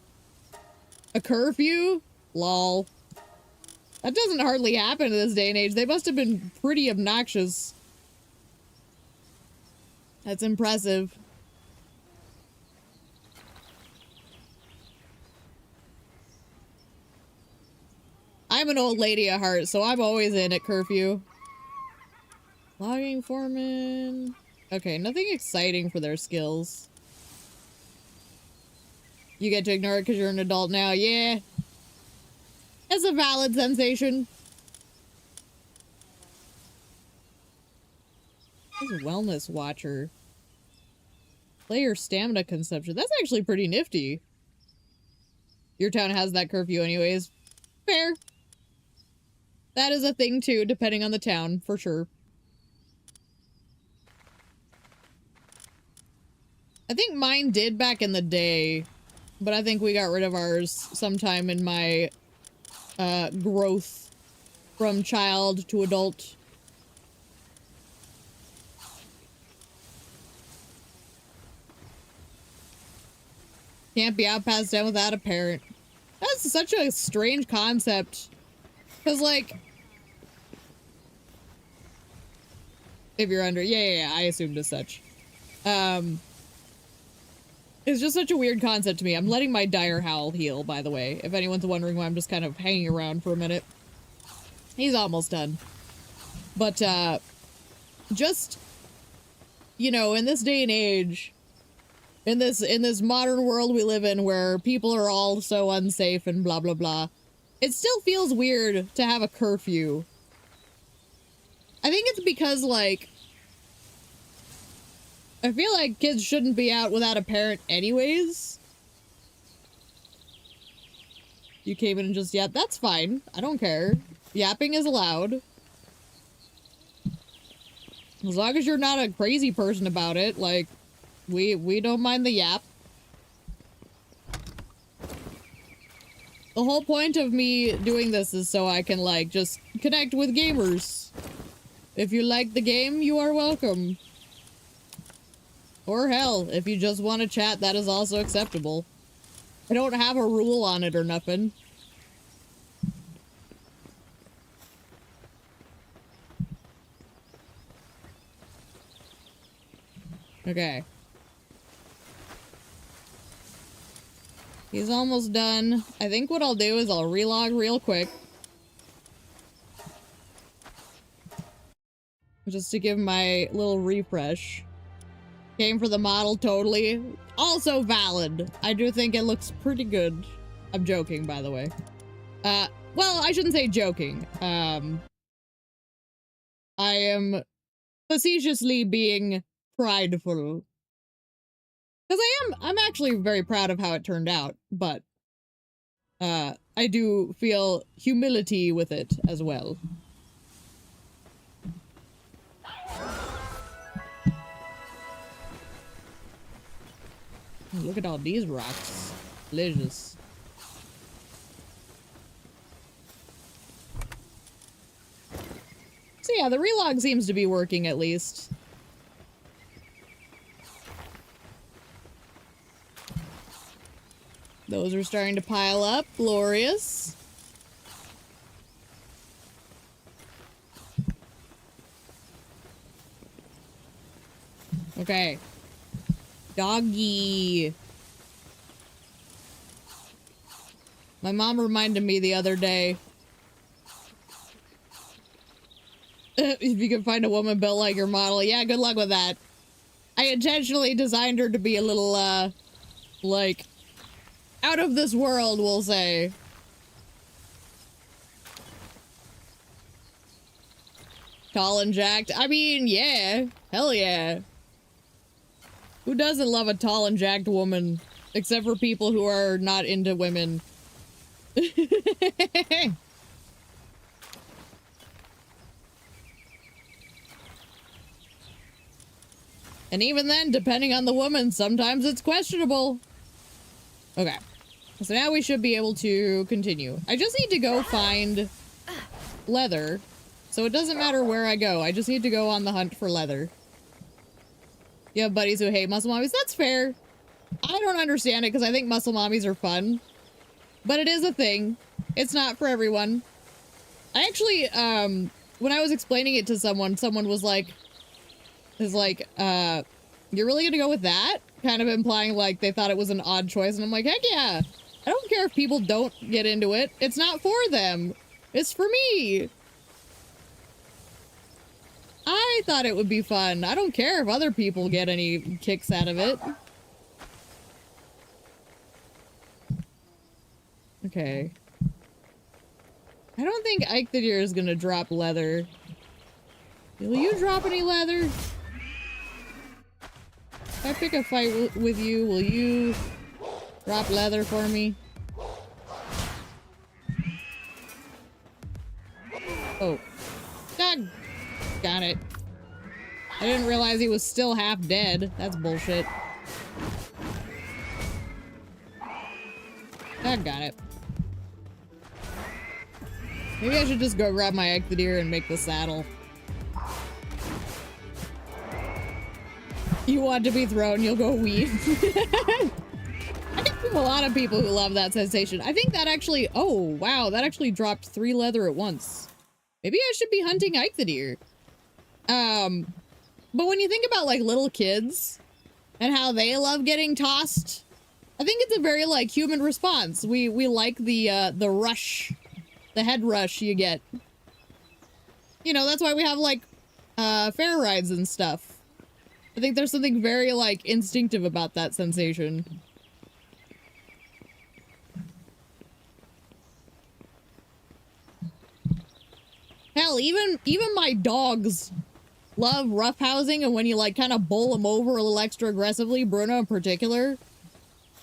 A curfew? Lol. That doesn't hardly happen in this day and age. They must have been pretty obnoxious. That's impressive. I'm an old lady at heart, so I'm always in at curfew. Logging foreman. Okay, nothing exciting for their skills. You get to ignore it because you're an adult now. Yeah. That's a valid sensation. This is wellness watcher. Player stamina consumption. That's actually pretty nifty. Your town has that curfew anyways. Fair. That is a thing too, depending on the town, for sure. I think mine did back in the day, but I think we got rid of ours sometime in my growth from child to adult. Can't be out past 10 without a parent. That's such a strange concept. Because, like, if you're under, yeah, I assumed as such. It's just such a weird concept to me. I'm letting my dire howl heal, by the way. If anyone's wondering why I'm just kind of hanging around for a minute. He's almost done. But, just, you know, in this day and age, in this modern world we live in where people are all so unsafe and blah, blah, blah, it still feels weird to have a curfew. I think it's because, like, I feel like kids shouldn't be out without a parent anyways. You came in and just yapped. That's fine. I don't care. Yapping is allowed. As long as you're not a crazy person about it, like, we don't mind the yap. The whole point of me doing this is so I can, like, just connect with gamers. If you like the game, you are welcome. Or hell, if you just want to chat, that is also acceptable. I don't have a rule on it or nothing. Okay. He's almost done. I think what I'll do is I'll relog real quick. Just to give my little refresh. Came for the model, totally. Also valid. I do think it looks pretty good. I'm joking, by the way. Well, I shouldn't say joking. I am facetiously being prideful. Because I'm actually very proud of how it turned out, but I do feel humility with it as well. Look at all these rocks. Delicious. So yeah, the relog seems to be working at least. Those are starting to pile up. Glorious. Okay. Doggy. My mom reminded me the other day. If you can find a woman built like your model, yeah, good luck with that. I intentionally designed her to be a little, like, out of this world, we'll say. Tall and jacked. I mean, yeah. Hell yeah. Who doesn't love a tall and jacked woman? Except for people who are not into women. And even then, depending on the woman, sometimes it's questionable. Okay. So now we should be able to continue. I just need to go find leather. So it doesn't matter where I go. I just need to go on the hunt for leather. You have buddies who hate muscle mommies. That's fair. I don't understand it because I think muscle mommies are fun. But it is a thing. It's not for everyone. I actually, when I was explaining it to someone, someone was like, you're really gonna go with that? Kind of implying like they thought it was an odd choice. And I'm like, heck yeah. I don't care if people don't get into it. It's not for them. It's for me. I thought it would be fun. I don't care if other people get any kicks out of it. Okay. I don't think Ike the Deer is gonna drop leather. Will you drop any leather? If I pick a fight with you, will you drop leather for me? Oh. Dog. Got it. I didn't realize he was still half dead. That's bullshit. Dog got it. Maybe I should just go grab my Ike the Deer and make the saddle. You want to be thrown, you'll go weed. I think there's a lot of people who love that sensation. I think that actually, oh wow, that actually dropped 3 leather at once. Maybe I should be hunting Ike the Deer. But when you think about like little kids and how they love getting tossed, I think it's a very like human response. We like the rush, the head rush you get. You know, that's why we have like fair rides and stuff. I think there's something very like instinctive about that sensation. Hell, even my dogs love roughhousing, and when you like kind of bowl them over a little extra aggressively, Bruno in particular,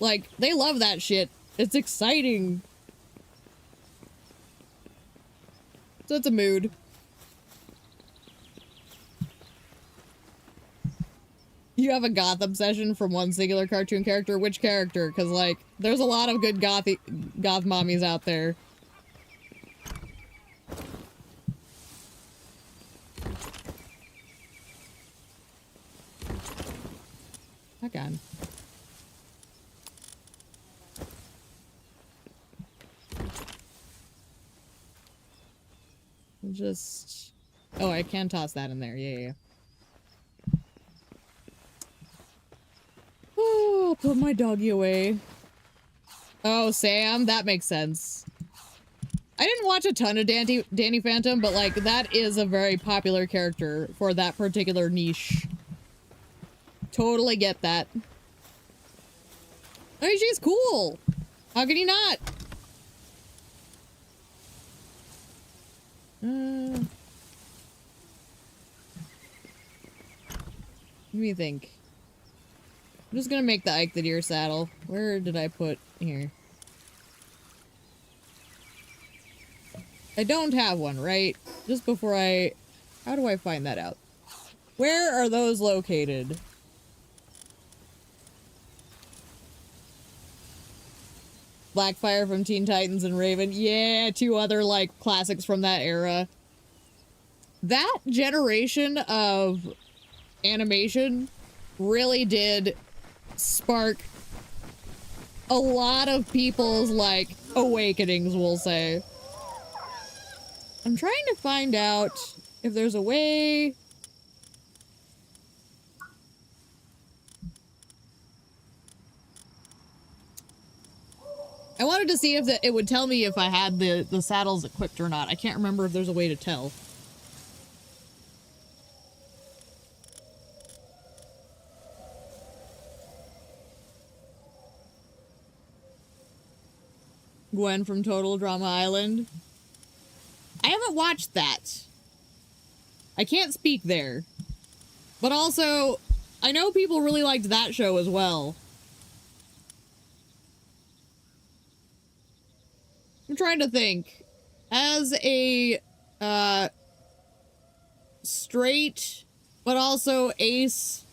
like they love that shit. It's exciting. So it's a mood. You have a goth obsession from one singular cartoon character? Which character? Because, like, there's a lot of good goth mommies out there. Heck on. Just... Oh, I can toss that in there. Yeah. Oh, I'll put my doggy away. Oh, Sam, that makes sense. I didn't watch a ton of Danny Phantom, but like that is a very popular character for that particular niche. Totally get that. I mean, she's cool. How can you not? Let me think. I'm just gonna make the Ike the Deer saddle. Where did I put here? I don't have one, right? Just before I... How do I find that out? Where are those located? Blackfire from Teen Titans and Raven. Yeah, 2 other, like, classics from that era. That generation of animation really did spark a lot of people's, like, awakenings, we'll say. I'm trying to find out if there's a way... I wanted to see if it would tell me if I had the saddles equipped or not. I can't remember if there's a way to tell. Gwen from Total Drama Island. I haven't watched that. I can't speak there. But also, I know people really liked that show as well. I'm trying to think. As a, straight, but also ace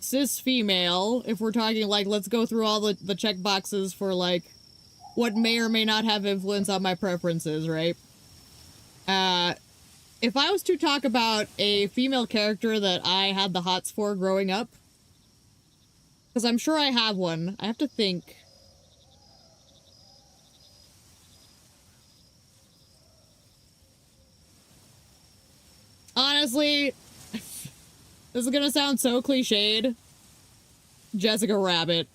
cis female, if we're talking, like, let's go through all the check boxes for, like, what may or may not have influence on my preferences, right? If I was to talk about a female character that I had the hots for growing up, because I'm sure I have one, I have to think. Honestly, this is gonna sound so cliched. Jessica Rabbit.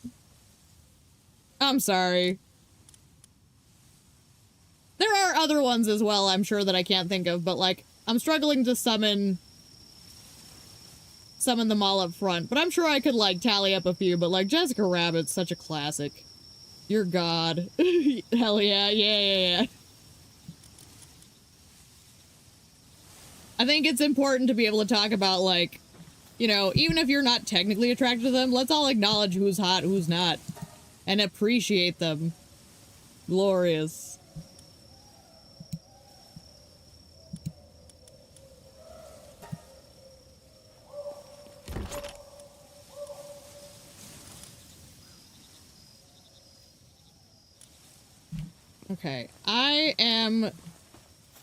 I'm sorry. There are other ones as well, I'm sure, that I can't think of, but, like, I'm struggling to summon them all up front. But I'm sure I could, like, tally up a few, but, like, Jessica Rabbit's such a classic. You're God. Hell yeah, yeah. I think it's important to be able to talk about, like, you know, even if you're not technically attracted to them, let's all acknowledge who's hot, who's not, and appreciate them. Glorious. Okay, I am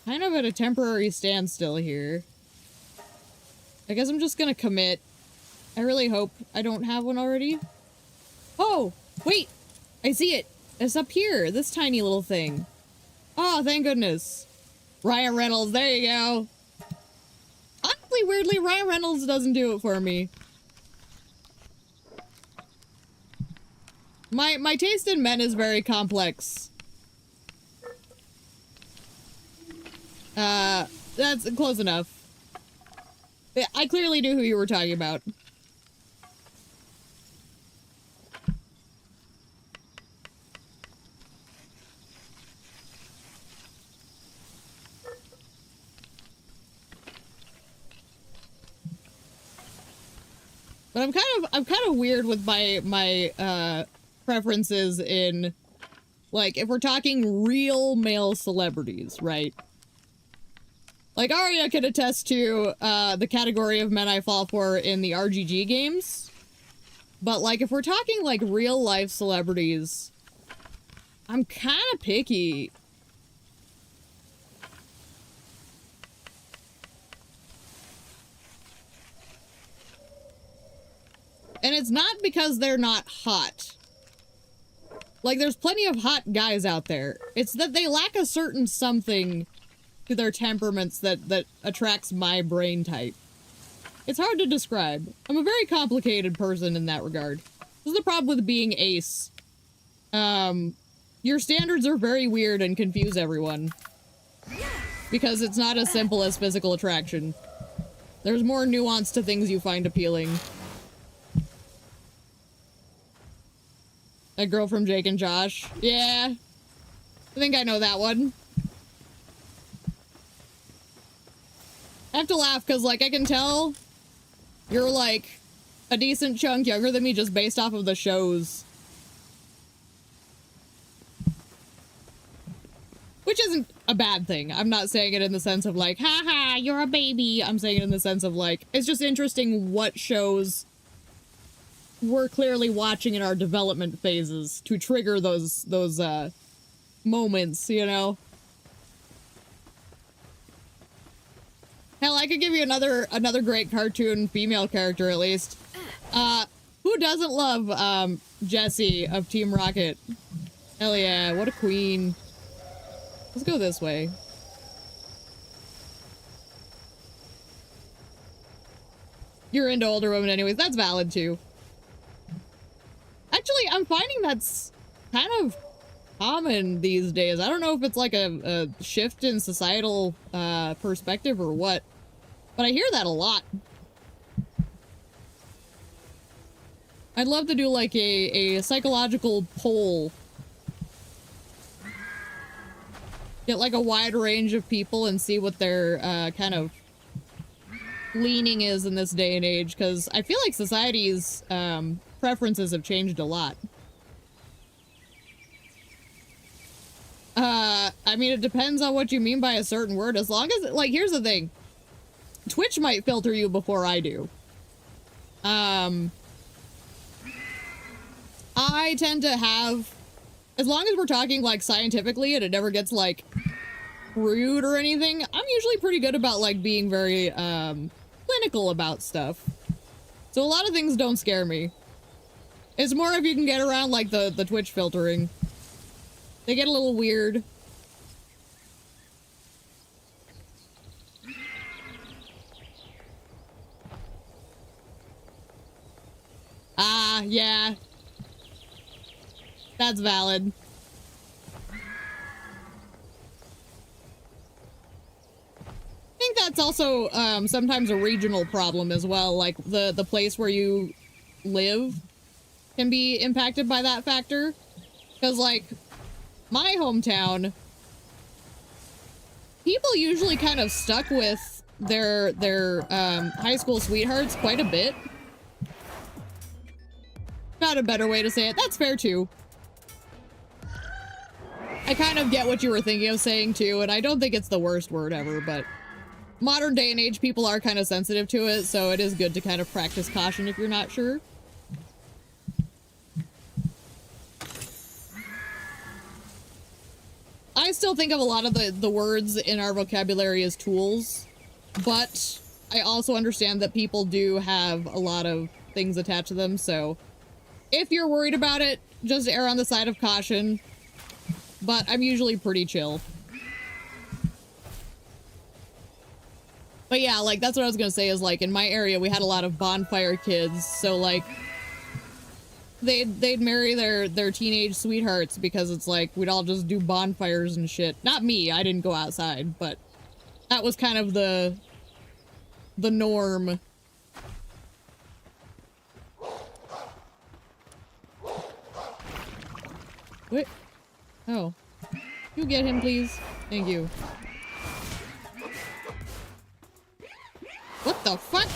kind of at a temporary standstill here. I guess I'm just gonna commit. I really hope I don't have one already. Oh, wait! I see it! It's up here, this tiny little thing. Oh, thank goodness. Ryan Reynolds, there you go. Honestly, weirdly, Ryan Reynolds doesn't do it for me. My taste in men is very complex. That's close enough. I clearly knew who you were talking about. But I'm kind of weird with my preferences in, like, if we're talking real male celebrities, right? Like, Arya could attest to the category of men I fall for in the RGG games. But, like, if we're talking, like, real-life celebrities, I'm kind of picky. And it's not because they're not hot. Like, there's plenty of hot guys out there. It's that they lack a certain something to their temperaments that attracts my brain type. It's hard to describe. I'm a very complicated person in that regard. This is the problem with being ace. Your standards are very weird and confuse everyone. Because it's not as simple as physical attraction. There's more nuance to things you find appealing. That girl from Jake and Josh. Yeah. I think I know that one. I have to laugh because, like, I can tell you're, like, a decent chunk younger than me just based off of the shows. Which isn't a bad thing. I'm not saying it in the sense of, like, haha, you're a baby. I'm saying it in the sense of, like, it's just interesting what shows we're clearly watching in our development phases to trigger those moments, you know? Hell, I could give you another great cartoon female character, at least. Who doesn't love, Jessie of Team Rocket? Hell yeah, what a queen. Let's go this way. You're into older women anyways, that's valid too. Actually, I'm finding that's kind of common these days. I don't know if it's like a shift in societal perspective or what, but I hear that a lot. I'd love to do like a psychological poll. Get like a wide range of people and see what their kind of leaning is in this day and age, because I feel like society's preferences have changed a lot. I mean, it depends on what you mean by a certain word. As long as, like, here's the thing. Twitch might filter you before I do. I tend to have, as long as we're talking like scientifically and it never gets like rude or anything, I'm usually pretty good about like being very clinical about stuff. So a lot of things don't scare me. It's more if you can get around like the Twitch filtering. They get a little weird. Ah, yeah. That's valid. I think that's also sometimes a regional problem as well. Like the place where you live can be impacted by that factor. Because like my hometown, people usually kind of stuck with their high school sweethearts quite a bit. Not a better way to say it. That's fair too. I kind of get what you were thinking of saying too, and I don't think it's the worst word ever, but modern day and age people are kind of sensitive to it, so it is good to kind of practice caution if you're not sure. I still think of a lot of the words in our vocabulary as tools, but I also understand that people do have a lot of things attached to them, so if you're worried about it, just err on the side of caution. But I'm usually pretty chill. But yeah, like, that's what I was gonna say is, like, in my area, we had a lot of bonfire kids, so, like, they'd marry their teenage sweethearts because it's like, we'd all just do bonfires and shit. Not me, I didn't go outside, but that was kind of the norm. Wait. Oh. You get him, please. Thank you. What the fuck?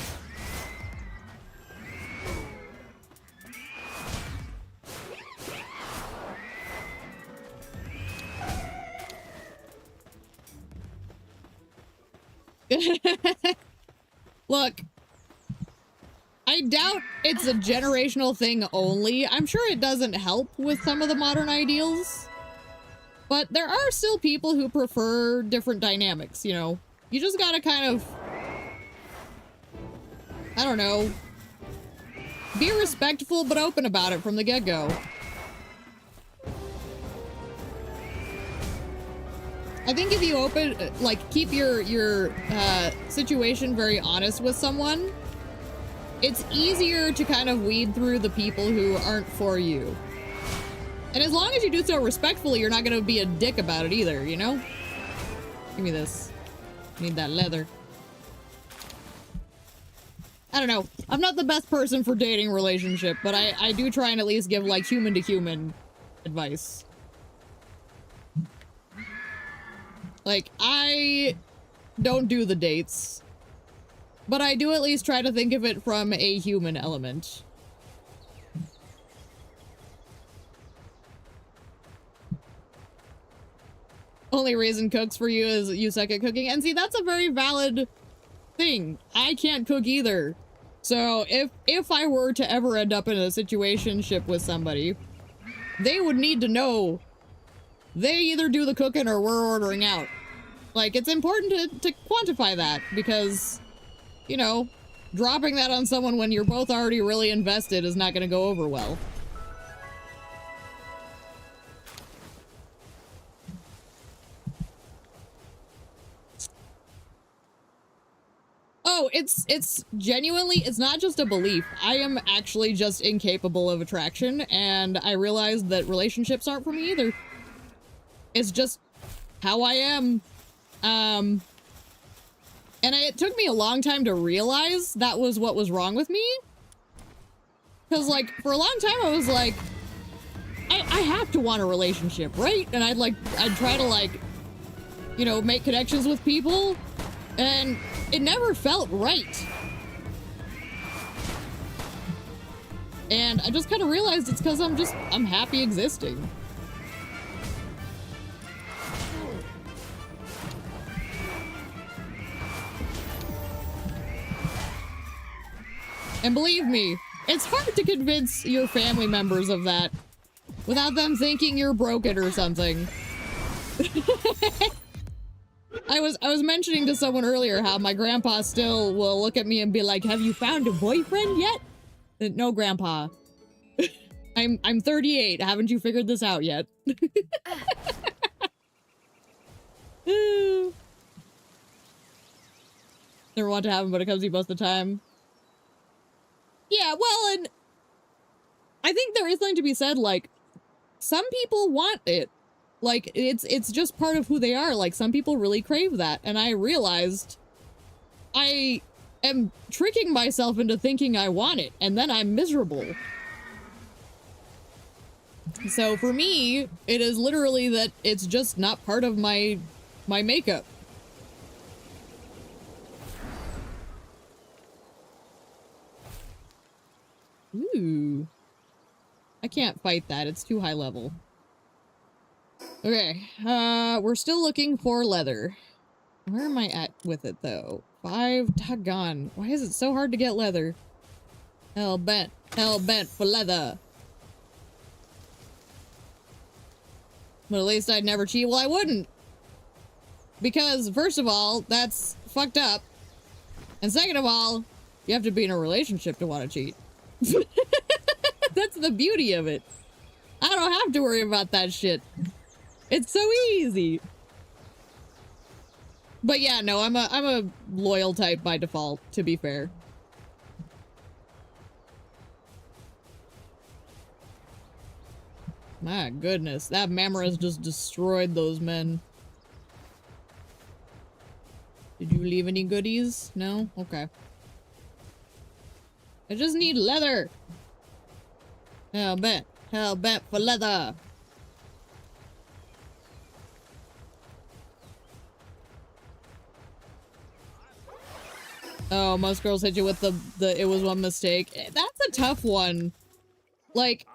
Look, I doubt it's a generational thing only. I'm sure it doesn't help with some of the modern ideals. But there are still people who prefer different dynamics, you know? You just gotta kind of, I don't know, be respectful but open about it from the get-go. I think if you keep your situation very honest with someone, it's easier to kind of weed through the people who aren't for you. And as long as you do so respectfully, you're not gonna be a dick about it either, you know? Give me this. I need that leather. I don't know. I'm not the best person for dating relationship, but I do try and at least give, like, human-to-human advice. Like, I don't do the dates, but I do at least try to think of it from a human element. Only reason cooks for you is you suck at cooking. And see, that's a very valid thing. I can't cook either. So if I were to ever end up in a situationship with somebody, they would need to know they either do the cooking or we're ordering out. Like, it's important to quantify that because, you know, dropping that on someone when you're both already really invested is not going to go over well. Oh, it's genuinely, it's not just a belief. I am actually just incapable of attraction, and I realized that relationships aren't for me either. It's just how I am. And it took me a long time to realize that was what was wrong with me. Because, like, for a long time I was like, I have to want a relationship, right? And I'd try to, like, you know, make connections with people, and it never felt right. And I just kind of realized it's because I'm happy existing. And believe me, It's hard to convince your family members of that without them thinking you're broken or something. I was mentioning to someone earlier how my grandpa still will look at me and be like, "Have you found a boyfriend yet?" No, grandpa. I'm 38. Haven't you figured this out yet? Never want to have him, but it comes to you most of the time. Yeah, well, and I think there is something to be said, like, some people want it. Like, it's just part of who they are. Like, some people really crave that. And I realized I am tricking myself into thinking I want it, and then I'm miserable. So for me, it is literally that it's just not part of my makeup. Ooh. I can't fight that. It's too high level. Okay. We're still looking for leather. Where am I at with it, though? 5. Doggone. Why is it so hard to get leather? Hell bent for leather. But at least I'd never cheat. Well, I wouldn't. Because, first of all, that's fucked up. And second of all, you have to be in a relationship to want to cheat. That's the beauty of it. I don't have to worry about that shit. It's so easy. But yeah, no, I'm a loyal type by default, to be fair. My goodness, that Mammora's just destroyed those men. Did you leave any goodies? No? Okay. I just need leather. Hell bet for leather. Oh, most girls hit you with the it was one mistake. That's a tough one. Like,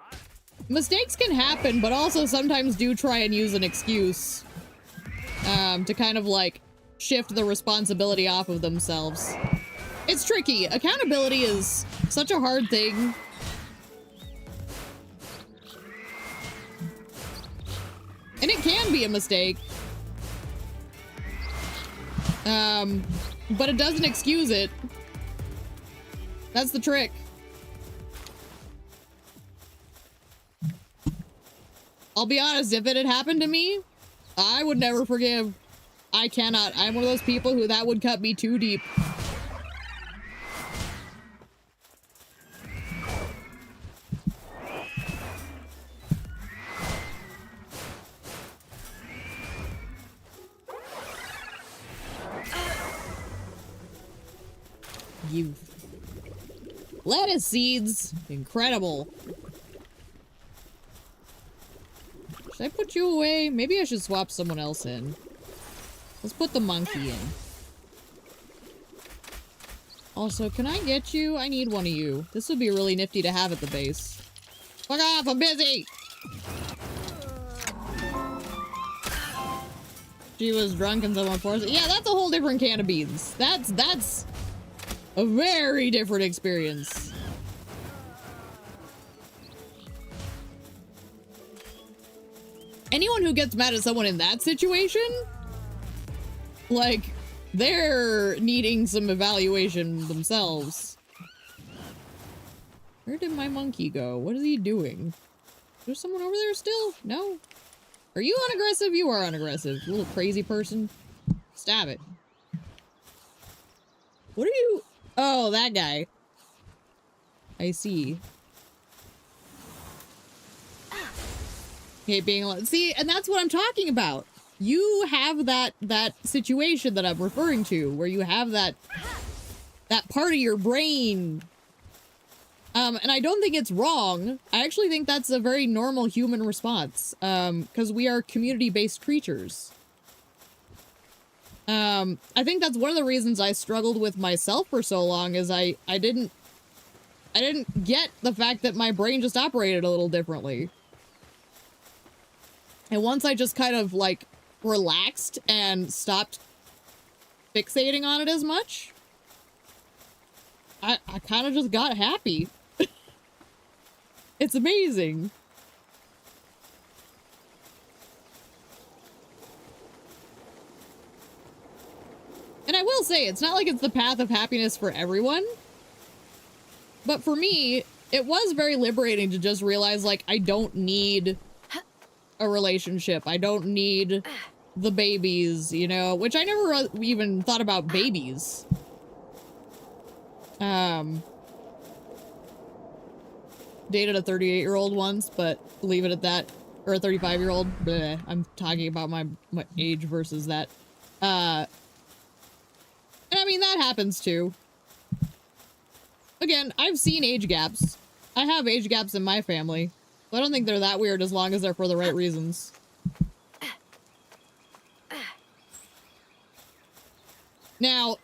mistakes can happen, but also sometimes do try and use an excuse to kind of like shift the responsibility off of themselves. It's tricky. Accountability is such a hard thing. And it can be a mistake. But it doesn't excuse it. That's the trick. I'll be honest, if it had happened to me, I would never forgive. I cannot. I'm one of those people who that would cut me too deep. You lettuce seeds, incredible. Should I put you away? Maybe I should swap someone else in. Let's put the monkey in. Also, can I get you? I need one of you. This would be really nifty to have at the base. Fuck off, I'm busy! She was drunk and someone forced it. Yeah, that's a whole different can of beans. That's a very different experience. Anyone who gets mad at someone in that situation, like, they're needing some evaluation themselves. Where did my monkey go? What is he doing? There's someone over there still? No? Are you unaggressive? You are unaggressive. You little crazy person. Stab it. What are you? Oh, that guy. I see. Okay, being like, see, and that's what I'm talking about. You have that situation that I'm referring to, where you have that part of your brain. And I don't think it's wrong. I actually think that's a very normal human response. Because we are community-based creatures. I think that's one of the reasons I struggled with myself for so long, is I didn't get the fact that my brain just operated a little differently. And once I just kind of, like, relaxed and stopped fixating on it as much, I kind of just got happy. It's amazing. And I will say, it's not like it's the path of happiness for everyone. But for me, it was very liberating to just realize, like, I don't need a relationship. I don't need the babies, you know, which I never even thought about babies. Dated a 38-year-old once, but leave it at that. Or a 35-year-old. I'm talking about my age versus that. And I mean, that happens too. Again, I've seen age gaps. I have age gaps in my family. But I don't think they're that weird as long as they're for the right reasons. Now,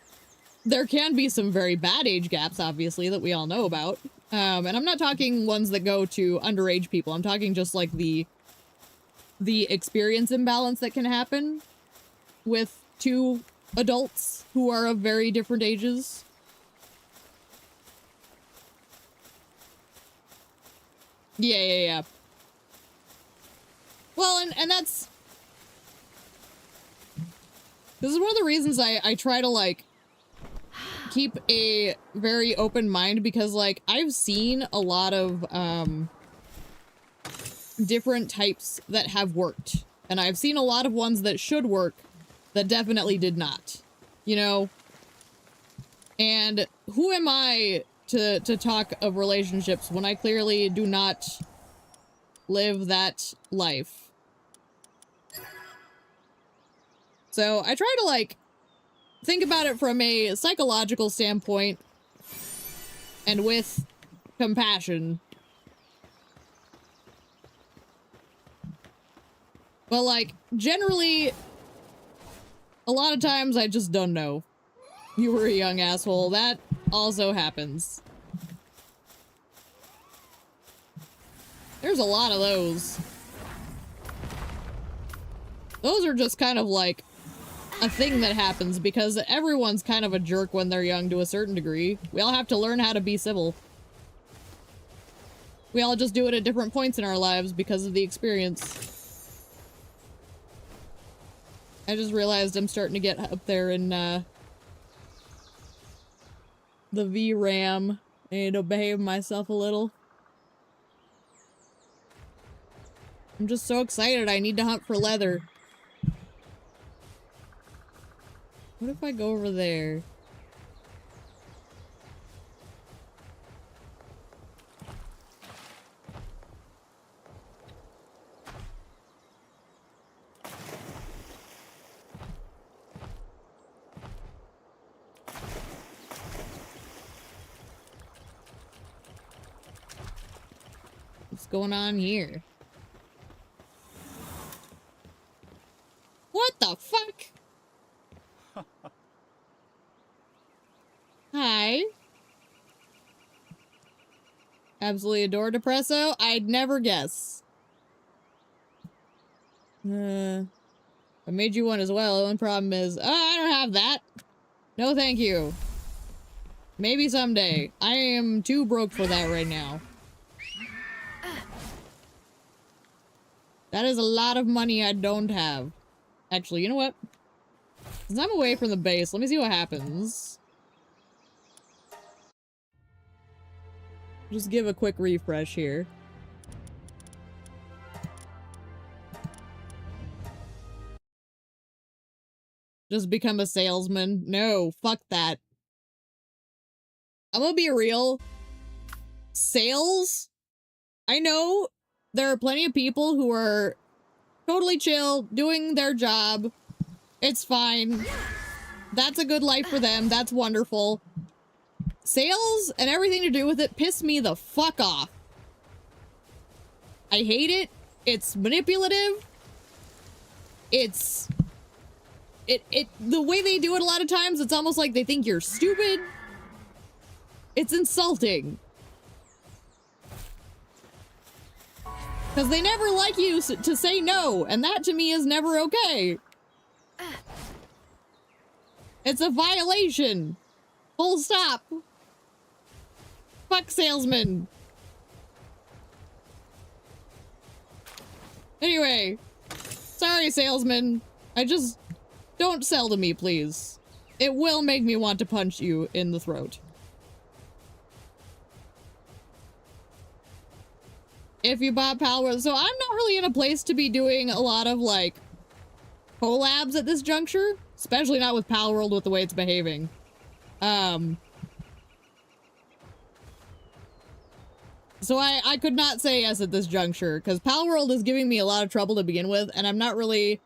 there can be some very bad age gaps, obviously, that we all know about. And I'm not talking ones that go to underage people. I'm talking just like the experience imbalance that can happen with two adults who are of very different ages. Yeah. Well, and that's... This is one of the reasons I try to, like, keep a very open mind, because, like, I've seen a lot of, different types that have worked. And I've seen a lot of ones that should work that definitely did not. You know? And who am I to talk of relationships when I clearly do not live that life? So I try to, like, think about it from a psychological standpoint and with compassion. But, like, generally, a lot of times I just don't know. You were a young asshole. That also happens. There's a lot of those. Those are just kind of like a thing that happens because everyone's kind of a jerk when they're young to a certain degree. We all have to learn how to be civil. We all just do it at different points in our lives because of the experience. I just realized I'm starting to get up there in, the VRAM. I need to behave myself a little. I'm just so excited. I need to hunt for leather. What if I go over there? What's going on here? What the fuck? Hi. Absolutely adore Depresso? I'd never guess. I made you one as well. The only problem is, I don't have that. No thank you. Maybe someday. I am too broke for that right now. That is a lot of money I don't have. Actually, you know what? Since I'm away from the base, let me see what happens. Just give a quick refresh here. Just become a salesman. No, fuck that. I'm gonna be real. Sales? I know there are plenty of people who are totally chill, doing their job. It's fine. That's a good life for them. That's wonderful. Sales and everything to do with it piss me the fuck off. I hate it. It's manipulative. It's... the way they do it a lot of times, it's almost like they think you're stupid. It's insulting. Because they never like you to say no, and that to me is never okay. It's a violation. Full stop. Fuck salesmen. Anyway, sorry, salesman. I just don't sell to me, please. It will make me want to punch you in the throat. If you bought Palworld. So I'm not really in a place to be doing a lot of, like, collabs at this juncture. Especially not with Palworld with the way it's behaving. So I could not say yes at this juncture, because Palworld is giving me a lot of trouble to begin with, and I'm not really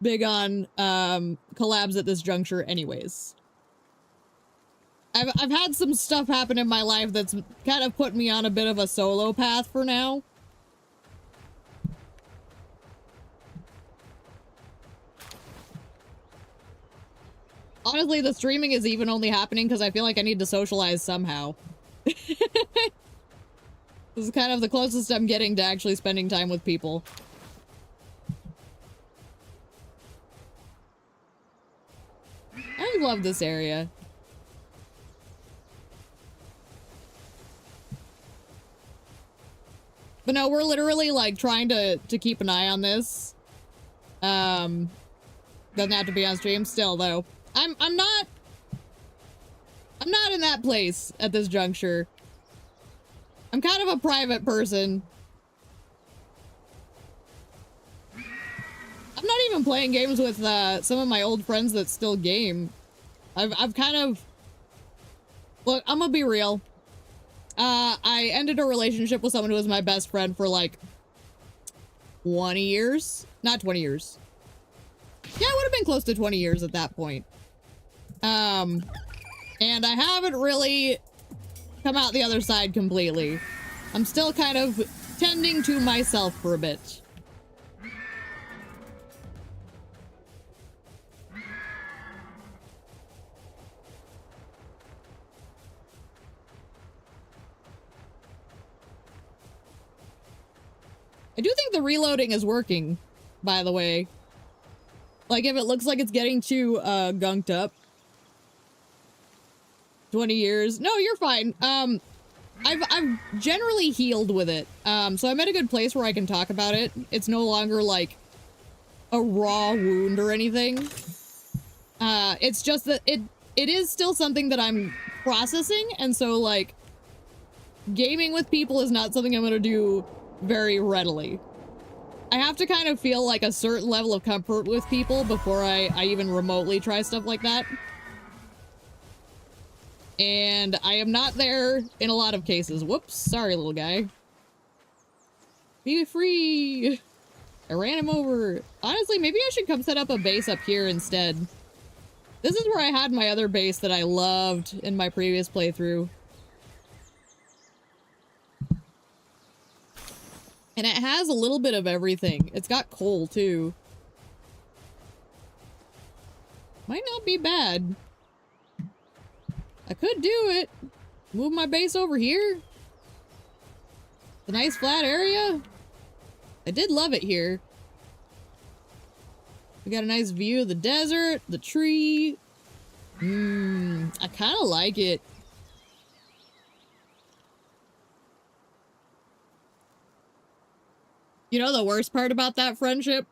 big on collabs at this juncture anyways. I've had some stuff happen in my life that's kind of put me on a bit of a solo path for now. Honestly, the streaming is even only happening because I feel like I need to socialize somehow. This is kind of the closest I'm getting to actually spending time with people. I love this area. But no, we're literally like trying to keep an eye on this. Doesn't have to be on stream still though. I'm not in that place at this juncture. I'm kind of a private person. I'm not even playing games with some of my old friends that still game. I've kind of... Look, I'm gonna be real. I ended a relationship with someone who was my best friend for like 20 years. Not 20 years. Yeah, it would have been close to 20 years at that point. And I haven't really come out the other side completely. I'm still kind of tending to myself for a bit. I do think the reloading is working, by the way. Like, if it looks like it's getting too, gunked up. 20 years. No, you're fine. I've generally healed with it. So I'm at a good place where I can talk about it. It's no longer, like, a raw wound or anything. It's just that it is still something that I'm processing, and so, like, gaming with people is not something I'm gonna do very readily. I have to kind of feel like a certain level of comfort with people before I even remotely try stuff like that. And I am not there in a lot of cases. Whoops, sorry, little guy. Be free! I ran him over. Honestly, maybe I should come set up a base up here instead. This is where I had my other base that I loved in my previous playthrough. And it has a little bit of everything. It's got coal, too. Might not be bad. I could do it. Move my base over here. It's a nice flat area. I did love it here. We got a nice view of the desert, the tree. I kind of like it. You know the worst part about that friendship?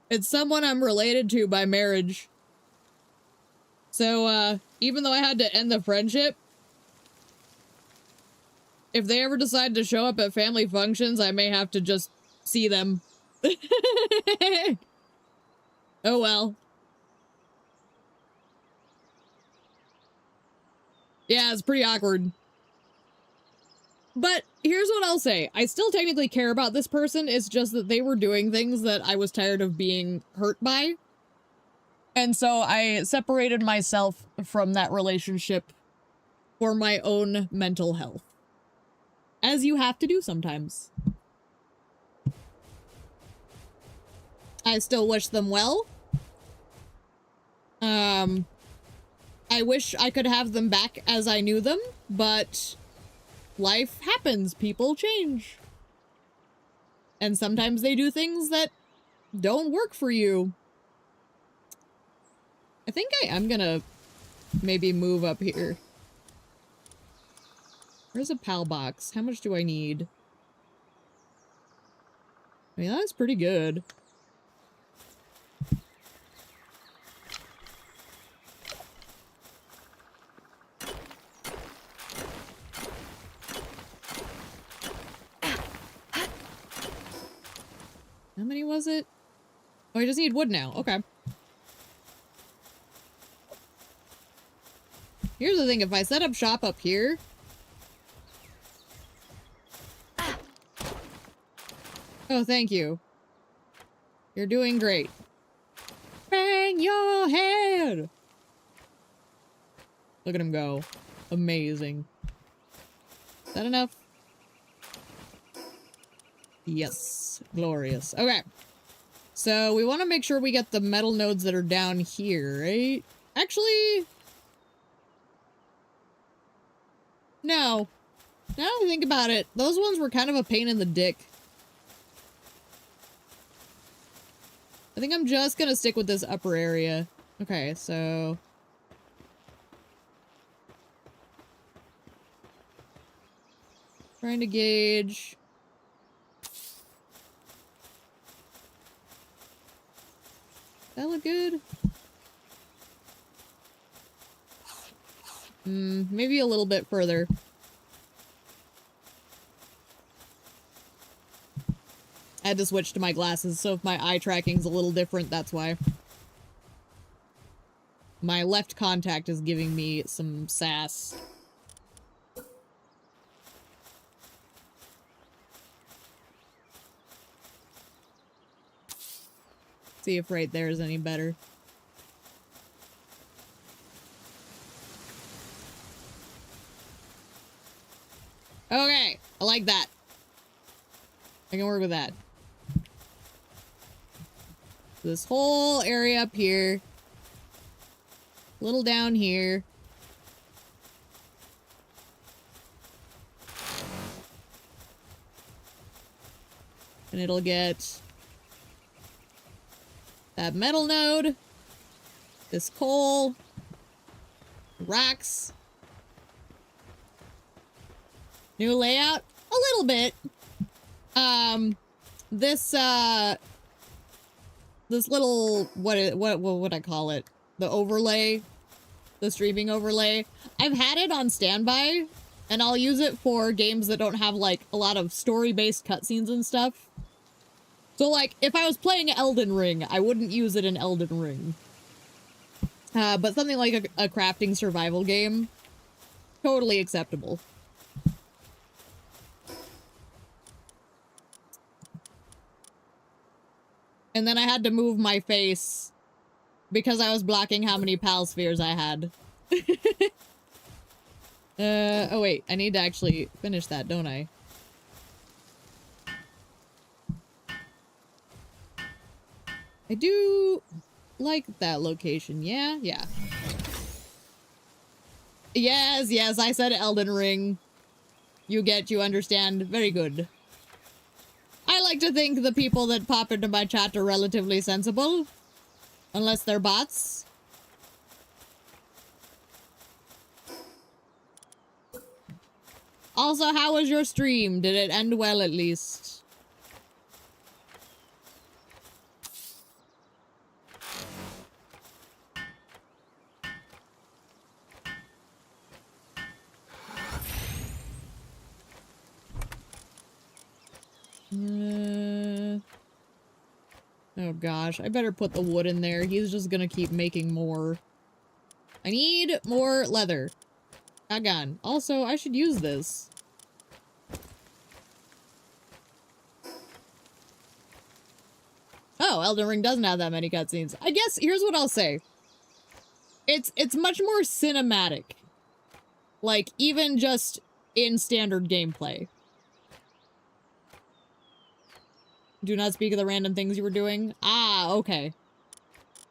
It's someone I'm related to by marriage. So, even though I had to end the friendship, if they ever decide to show up at family functions, I may have to just see them. Oh well. Yeah, it's pretty awkward. But here's what I'll say. I still technically care about this person. It's just that they were doing things that I was tired of being hurt by. And so I separated myself from that relationship for my own mental health. As you have to do sometimes. I still wish them well. I wish I could have them back as I knew them, but life happens. People change. And sometimes they do things that don't work for you. I think I am gonna maybe move up here. Where's a PAL box? How much do I need? I mean, that's pretty good. How many was it? Oh, I just need wood now. Okay. Here's the thing. If I set up shop up here... Oh, thank you. You're doing great. Bang your head! Look at him go. Amazing. Is that enough? Yes. Glorious. Okay. So we want to make sure we get the metal nodes that are down here, right? Actually... No. Now that I think about it, those ones were kind of a pain in the dick. I think I'm just gonna stick with this upper area. Okay, so... Trying to gauge... That look good? Maybe a little bit further. I had to switch to my glasses, so if my eye tracking's a little different, that's why. My left contact is giving me some sass. See if right there is any better. Okay, I like that. I can work with that. This whole area up here. A little down here. And it'll get that metal node, this coal, rocks. New layout? A little bit. This little, what would I call it? The overlay, the streaming overlay. I've had it on standby, and I'll use it for games that don't have, like, a lot of story-based cutscenes and stuff. So, like, if I was playing Elden Ring, I wouldn't use it in Elden Ring. But something like a crafting survival game, totally acceptable. And then I had to move my face because I was blocking how many pal spheres I had. Oh wait, I need to actually finish that, don't I? I do like that location, yeah? Yeah. Yes, yes, I said Elden Ring. You understand. Very good. I like to think the people that pop into my chat are relatively sensible. Unless they're bots. Also, how was your stream? Did it end well at least? Oh gosh, I better put the wood in there. He's just gonna keep making more. I need more leather. Doggone. Also, I should use this. Oh, Elden Ring doesn't have that many cutscenes. I guess, here's what I'll say. It's much more cinematic. Like, even just in standard gameplay. Do not speak of the random things you were doing. Ah, okay.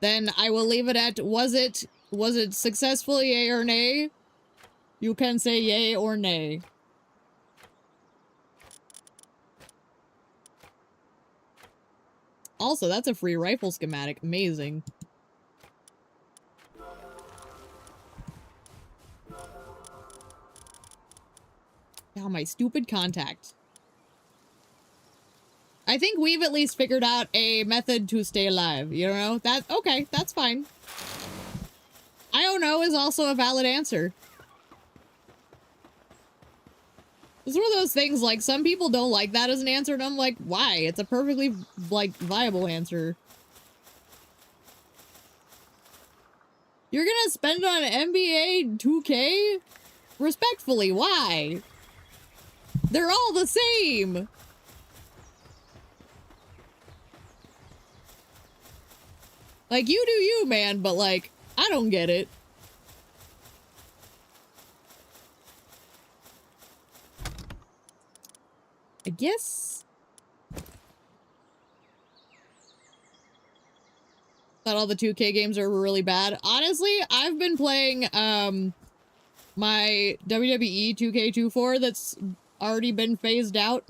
Then I will leave it at, was it successful, yay or nay? You can say yay or nay. Also, that's a free rifle schematic. Amazing. Oh, my stupid contact. I think we've at least figured out a method to stay alive, you know? Okay, that's fine. I don't know is also a valid answer. It's one of those things, like, some people don't like that as an answer, and I'm like, why? It's a perfectly, like, viable answer. You're gonna spend on NBA 2K? Respectfully, why? They're all the same! Like, you do you, man, but, like, I don't get it. I guess... Thought all the 2K games are really bad. Honestly, I've been playing, my WWE 2K24 that's already been phased out.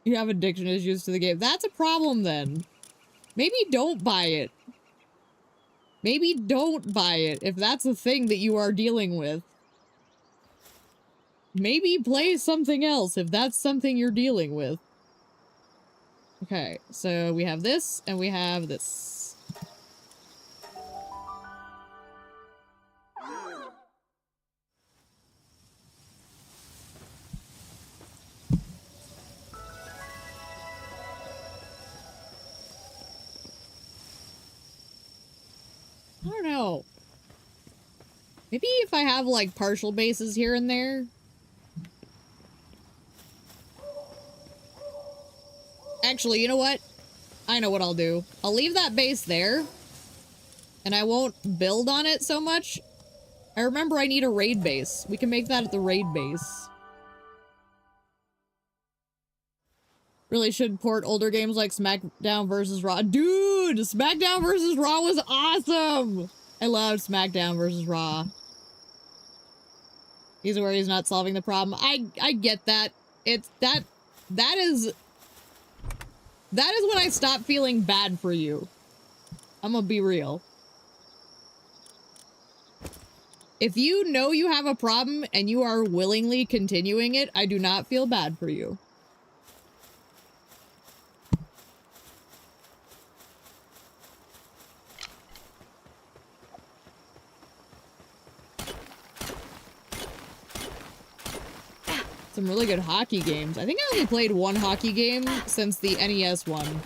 You have addiction issues to the game. That's a problem, then. Maybe don't buy it. Maybe don't buy it if that's a thing that you are dealing with. Maybe play something else if that's something you're dealing with. Okay, so we have this, and we have this. I don't know. Maybe if I have, like, partial bases here and there. Actually, you know what? I know what I'll do. I'll leave that base there. And I won't build on it so much. I remember I need a raid base. We can make that at the raid base. Really should port older games like SmackDown vs. Raw. Dude, SmackDown vs. Raw was awesome! I loved SmackDown vs. Raw. He's where he's not solving the problem. I get that. It's that is when I stop feeling bad for you. I'm gonna be real. If you know you have a problem and you are willingly continuing it, I do not feel bad for you. Some really good hockey games. I think I only played one hockey game since the NES one.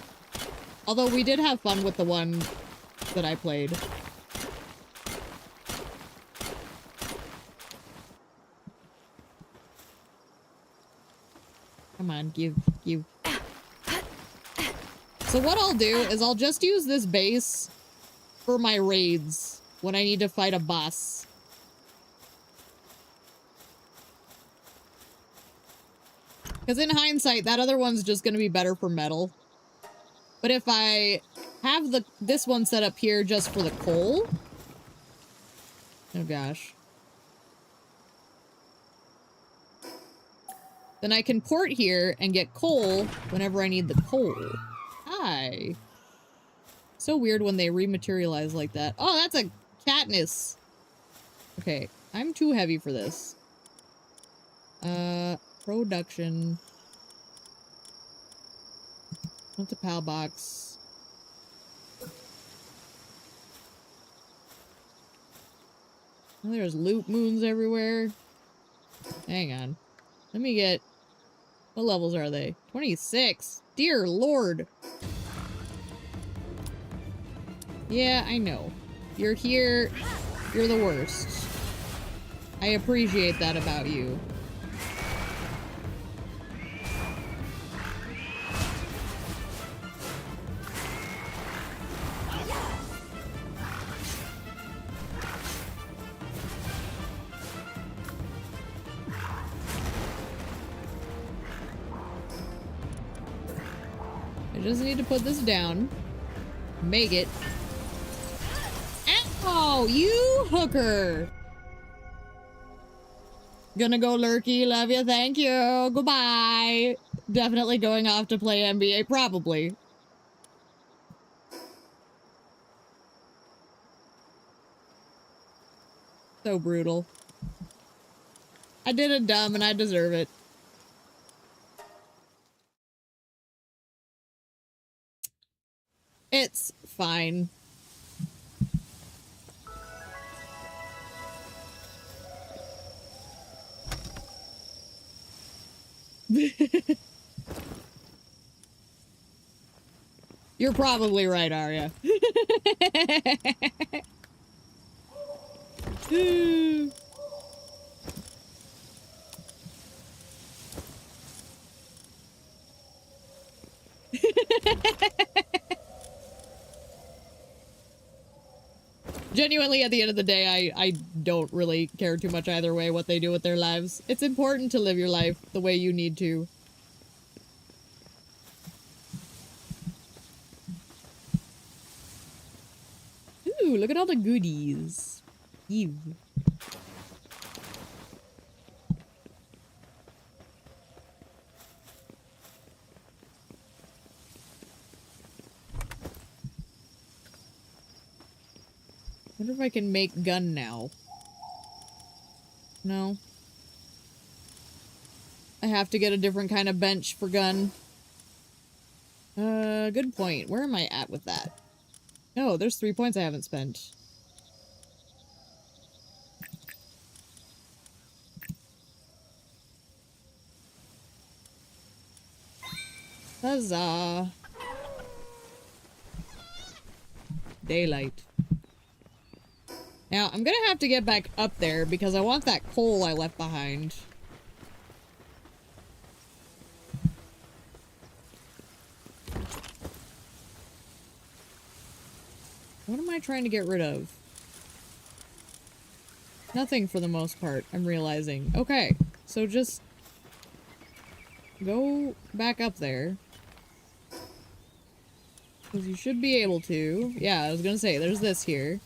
Although we did have fun with the one that I played. Come on, give. So what I'll do is I'll just use this base for my raids when I need to fight a boss. Because in hindsight, that other one's just going to be better for metal. But if I have this one set up here just for the coal... Oh gosh. Then I can port here and get coal whenever I need the coal. Hi. So weird when they rematerialize like that. Oh, that's a Katniss. Okay, I'm too heavy for this. Production. What's a PAL box? Oh, there's loop moons everywhere. Hang on. Let me get... What levels are they? 26. Dear Lord. Yeah, I know. You're here. You're the worst. I appreciate that about you. I just need to put this down. Make it. Ow! You hooker! Gonna go lurky. Love you. Thank you. Goodbye. Definitely going off to play NBA. Probably. So brutal. I did it dumb and I deserve it. fine. You're probably right, Arya. Genuinely, at the end of the day, I don't really care too much either way what they do with their lives. It's important to live your life the way you need to. Ooh, look at all the goodies. Ew. Wonder if I can make gun now. No. I have to get a different kind of bench for gun. Good point. Where am I at with that? Oh, there's 3 points I haven't spent. Huzzah. Daylight. Now, I'm gonna have to get back up there because I want that coal I left behind. What am I trying to get rid of? Nothing for the most part, I'm realizing. Okay, so just go back up there. Because you should be able to. Yeah, I was gonna say, there's this here.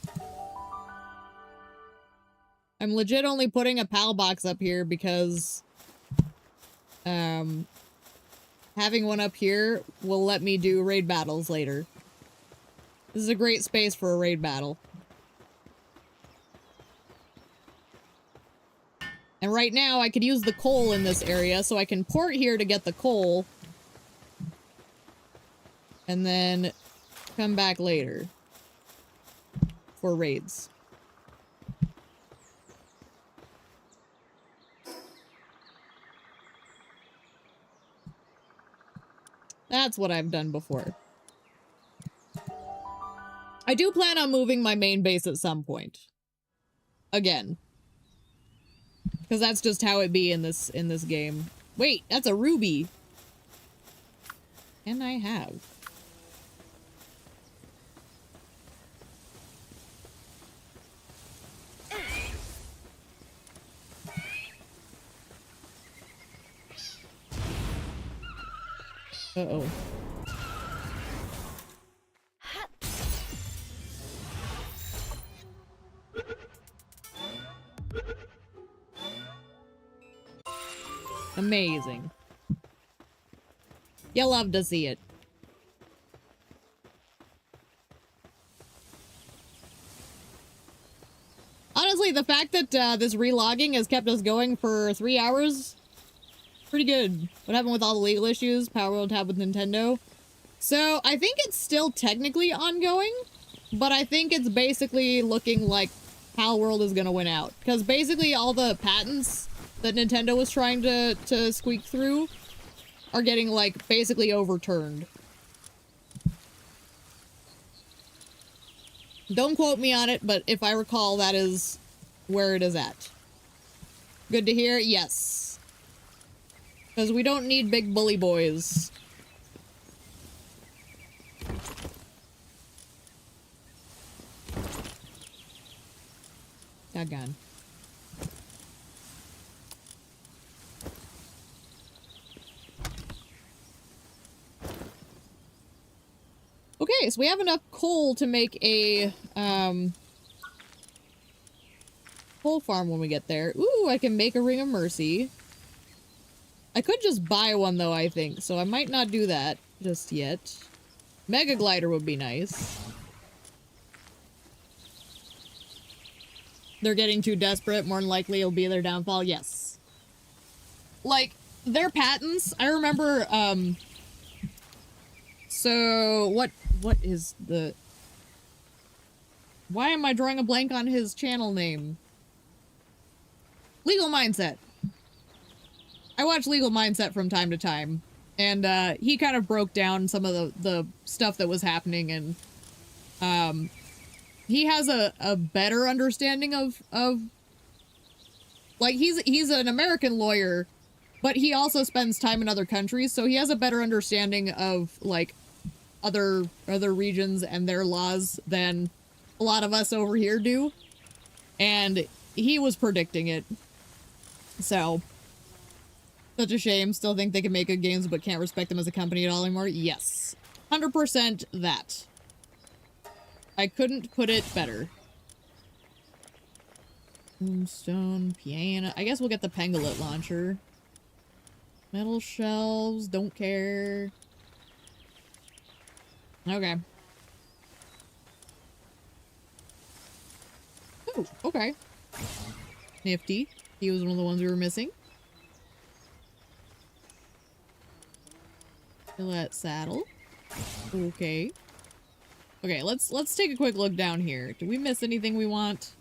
I'm legit only putting a PAL box up here because having one up here will let me do raid battles later. This is a great space for a raid battle. And right now I could use the coal in this area, so I can port here to get the coal. And then come back later for raids. That's what I've done before. I do plan on moving my main base at some point. Again. Because that's just how it be in this game. Wait, that's a ruby. Can I have? Uh-oh. Amazing. You'll love to see it. Honestly, the fact that this relogging has kept us going for 3 hours, pretty good. What happened with all the legal issues Palworld had with Nintendo? So, I think it's still technically ongoing, but I think it's basically looking like Palworld is gonna win out. Because basically all the patents that Nintendo was trying to squeak through are getting, like, basically overturned. Don't quote me on it, but if I recall, that is where it is at. Good to hear? Yes. Because we don't need big bully boys. Doggone. Okay, so we have enough coal to make a, coal farm when we get there. Ooh, I can make a Ring of Mercy. I could just buy one, though, I think, so I might not do that just yet. Mega Glider would be nice. They're getting too desperate. More than likely, it'll be their downfall. Yes. Like, their patents, I remember, so, what is the... Why am I drawing a blank on his channel name? Legal Mindset. I watch Legal Mindset from time to time, and he kind of broke down some of the stuff that was happening, and he has a better understanding of like he's an American lawyer, but he also spends time in other countries, so he has a better understanding of like other regions and their laws than a lot of us over here do. And he was predicting it. So, such a shame. Still think they can make good games, but can't respect them as a company at all anymore. Yes. 100% that. I couldn't put it better. Moonstone, piano. I guess we'll get the Pengulet launcher. Metal shelves, don't care. Okay. Oh, okay. Nifty. He was one of the ones we were missing. Gillette saddle. Okay. Okay, let's take a quick look down here. Did we miss anything we want?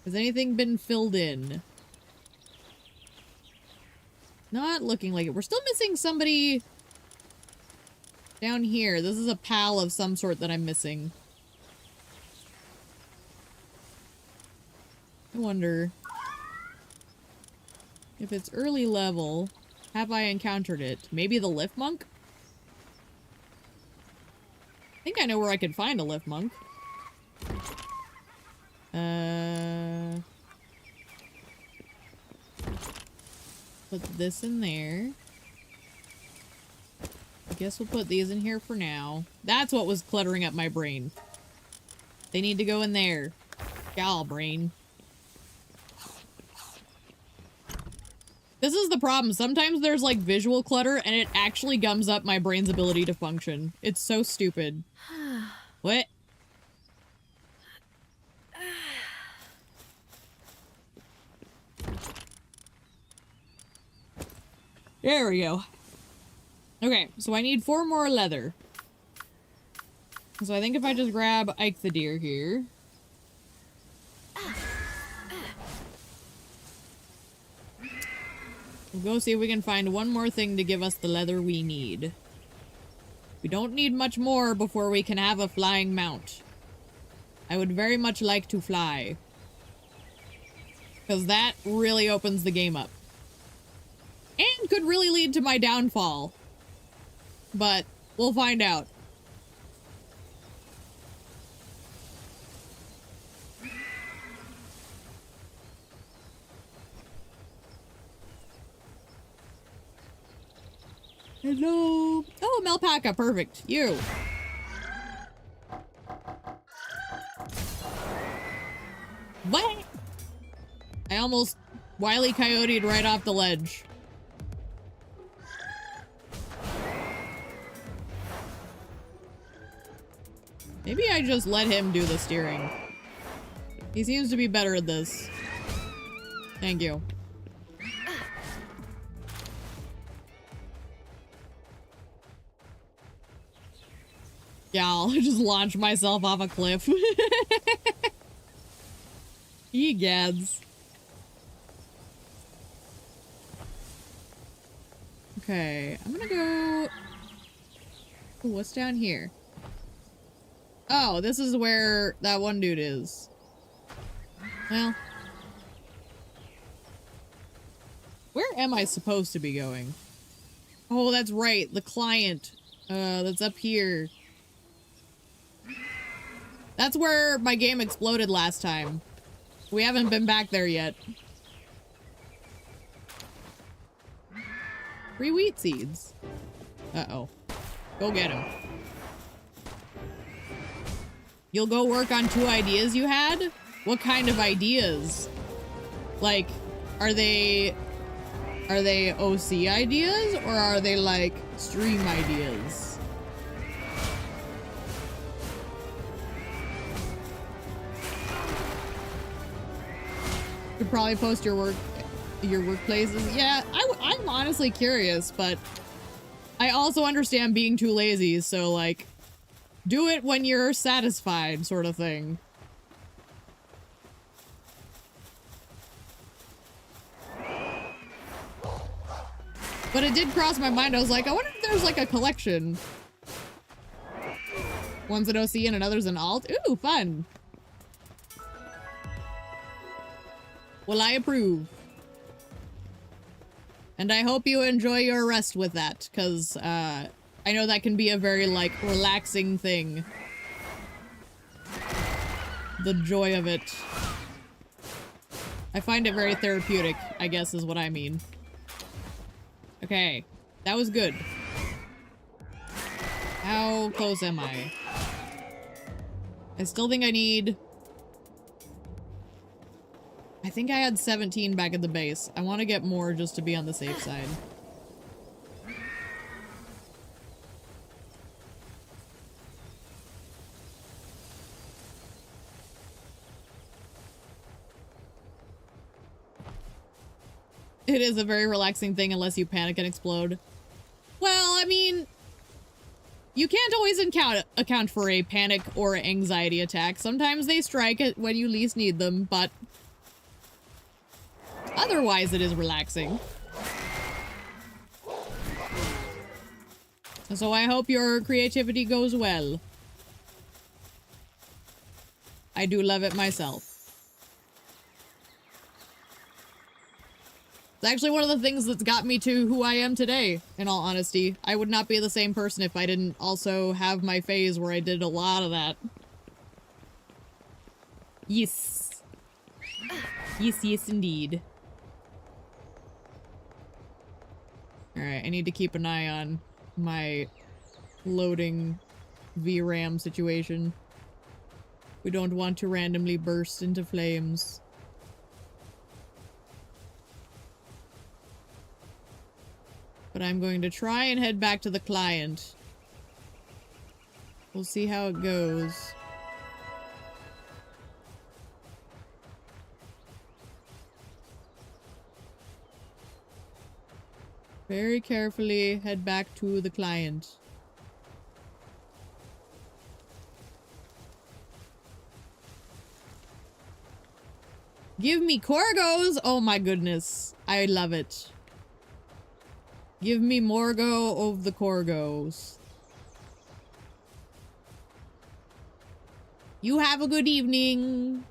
Has anything been filled in? Not looking like it. We're still missing somebody down here. This is a pal of some sort that I'm missing. I wonder if it's early level. Have I encountered it? Maybe the lift monk? I think I know where I could find a lift monk. Put this in there. I guess we'll put these in here for now. That's what was cluttering up my brain. They need to go in there. Gal brain. This is the problem. Sometimes there's like visual clutter and it actually gums up my brain's ability to function. It's so stupid. What? There we go. Okay, so I need 4 more leather. So I think if I just grab Ike the deer here. We'll go see if we can find one more thing to give us the leather we need. We don't need much more before we can have a flying mount. I would very much like to fly. Because that really opens the game up. And could really lead to my downfall. But we'll find out. Hello. Oh, Melpaca. Perfect. You. What? I almost Wile E. Coyote'd right off the ledge. Maybe I just let him do the steering. He seems to be better at this. Thank you. Yeah, I'll just launch myself off a cliff. Egads. Okay, I'm gonna go... Ooh, what's down here? Oh, this is where that one dude is. Well. Where am I supposed to be going? Oh, that's right. The client. That's up here. That's where my game exploded last time. We haven't been back there yet. 3 wheat seeds. Uh-oh. Go get him. You'll go work on 2 ideas you had? What kind of ideas? Like, are they OC ideas or are they like stream ideas? You could probably post your workplaces. Yeah, I'm honestly curious, but I also understand being too lazy, so like Do it when you're satisfied, sort of thing. But it did cross my mind. I was like, I wonder if there's like a collection. One's in OC and another's in alt. Ooh, fun. Well, I approve. And I hope you enjoy your rest with that, because I know that can be a very, like, relaxing thing. The joy of it. I find it very therapeutic, I guess is what I mean. Okay, that was good. How close am I? I still think I need... I think I had 17 back at the base. I want to get more just to be on the safe side. It is a very relaxing thing unless you panic and explode. Well, I mean, you can't always account for a panic or anxiety attack. Sometimes they strike when you least need them, but otherwise it is relaxing. So I hope your creativity goes well. I do love it myself. It's actually one of the things that's got me to who I am today, in all honesty. I would not be the same person if I didn't also have my phase where I did a lot of that. Yes. Yes, yes, indeed. Alright, I need to keep an eye on my loading VRAM situation. We don't want to randomly burst into flames. But I'm going to try and head back to the client. We'll see how it goes. Very carefully head back to the client. Give me Corgos! Oh my goodness. I love it. Give me Morgo of the Corgos. You have a good evening.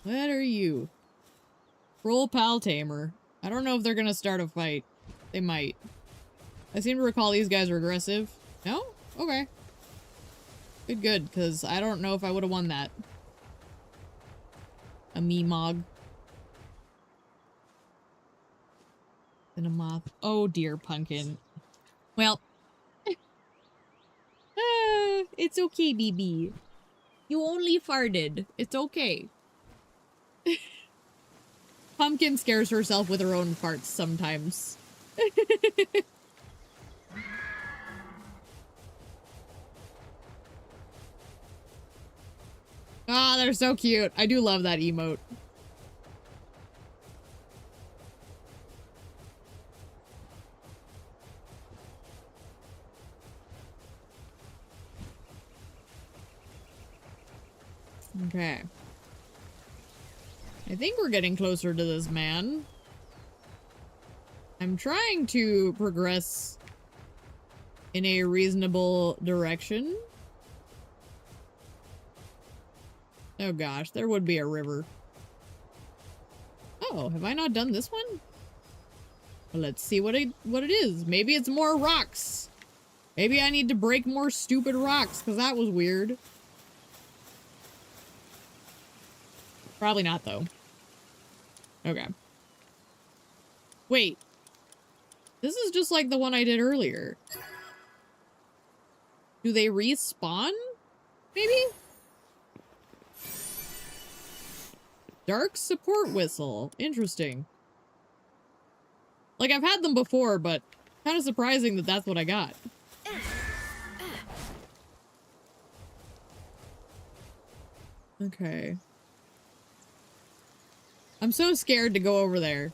What are you? Roll Pal Tamer. I don't know if they're gonna start a fight. They might. I seem to recall these guys are aggressive. No? Okay. Good, because I don't know if I would have won that. A Meemog. And a moth. Oh dear, Pumpkin. Well. It's okay, BB. You only farted. It's okay. Pumpkin scares herself with her own farts sometimes. Ah, they're so cute. I do love that emote. Okay. I think we're getting closer to this man. I'm trying to progress in a reasonable direction. Oh gosh, there would be a river. Oh, have I not done this one? Well, let's see what it is. Maybe it's more rocks. Maybe I need to break more stupid rocks, because that was weird. Probably not, though. Okay. Wait. This is just like the one I did earlier. Do they respawn? Maybe? Dark support whistle. Interesting. Like, I've had them before, but kind of surprising that that's what I got. Okay. I'm so scared to go over there.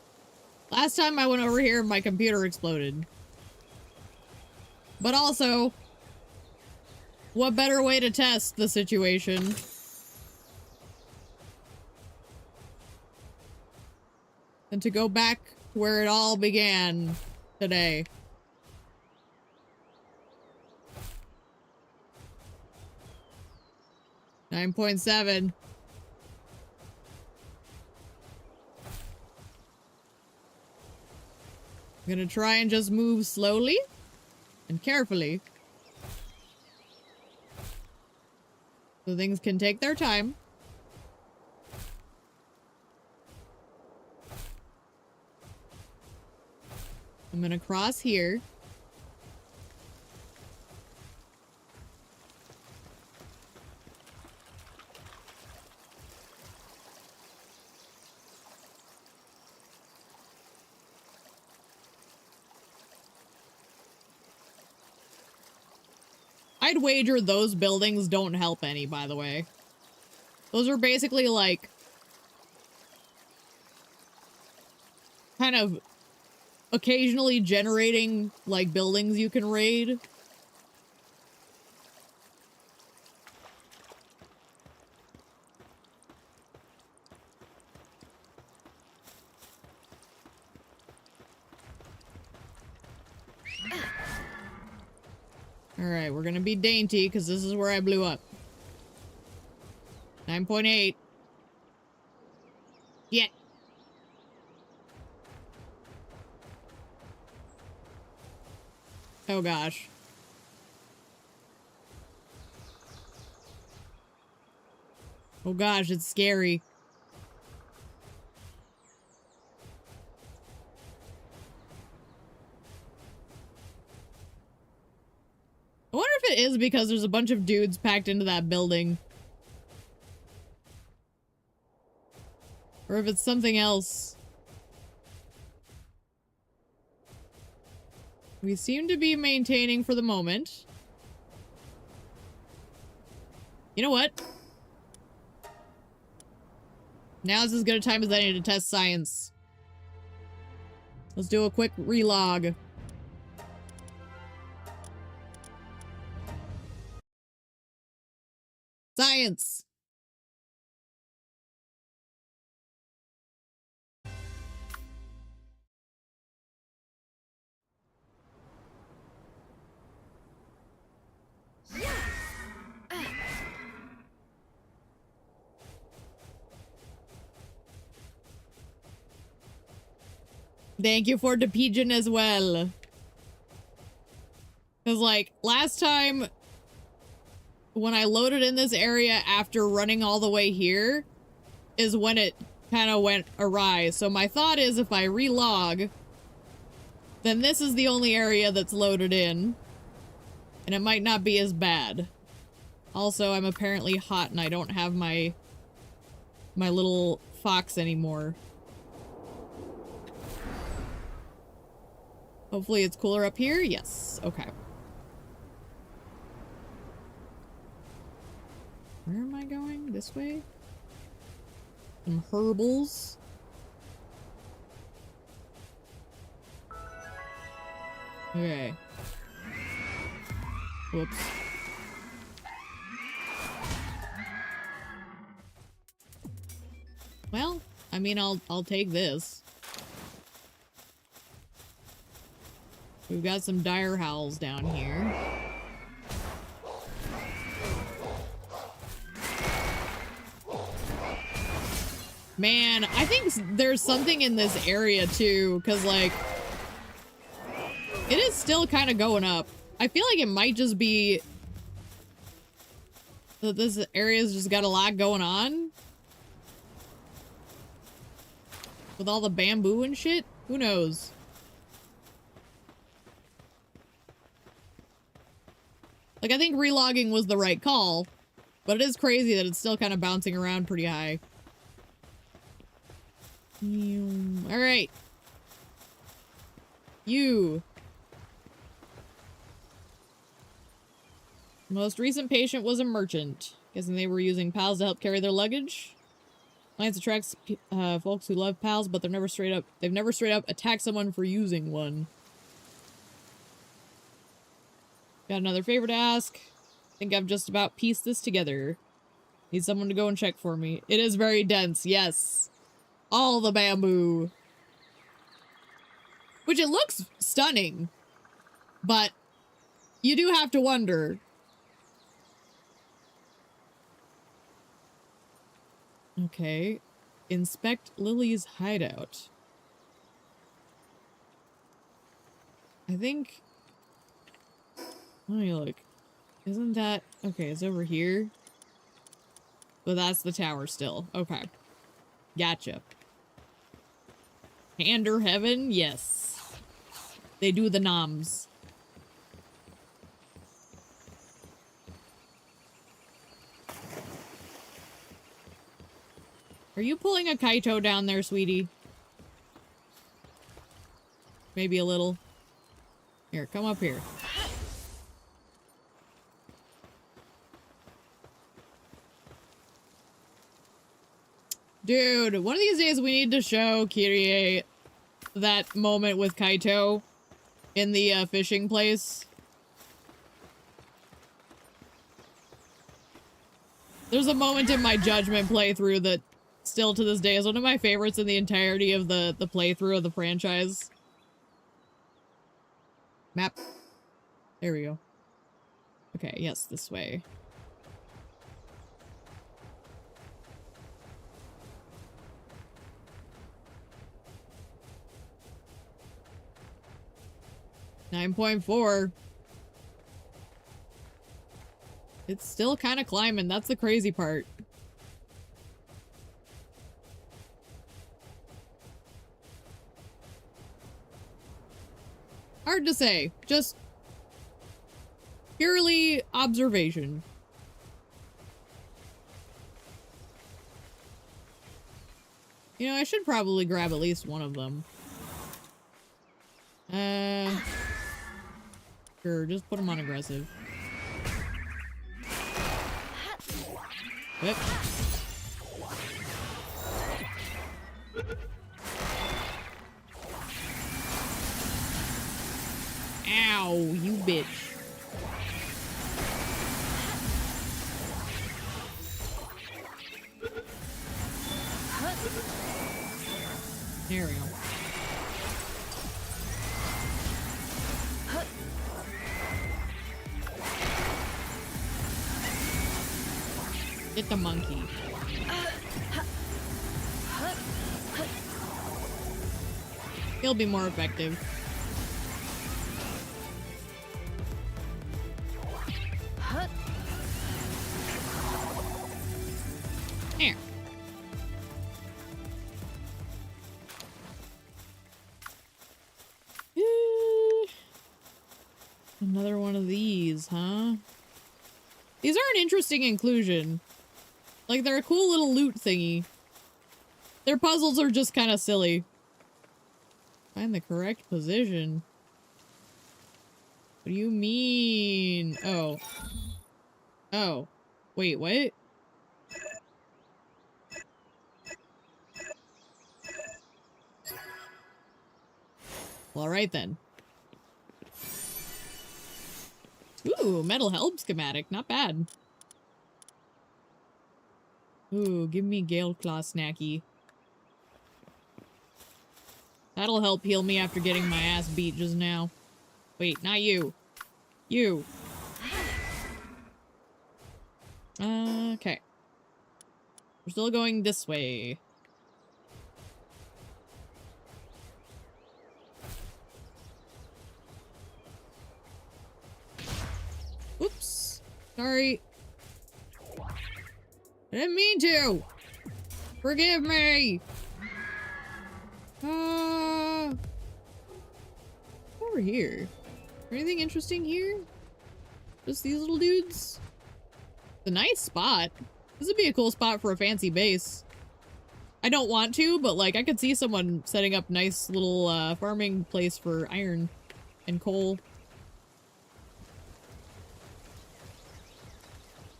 Last time I went over here, my computer exploded. But also, What better way to test the situation? Than to go back to where it all began today. $9.7. I'm gonna try and just move slowly and carefully. So things can take their time. I'm gonna cross here. I'd wager those buildings don't help any, by the way. Those are basically like kind of occasionally generating like buildings you can raid. Alright, we're gonna be dainty because this is where I blew up. 9.8. Yeah. Oh gosh. Oh gosh, it's scary. I wonder if it is because there's a bunch of dudes packed into that building. Or if it's something else. We seem to be maintaining for the moment. You know what? Now's as good a time as any to test science. Let's do a quick relog. Science! Thank you for the pigeon as well. Because, like, last time when I loaded in this area after running all the way here is when it kind of went awry. So my thought is if I relog, then this is the only area that's loaded in. And it might not be as bad. Also, I'm apparently hot and I don't have my little fox anymore. Hopefully it's cooler up here. Yes. Okay. Where am I going? This way? Some herbals. Okay. Whoops. Well, I mean, I'll take this. We've got some dire howls down here. Man, I think there's something in this area too, because like, it is still kind of going up. I feel like it might just be that this area's just got a lot going on. With all the bamboo and shit? Who knows? Like, I think relogging was the right call, but it is crazy that it's still kind of bouncing around pretty high. Alright. You. Most recent patient was a merchant. Guessing they were using pals to help carry their luggage. Alliance attracts folks who love pals, but they've never straight up attacked someone for using one. Got another favor to ask. think I've just about pieced this together. Need someone to go and check for me. It is very dense, yes. All the bamboo. Which it looks stunning, but you do have to wonder. Okay. Inspect Lily's hideout. I think... Let me look. Isn't that... Okay, it's over here. But that's the tower still. Okay. Gotcha. Pander heaven? Yes. They do the noms. Are you pulling a Kaito down there, sweetie? Maybe a little. Here, come up here. Dude, one of these days we need to show Kirie that moment with Kaito in the fishing place. There's a moment in my Judgment playthrough that still to this day is one of my favorites in the entirety of the playthrough of the franchise. Map. There we go. Okay, yes, this way. .4. It's still kind of climbing. That's the crazy part. Hard to say. Just purely observation. You know, I should probably grab at least one of them. Sure, just put them on aggressive. Whip. Ow, you bitch. There we go. Get the monkey. He'll be more effective. Here. Another one of these, huh? These are an interesting inclusion. Like, they're a cool little loot thingy. Their puzzles are just kind of silly. Find the correct position. What do you mean? Oh. Oh. Wait, what? Well, alright then. Ooh, metal help schematic. Not bad. Ooh, give me Gale Claw Snacky. That'll help heal me after getting my ass beat just now. Wait, not you. You. Okay. We're still going this way. Oops. Sorry. I didn't mean to! Forgive me! Over here. Anything interesting here? Just these little dudes? It's a nice spot. This would be a cool spot for a fancy base. I don't want to, but like I could see someone setting up nice little farming place for iron and coal.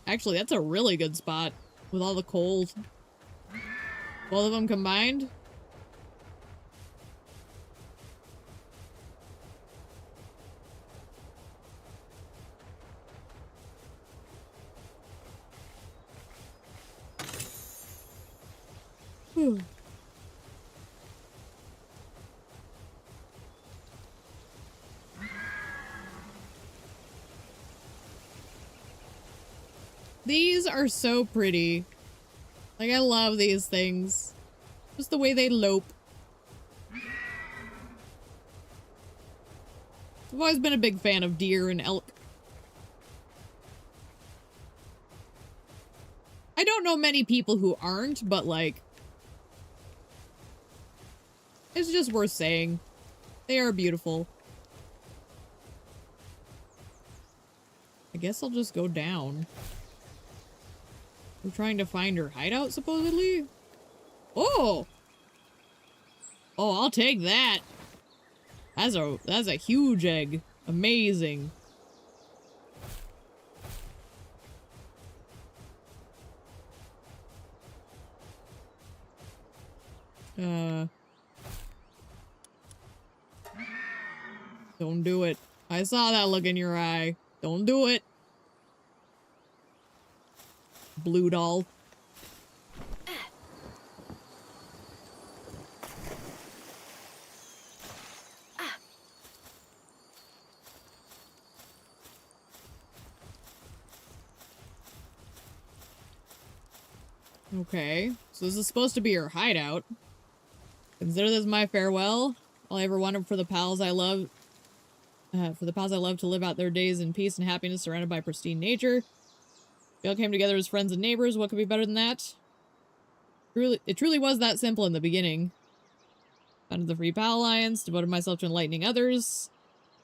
Actually, that's a really good spot with all the coal. Both of them combined. These are so pretty. Like, I love these things. Just the way they lope. I've always been a big fan of deer and elk. I don't know many people who aren't, but like, it's just worth saying. They are beautiful. I guess I'll just go down. We're trying to find her hideout, supposedly? Oh! Oh, I'll take that. That's a huge egg. Amazing. Don't do it. I saw that look in your eye. Don't do it. Blue doll. Okay, so this is supposed to be her hideout. Consider this my farewell. All I ever wanted for the pals I love. To live out their days in peace and happiness, surrounded by pristine nature. We all came together as friends and neighbors. What could be better than that? It truly was that simple in the beginning. Founded the Free Pal Alliance, devoted myself to enlightening others.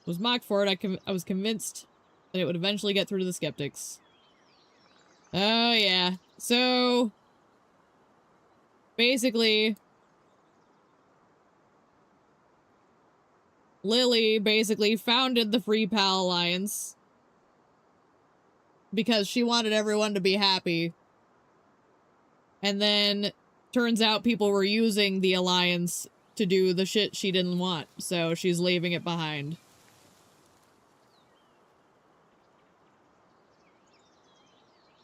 Was mocked for it. I was convinced that it would eventually get through to the skeptics. Oh yeah. So basically, Lily basically founded the Free Pal Alliance because she wanted everyone to be happy. And then turns out people were using the Alliance to do the shit she didn't want, so she's leaving it behind.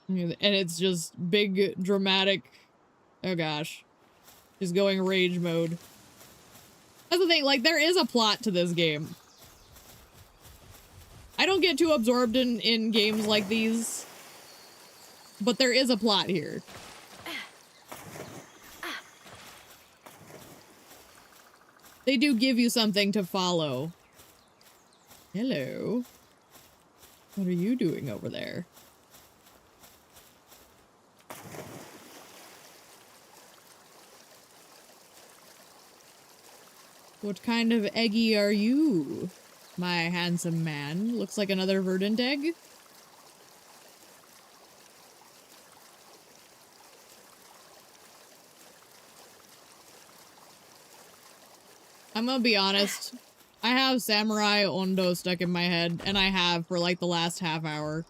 And it's just big, dramatic. Oh gosh. She's going rage mode. That's the thing, like, there is a plot to this game. I don't get too absorbed in games like these, but there is a plot here. They do give you something to follow. Hello. What are you doing over there? What kind of eggy are you, my handsome man? Looks like another verdant egg. I'm gonna be honest. I have Samurai Ondo stuck in my head, and I have for like the last half hour.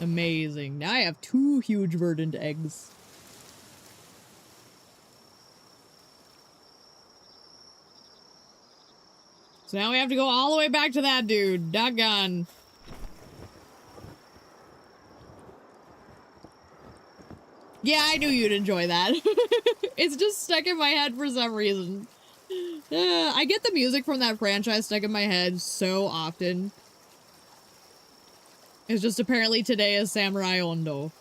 Amazing. Now I have 2 huge verdant eggs. So now we have to go all the way back to that dude. Doggone. Yeah, I knew you'd enjoy that. It's just stuck in my head for some reason. I get the music from that franchise stuck in my head so often. It's just apparently today is Samurai Ondo.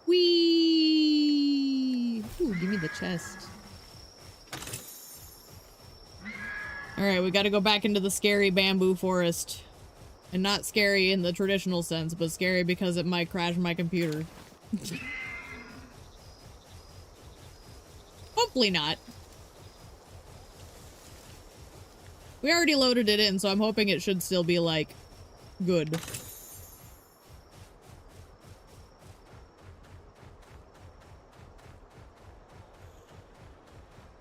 Whee! Ooh, give me the chest. Alright, we gotta go back into the scary bamboo forest. And not scary in the traditional sense, but scary because it might crash my computer. Hopefully not. We already loaded it in, so I'm hoping it should still be, like, good.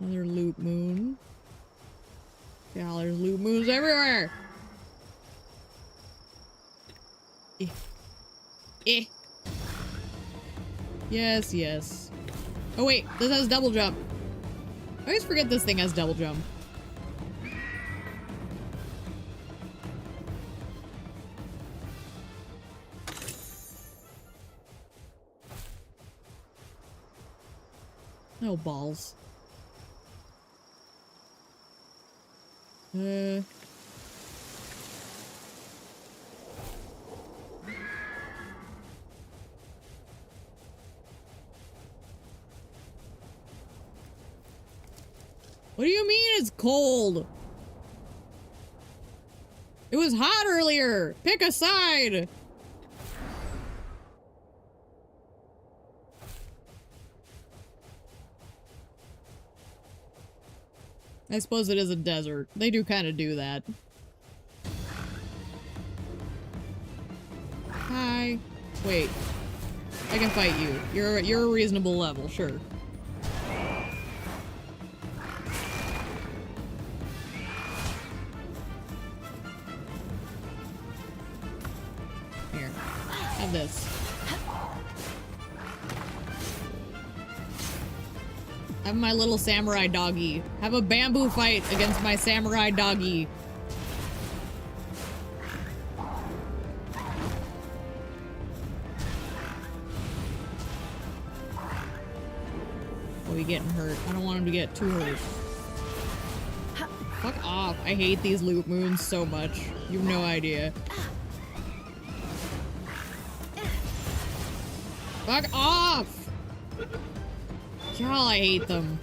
Another loop moon. Yeah, there's loot moves everywhere. Eh. Eh. Yes, yes. Oh wait, this has double jump. I always forget this thing has double jump. No balls. What do you mean it's cold? It was hot earlier. Pick a side. I suppose it is a desert. They do kind of do that. Hi. Wait. I can fight you. You're a reasonable level, sure. Here. Have this. Have my little samurai doggy. Have a bamboo fight against my samurai doggy. Oh, he's getting hurt. I don't want him to get too hurt. Fuck off. I hate these loop moons so much. You have no idea. Fuck off! God, I hate them.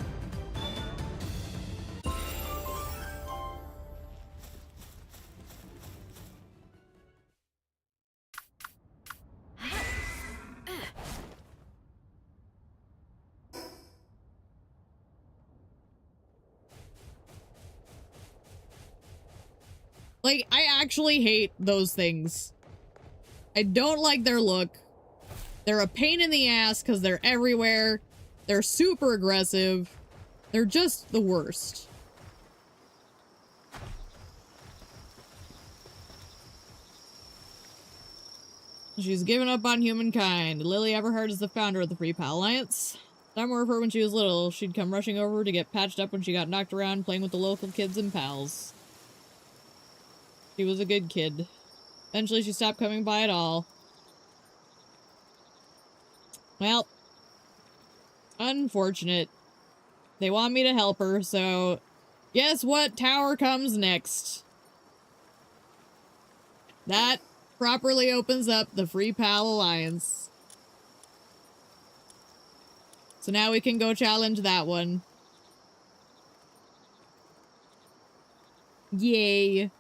Like, I actually hate those things. I don't like their look. They're a pain in the ass because they're everywhere. They're super aggressive. They're just the worst. She's given up on humankind. Lily Everhart is the founder of the Free Pal Alliance. I more of her when she was little. She'd come rushing over to get patched up when she got knocked around playing with the local kids and pals. She was a good kid. Eventually she stopped coming by at all. Well, unfortunate. They want me to help her, so guess what tower comes next? That properly opens up the Free Pal Alliance. So now we can go challenge that one. Yay.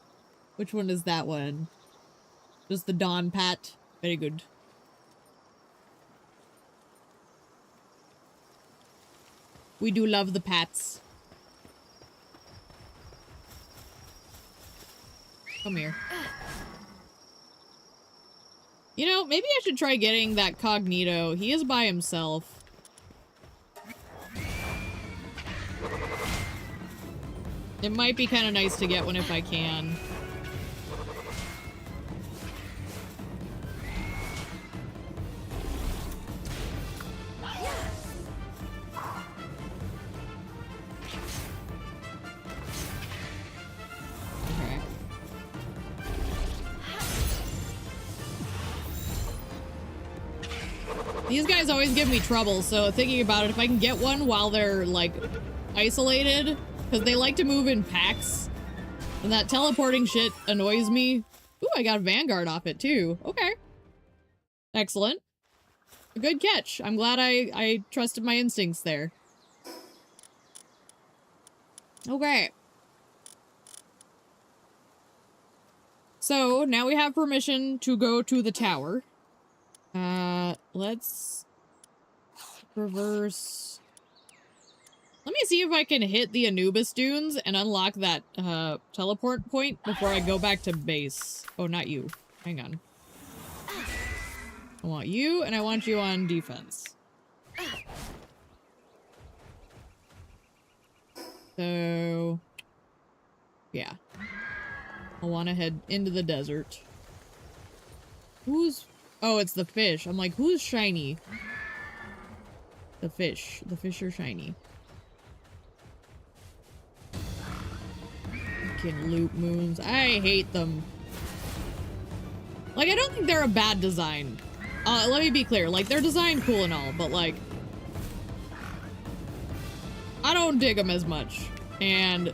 Which one is that one? Just the Dawn Pat. Very good. We do love the Pats. Come here. You know, maybe I should try getting that Cognito. He is by himself. It might be kind of nice to get one if I can. These guys always give me trouble, so thinking about it, if I can get one while they're, like, isolated, because they like to move in packs, and that teleporting shit annoys me. Ooh, I got a Vanguard off it, too. Okay. Excellent. A good catch. I'm glad I trusted my instincts there. Okay. So, now we have permission to go to the tower. Let's reverse. Let me see if I can hit the Anubis dunes and unlock that, teleport point before I go back to base. Oh, not you. Hang on. I want you, and I want you on defense. So... Yeah. I want to head into the desert. Who's... Oh, it's the fish. I'm like, who's shiny? The fish. The fish are shiny. Fucking loop moons. I hate them. Like, I don't think they're a bad design. Let me be clear. Like, they're designed cool and all, but like... I don't dig them as much. And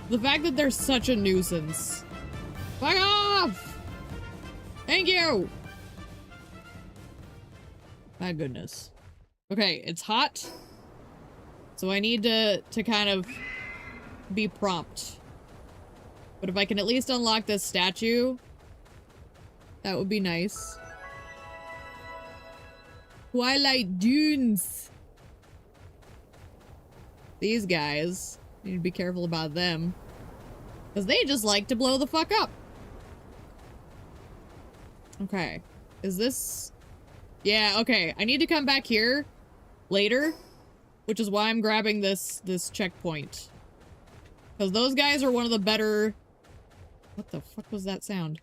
the fact that they're such a nuisance. Fuck off! Thank you! My goodness. Okay, it's hot. So I need to kind of be prompt. But if I can at least unlock this statue, that would be nice. Twilight Dunes. These guys, need to be careful about them. Because they just like to blow the fuck up. Okay. Is this... Yeah, okay. I need to come back here later, which is why I'm grabbing this checkpoint. Because those guys are one of the better... What the fuck was that sound?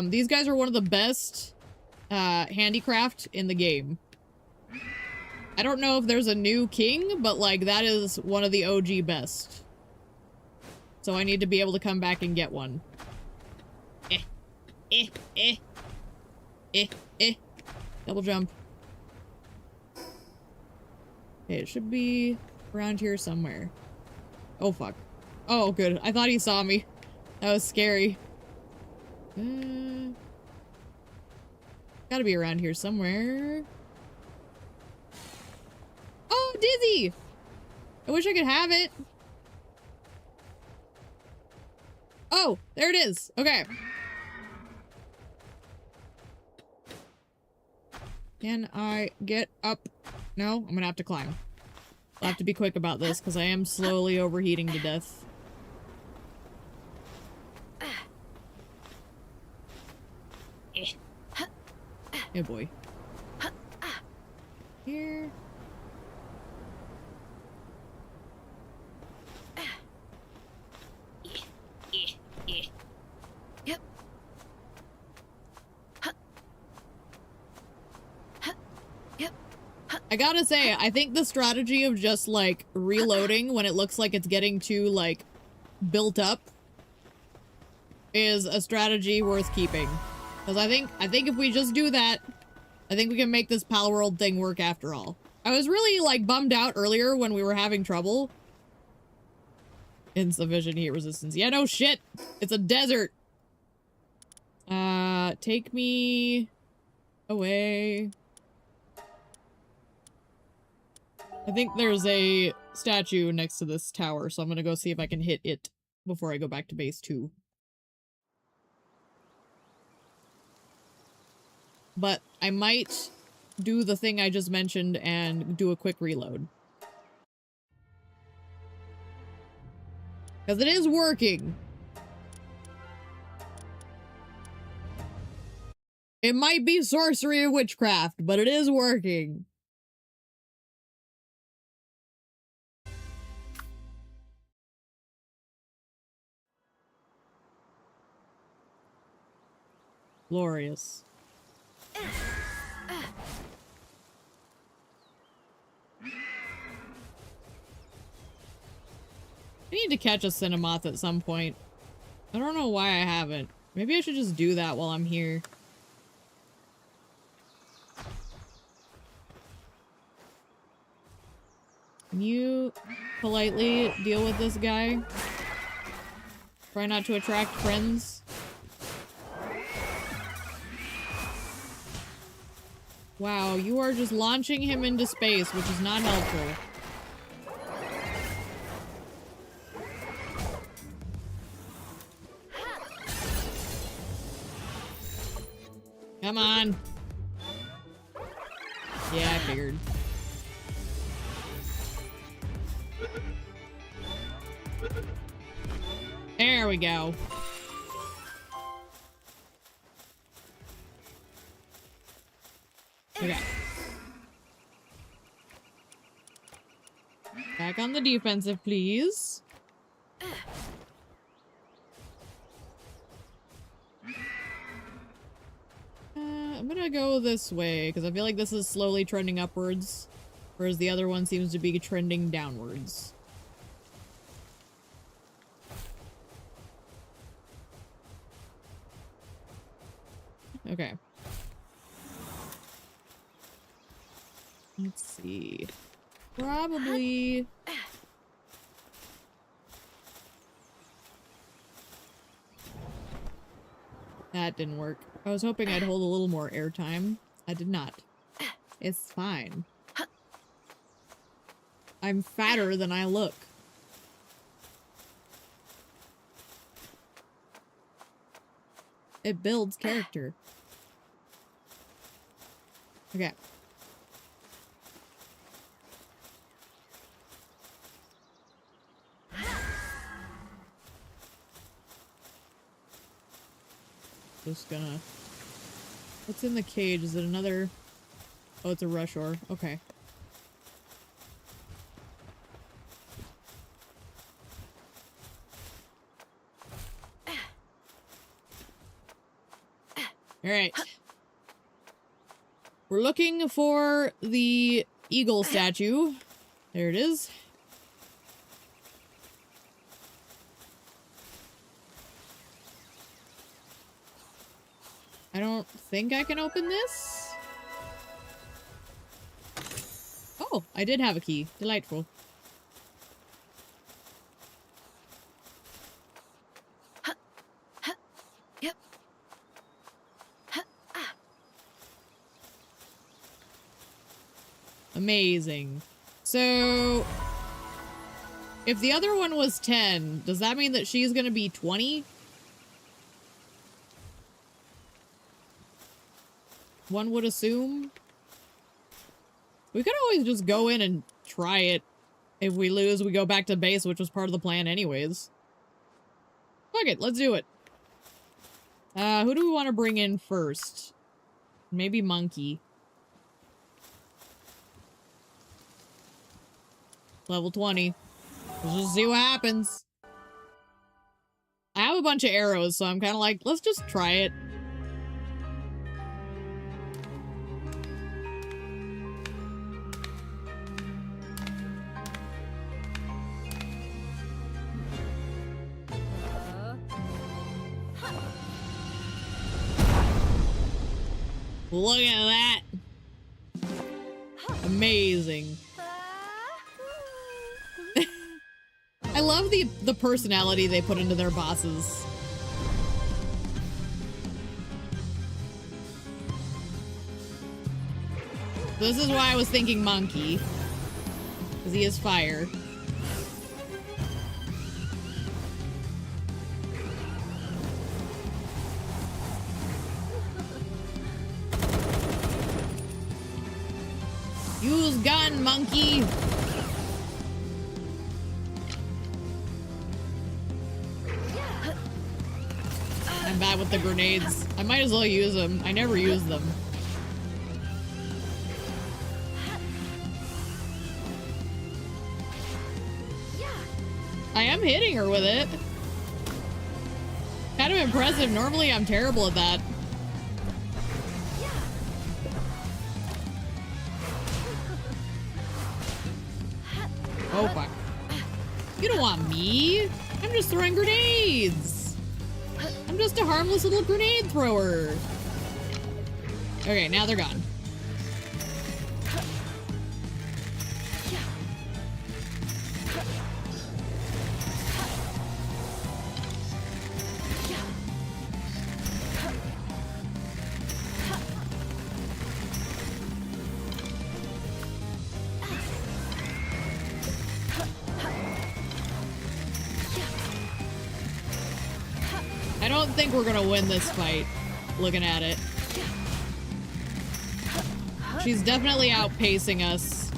These guys are one of the best handicraft in the game. I don't know if there's a new king, but like that is one of the OG best. So I need to be able to come back and get one. Double jump. Okay, it should be around here somewhere. Oh fuck. Oh good. I thought he saw me. That was scary. Gotta be around here somewhere. Oh, Dizzy! I wish I could have it. Oh, there it is. Okay. Can I get up? No, I'm gonna have to climb. I'll have to be quick about this because I am slowly overheating to death. Oh boy. Here. Yep. Yep. I gotta say, I think the strategy of just like reloading when it looks like it's getting too like built up is a strategy worth keeping. Because I think if we just do that, I think we can make this Palworld thing work after all. I was really like bummed out earlier when we were having trouble. Insufficient heat resistance. Yeah, no shit. It's a desert. Take me away. I think there's a statue next to this tower, so I'm gonna go see if I can hit it before I go back to base 2. But I might do the thing I just mentioned and do a quick reload. Because it is working. It might be sorcery and witchcraft, but it is working. Glorious. I need to catch a Cinnamoth at some point. I don't know why I haven't. Maybe I should just do that while I'm here. Can you politely deal with this guy? Try not to attract friends. Wow, you are just launching him into space, which is not helpful. Come on. Yeah, I figured. There we go. Okay. Back on the defensive, please. I'm gonna go this way, because I feel like this is slowly trending upwards, whereas the other one seems to be trending downwards. Okay. Let's see. Probably... That didn't work. I was hoping I'd hold a little more airtime. I did not. It's fine. I'm fatter than I look. It builds character. Okay. Just gonna... What's in the cage? Is it another... Oh, it's a rush ore. Okay. Alright. We're looking for the eagle statue. There it is. I don't think I can open this. Oh, I did have a key. Delightful. Yep. Amazing. So, if the other one was 10, does that mean that she's gonna be 20? One would assume. We could always just go in and try it. If we lose, we go back to base, which was part of the plan anyways. Fuck it, let's do it. Who do we want to bring in first? Maybe Monkey. Level 20. Let's just see what happens. I have a bunch of arrows, so I'm kind of like, let's just try it. Look at that. Amazing. I love the personality they put into their bosses. This is why I was thinking Monkey. Because he is fire. Use gun, Monkey! I'm bad with the grenades. I might as well use them. I never use them. I am hitting her with it. Kind of impressive. Normally I'm terrible at that. Oh fuck. You don't want me. I'm just throwing grenades. I'm just a harmless little grenade thrower. Okay, now they're gone. I don't think we're gonna win this fight, looking at it. She's definitely outpacing us,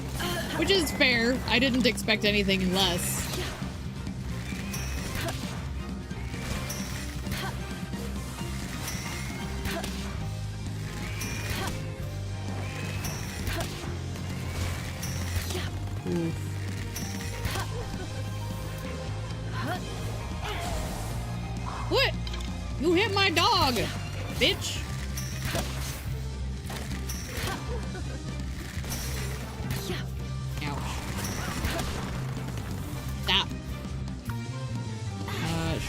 which is fair. I didn't expect anything less. Oof. What? You hit my dog, bitch.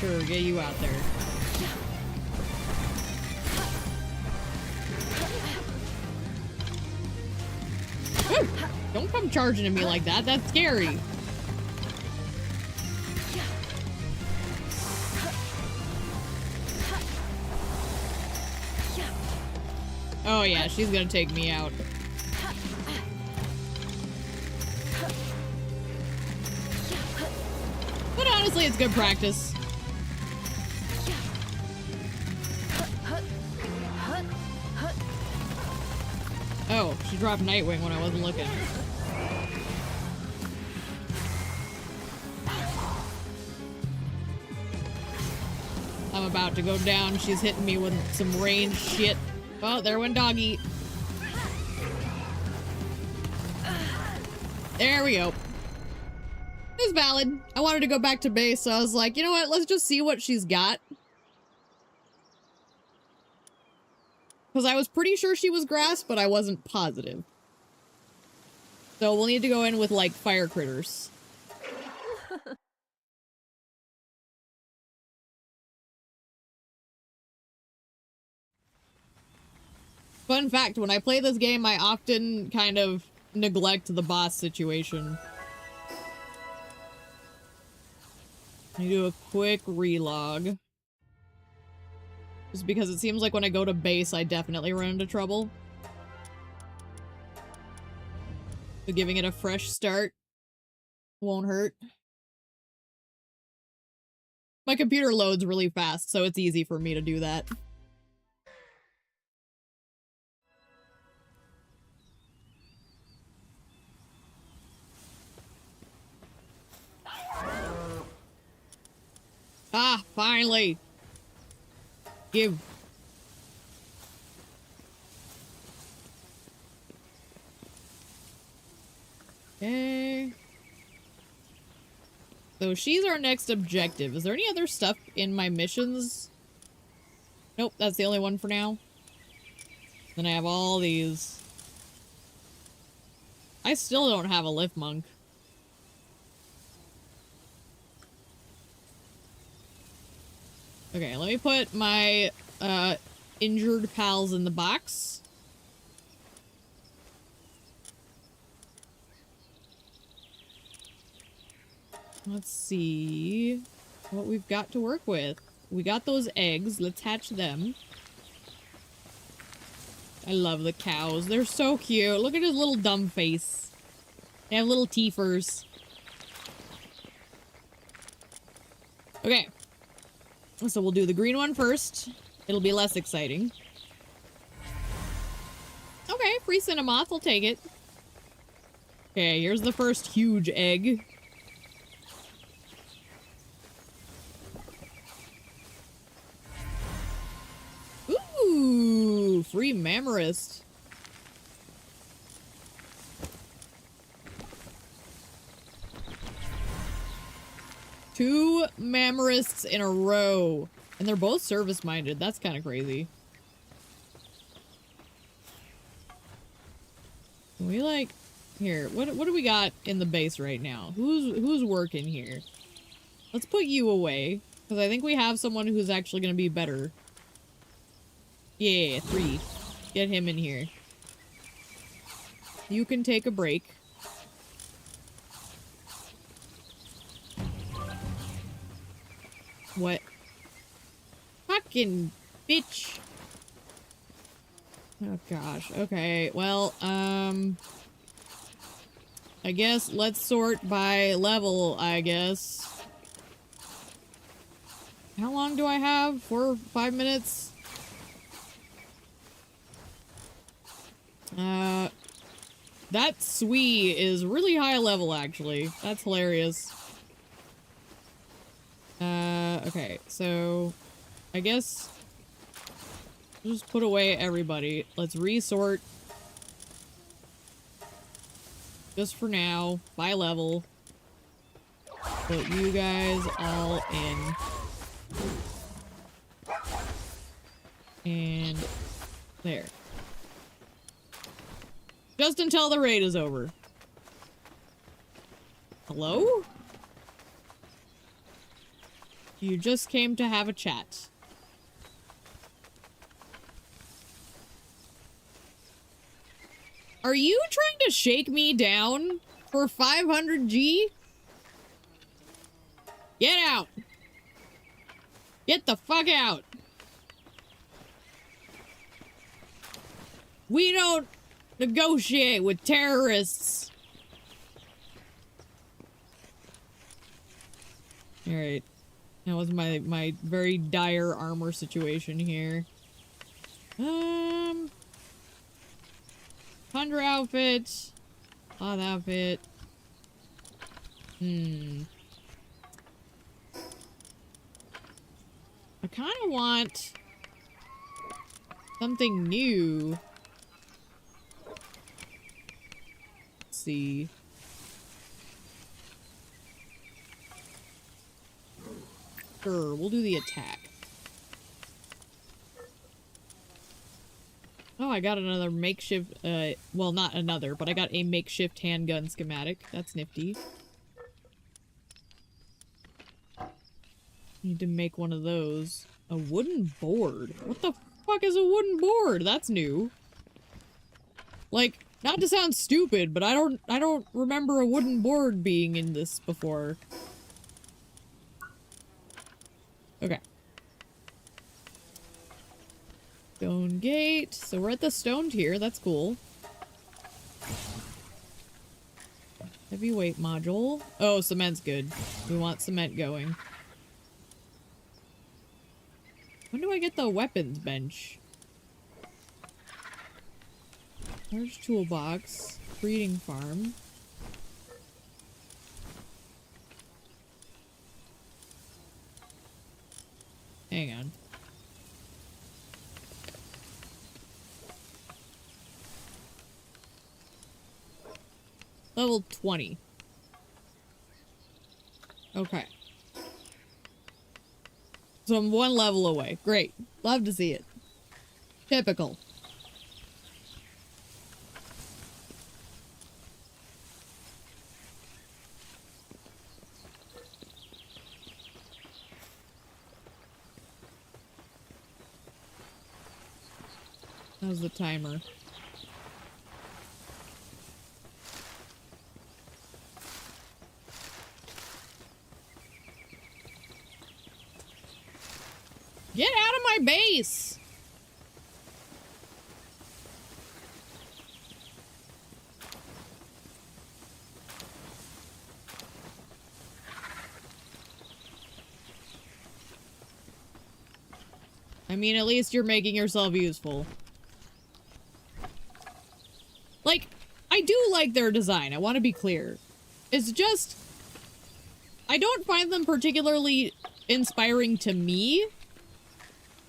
Sure, get you out there. Woo! Don't come charging at me like that. That's scary. Oh yeah, she's gonna take me out. But honestly, it's good practice. Oh, she dropped Nightwing when I wasn't looking. I'm about to go down. She's hitting me with some range shit. Oh, there went Doggy. There we go. It's valid. I wanted to go back to base, so I was like, you know what? Let's just see what she's got. Because I was pretty sure she was grass, but I wasn't positive. So we'll need to go in with, like, fire critters. Fun fact, when I play this game, I often kind of neglect the boss situation. Let me do a quick relog. Just because it seems like when I go to base, I definitely run into trouble. So giving it a fresh start won't hurt. My computer loads really fast, so it's easy for me to do that. Ah, finally! Give. Okay. So she's our next objective. Is there any other stuff in my missions? Nope, that's the only one for now. Then I have all these. I still don't have a lift monk. Okay, let me put my injured pals in the box. Let's see what we've got to work with. We got those eggs. Let's hatch them. I love the cows. They're so cute. Look at his little dumb face. They have little teethers. Okay. So we'll do the green one first. It'll be less exciting. Okay, free Cinnamoth. I'll take it. Okay, here's the first huge egg. Ooh, free Mammarist. Two Mammarists in a row. And they're both service-minded. That's kind of crazy. Can we, like... Here, what do we got in the base right now? Who's working here? Let's put you away. Because I think we have someone who's actually going to be better. Yeah, 3. Get him in here. You can take a break. What? Fucking bitch. Oh gosh. Okay, well, I guess let's sort by level, I guess. How long do I have? 4 or 5 minutes? That Swee is really high level, actually. That's hilarious. Okay, so I guess just put away everybody. Let's resort. Just for now, by level. Put you guys all in. And there. Just until the raid is over. Hello? You just came to have a chat. Are you trying to shake me down for 500G? Get out! Get the fuck out! We don't negotiate with terrorists! Alright. That was my very dire armor situation here. Thunder outfit. Cloth outfit. I kind of want something new. Let's see. Sure, we'll do the attack. Oh, I got another makeshift, well, not another, but I got a makeshift handgun schematic. That's nifty. Need to make one of those. A wooden board? What the fuck is a wooden board? That's new. Like, not to sound stupid, but I don't remember a wooden board being in this before. Okay. Stone gate. So we're at the stone tier. That's cool. Heavyweight module. Oh, cement's good. We want cement going. When do I get the weapons bench? Large toolbox. Breeding farm. Hang on. Level 20. Okay. So I'm one level away. Great. Love to see it. Typical. How's the timer? Get out of my base! I mean, at least you're making yourself useful. Like, I do like their design, I want to be clear. It's just, I don't find them particularly inspiring to me.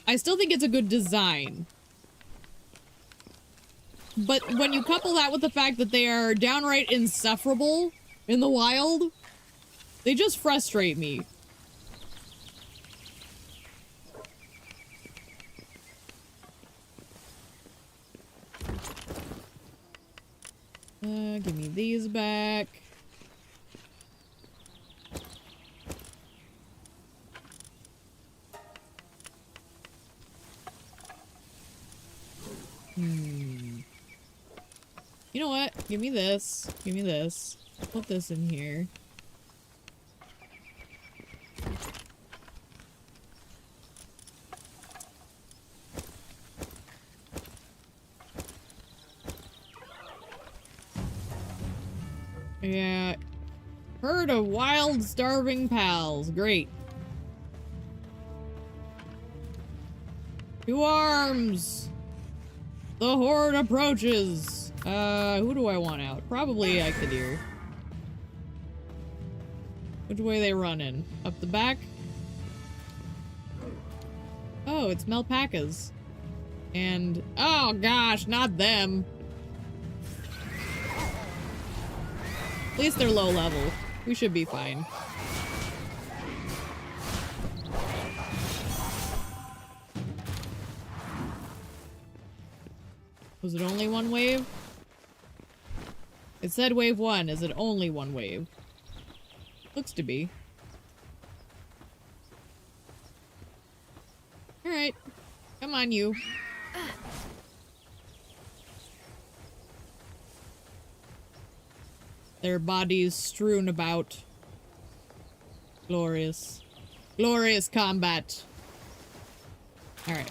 I still think it's a good design. But when you couple that with the fact that they are downright insufferable in the wild, they just frustrate me. Give me these back. You know what? Give me this. Give me this. Put this in here. Yeah. Herd of wild, starving pals. Great. To arms! The horde approaches! Who do I want out? Probably Ikedir. Which way they running? Up the back? Oh, it's Melpacas. And, oh gosh, not them. At least they're low level. We should be fine. Was it only one wave? It said wave 1. Is it only one wave? Looks to be. on, you. Their bodies strewn about. Glorious. Glorious combat. Alright.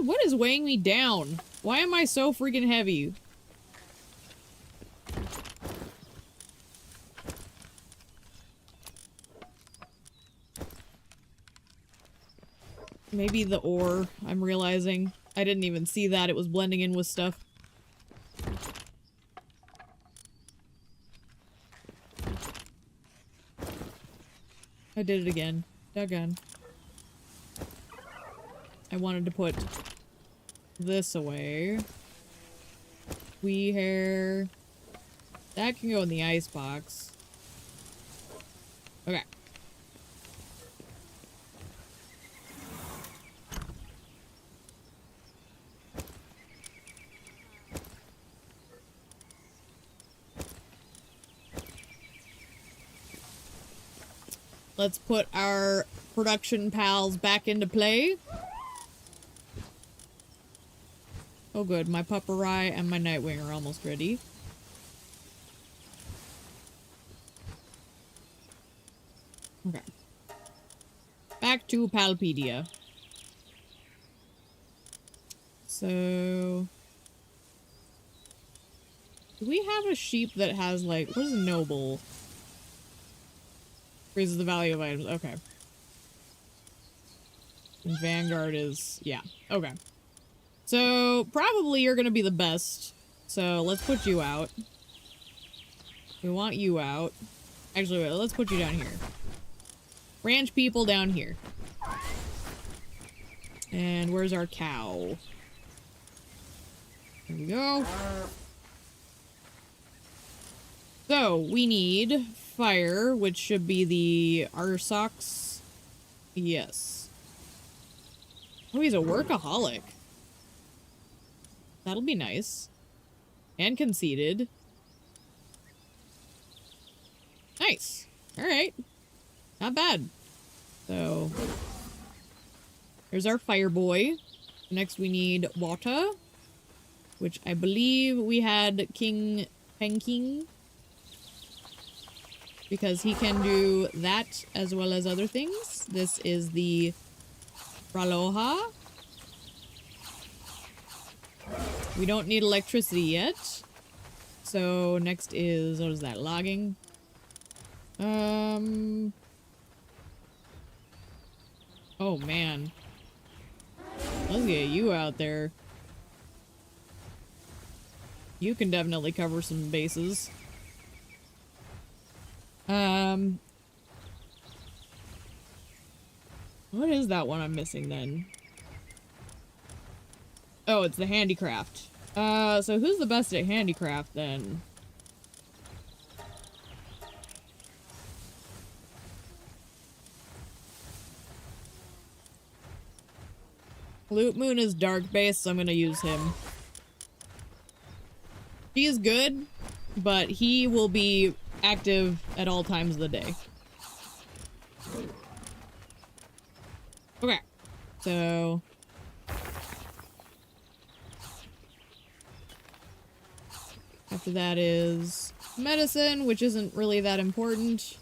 What is weighing me down? Why am I so freaking heavy? Maybe the ore, I'm realizing. I didn't even see that. It was blending in with stuff. I did it again. Doggone. I wanted to put this away. Wee hair. That can go in the ice box. Okay. Let's put our production pals back into play. Oh good, my Pupperai and my Nightwing are almost ready. Okay. Back to Palpedia. So... do we have a sheep that has, like... what is a noble? Raises the value of items. Okay. And Vanguard is... yeah. Okay. So, probably you're gonna be the best. So, let's put you out. We want you out. Actually, wait, let's put you down here. Ranch people down here. And where's our cow? There we go. So, we need fire, which should be the Arsox. Yes. Oh, he's a workaholic. That'll be nice. And conceited. Nice. Alright. Not bad. So, here's our fire boy. Next we need water, which I believe we had King Penking, because he can do that as well as other things. This is the Raloha. We don't need electricity yet. So next is, what is that, logging? Oh man. Let's get you out there. You can definitely cover some bases. What is that one I'm missing then? Oh, it's the handicraft. So who's the best at handicraft then? Loot Moon is dark base, so I'm gonna use him. He is good, but he will be active at all times of the day. Okay, so... after that is medicine, which isn't really that important.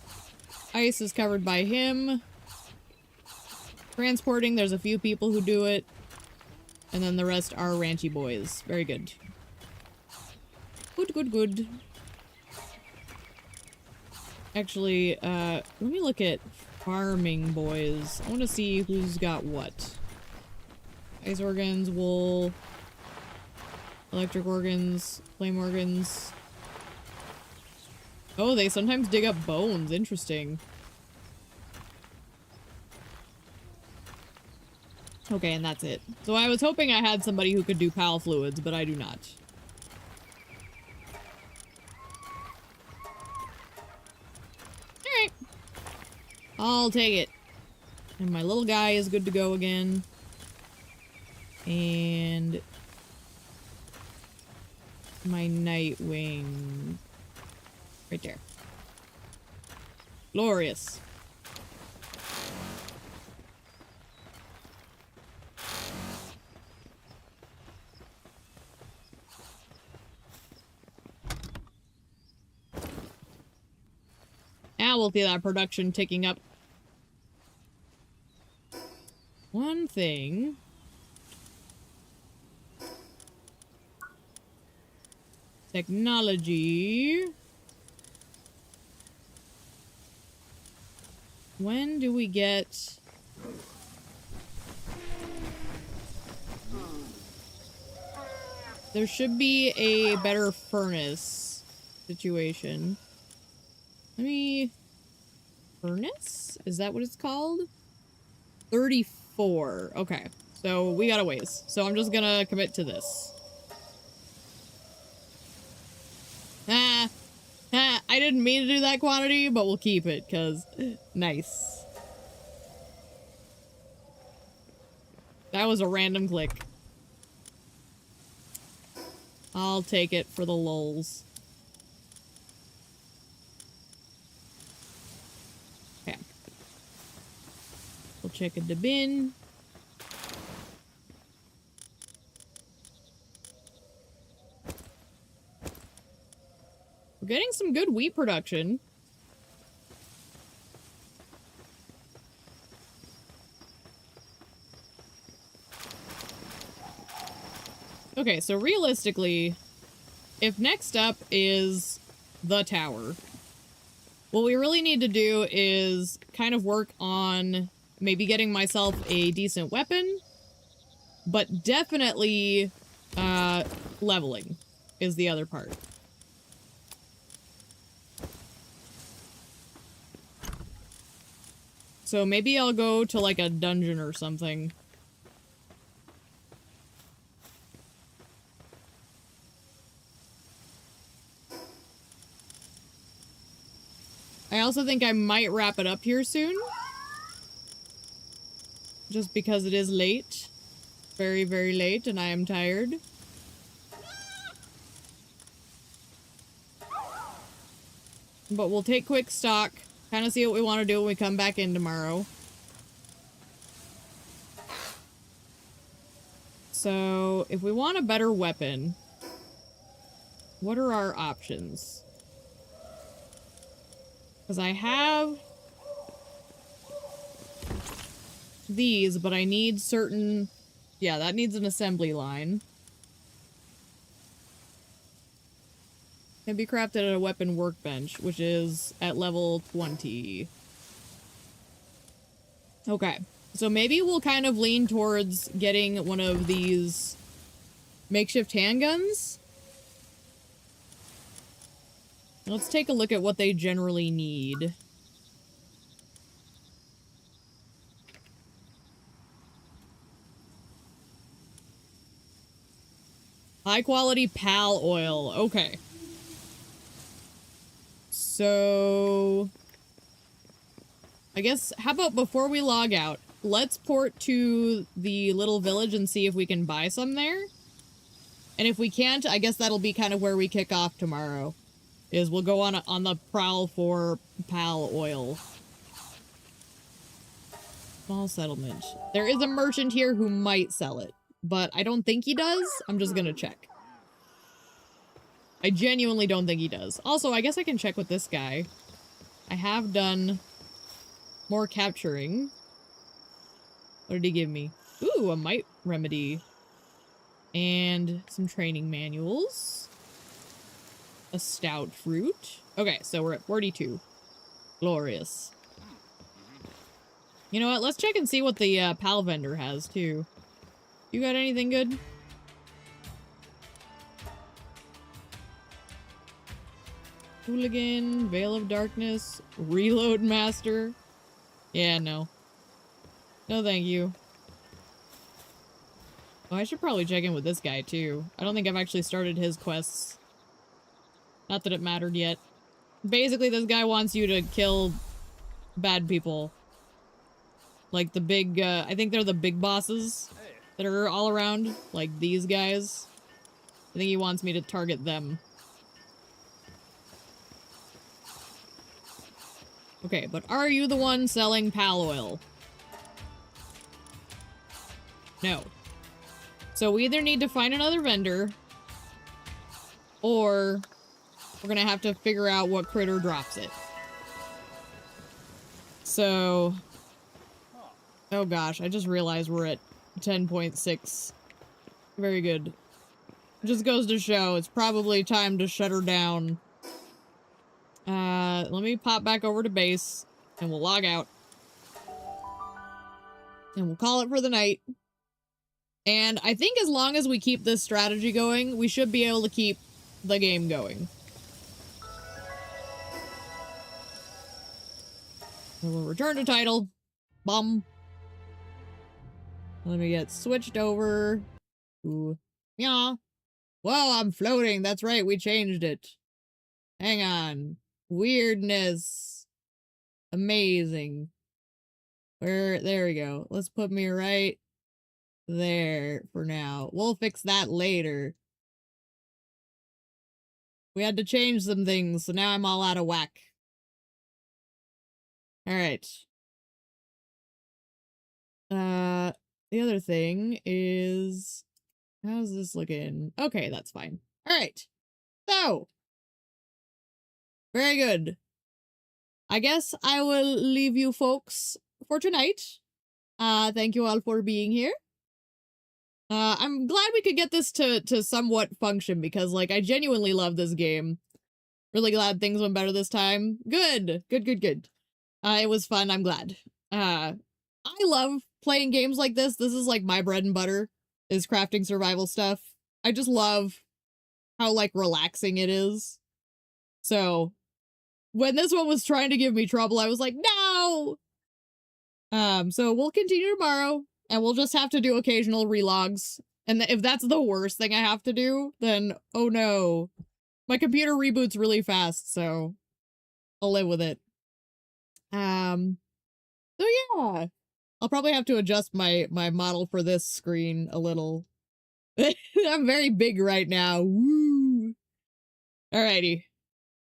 Ice is covered by him. Transporting, there's a few people who do it. And then the rest are ranchy boys. Very good. Good, good, good. Actually, let me look at farming boys. I want to see who's got what. Ice organs, wool, electric organs, flame organs. Oh, they sometimes dig up bones. Interesting. Okay, and that's it. So I was hoping I had somebody who could do PAL fluids, but I do not. Alright. I'll take it. And my little guy is good to go again. And my Nightwing right there. Glorious. Now we'll see that production ticking up. One thing. Technology. When do we get... There should be a better furnace situation. Let me... Furnace? Is that what it's called? 34. Okay. So we got a ways. So I'm just gonna commit to this. I didn't mean to do that quantity, but we'll keep it, because... Nice. That was a random click. I'll take it for the lulz. Okay. We'll check the bin. We're getting some good wheat production. Okay, so realistically, if next up is the tower, what we really need to do is kind of work on maybe getting myself a decent weapon, but definitely leveling is the other part. So maybe I'll go to like a dungeon or something. I also think I might wrap it up here soon. Just because it is late. Very, very late, and I am tired. But we'll take quick stock. Kind of see what we want to do when we come back in tomorrow. So, if we want a better weapon, what are our options? Because I have these, but I need certain... Yeah, that needs an assembly line. Can be crafted at a weapon workbench, which is at level 20. Okay, so maybe we'll kind of lean towards getting one of these makeshift handguns. Let's take a look at what they generally need. High quality pal oil. Okay. So... I guess, how about before we log out, let's port to the little village and see if we can buy some there. And if we can't, I guess that'll be kind of where we kick off tomorrow. Is we'll go on the prowl for pal oil. Small settlement. There is a merchant here who might sell it, but I don't think he does. I'm just gonna check. I genuinely don't think he does. Also, I guess I can check with this guy. I have done more capturing. What did he give me? Ooh, a mite remedy. And some training manuals. A stout fruit. Okay, so we're at 42. Glorious. You know what? Let's check and see what the pal vendor has, too. You got anything good? Hooligan, Veil of Darkness, Reload Master. Yeah, no. No, thank you. Oh, I should probably check in with this guy, too. I don't think I've actually started his quests. Not that it mattered yet. Basically, this guy wants you to kill bad people. Like the big, I think they're the big bosses. that are all around, like these guys. I think he wants me to target them. Okay, but are you the one selling pal oil? No. So we either need to find another vendor, or we're gonna have to figure out what critter drops it. So... oh gosh, I just realized we're at 10.6. Very good. Just goes to show it's probably time to shut her down. Let me pop back over to base, and we'll log out. And we'll call it for the night. And I think as long as we keep this strategy going, we should be able to keep the game going. And we'll return to title. Bum. Let me get switched over. Ooh. Yeah. Whoa, I'm floating. That's right, we changed it. Hang on. Weirdness. Amazing. There we go. Let's put me right there for now. We'll fix that later. We had to change some things, so now I'm all out of whack. Alright. The other thing is... how's this looking? Okay, that's fine. Alright. So. Very good. I guess I will leave you folks for tonight. Thank you all for being here. I'm glad we could get this to somewhat function because, like, I genuinely love this game. Really glad things went better this time. Good. Good. It was fun. I'm glad. I love playing games like this. This is, like, my bread and butter, is crafting survival stuff. I just love how, like, relaxing it is. So, when this one was trying to give me trouble, I was like, no! So we'll continue tomorrow, and we'll just have to do occasional relogs. And if that's the worst thing I have to do, then oh no. My computer reboots really fast, so I'll live with it. So yeah. I'll probably have to adjust my model for this screen a little. I'm very big right now. Woo! Alrighty.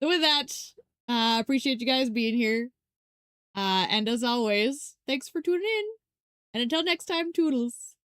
So with that, appreciate you guys being here. And as always, thanks for tuning in. And until next time, toodles.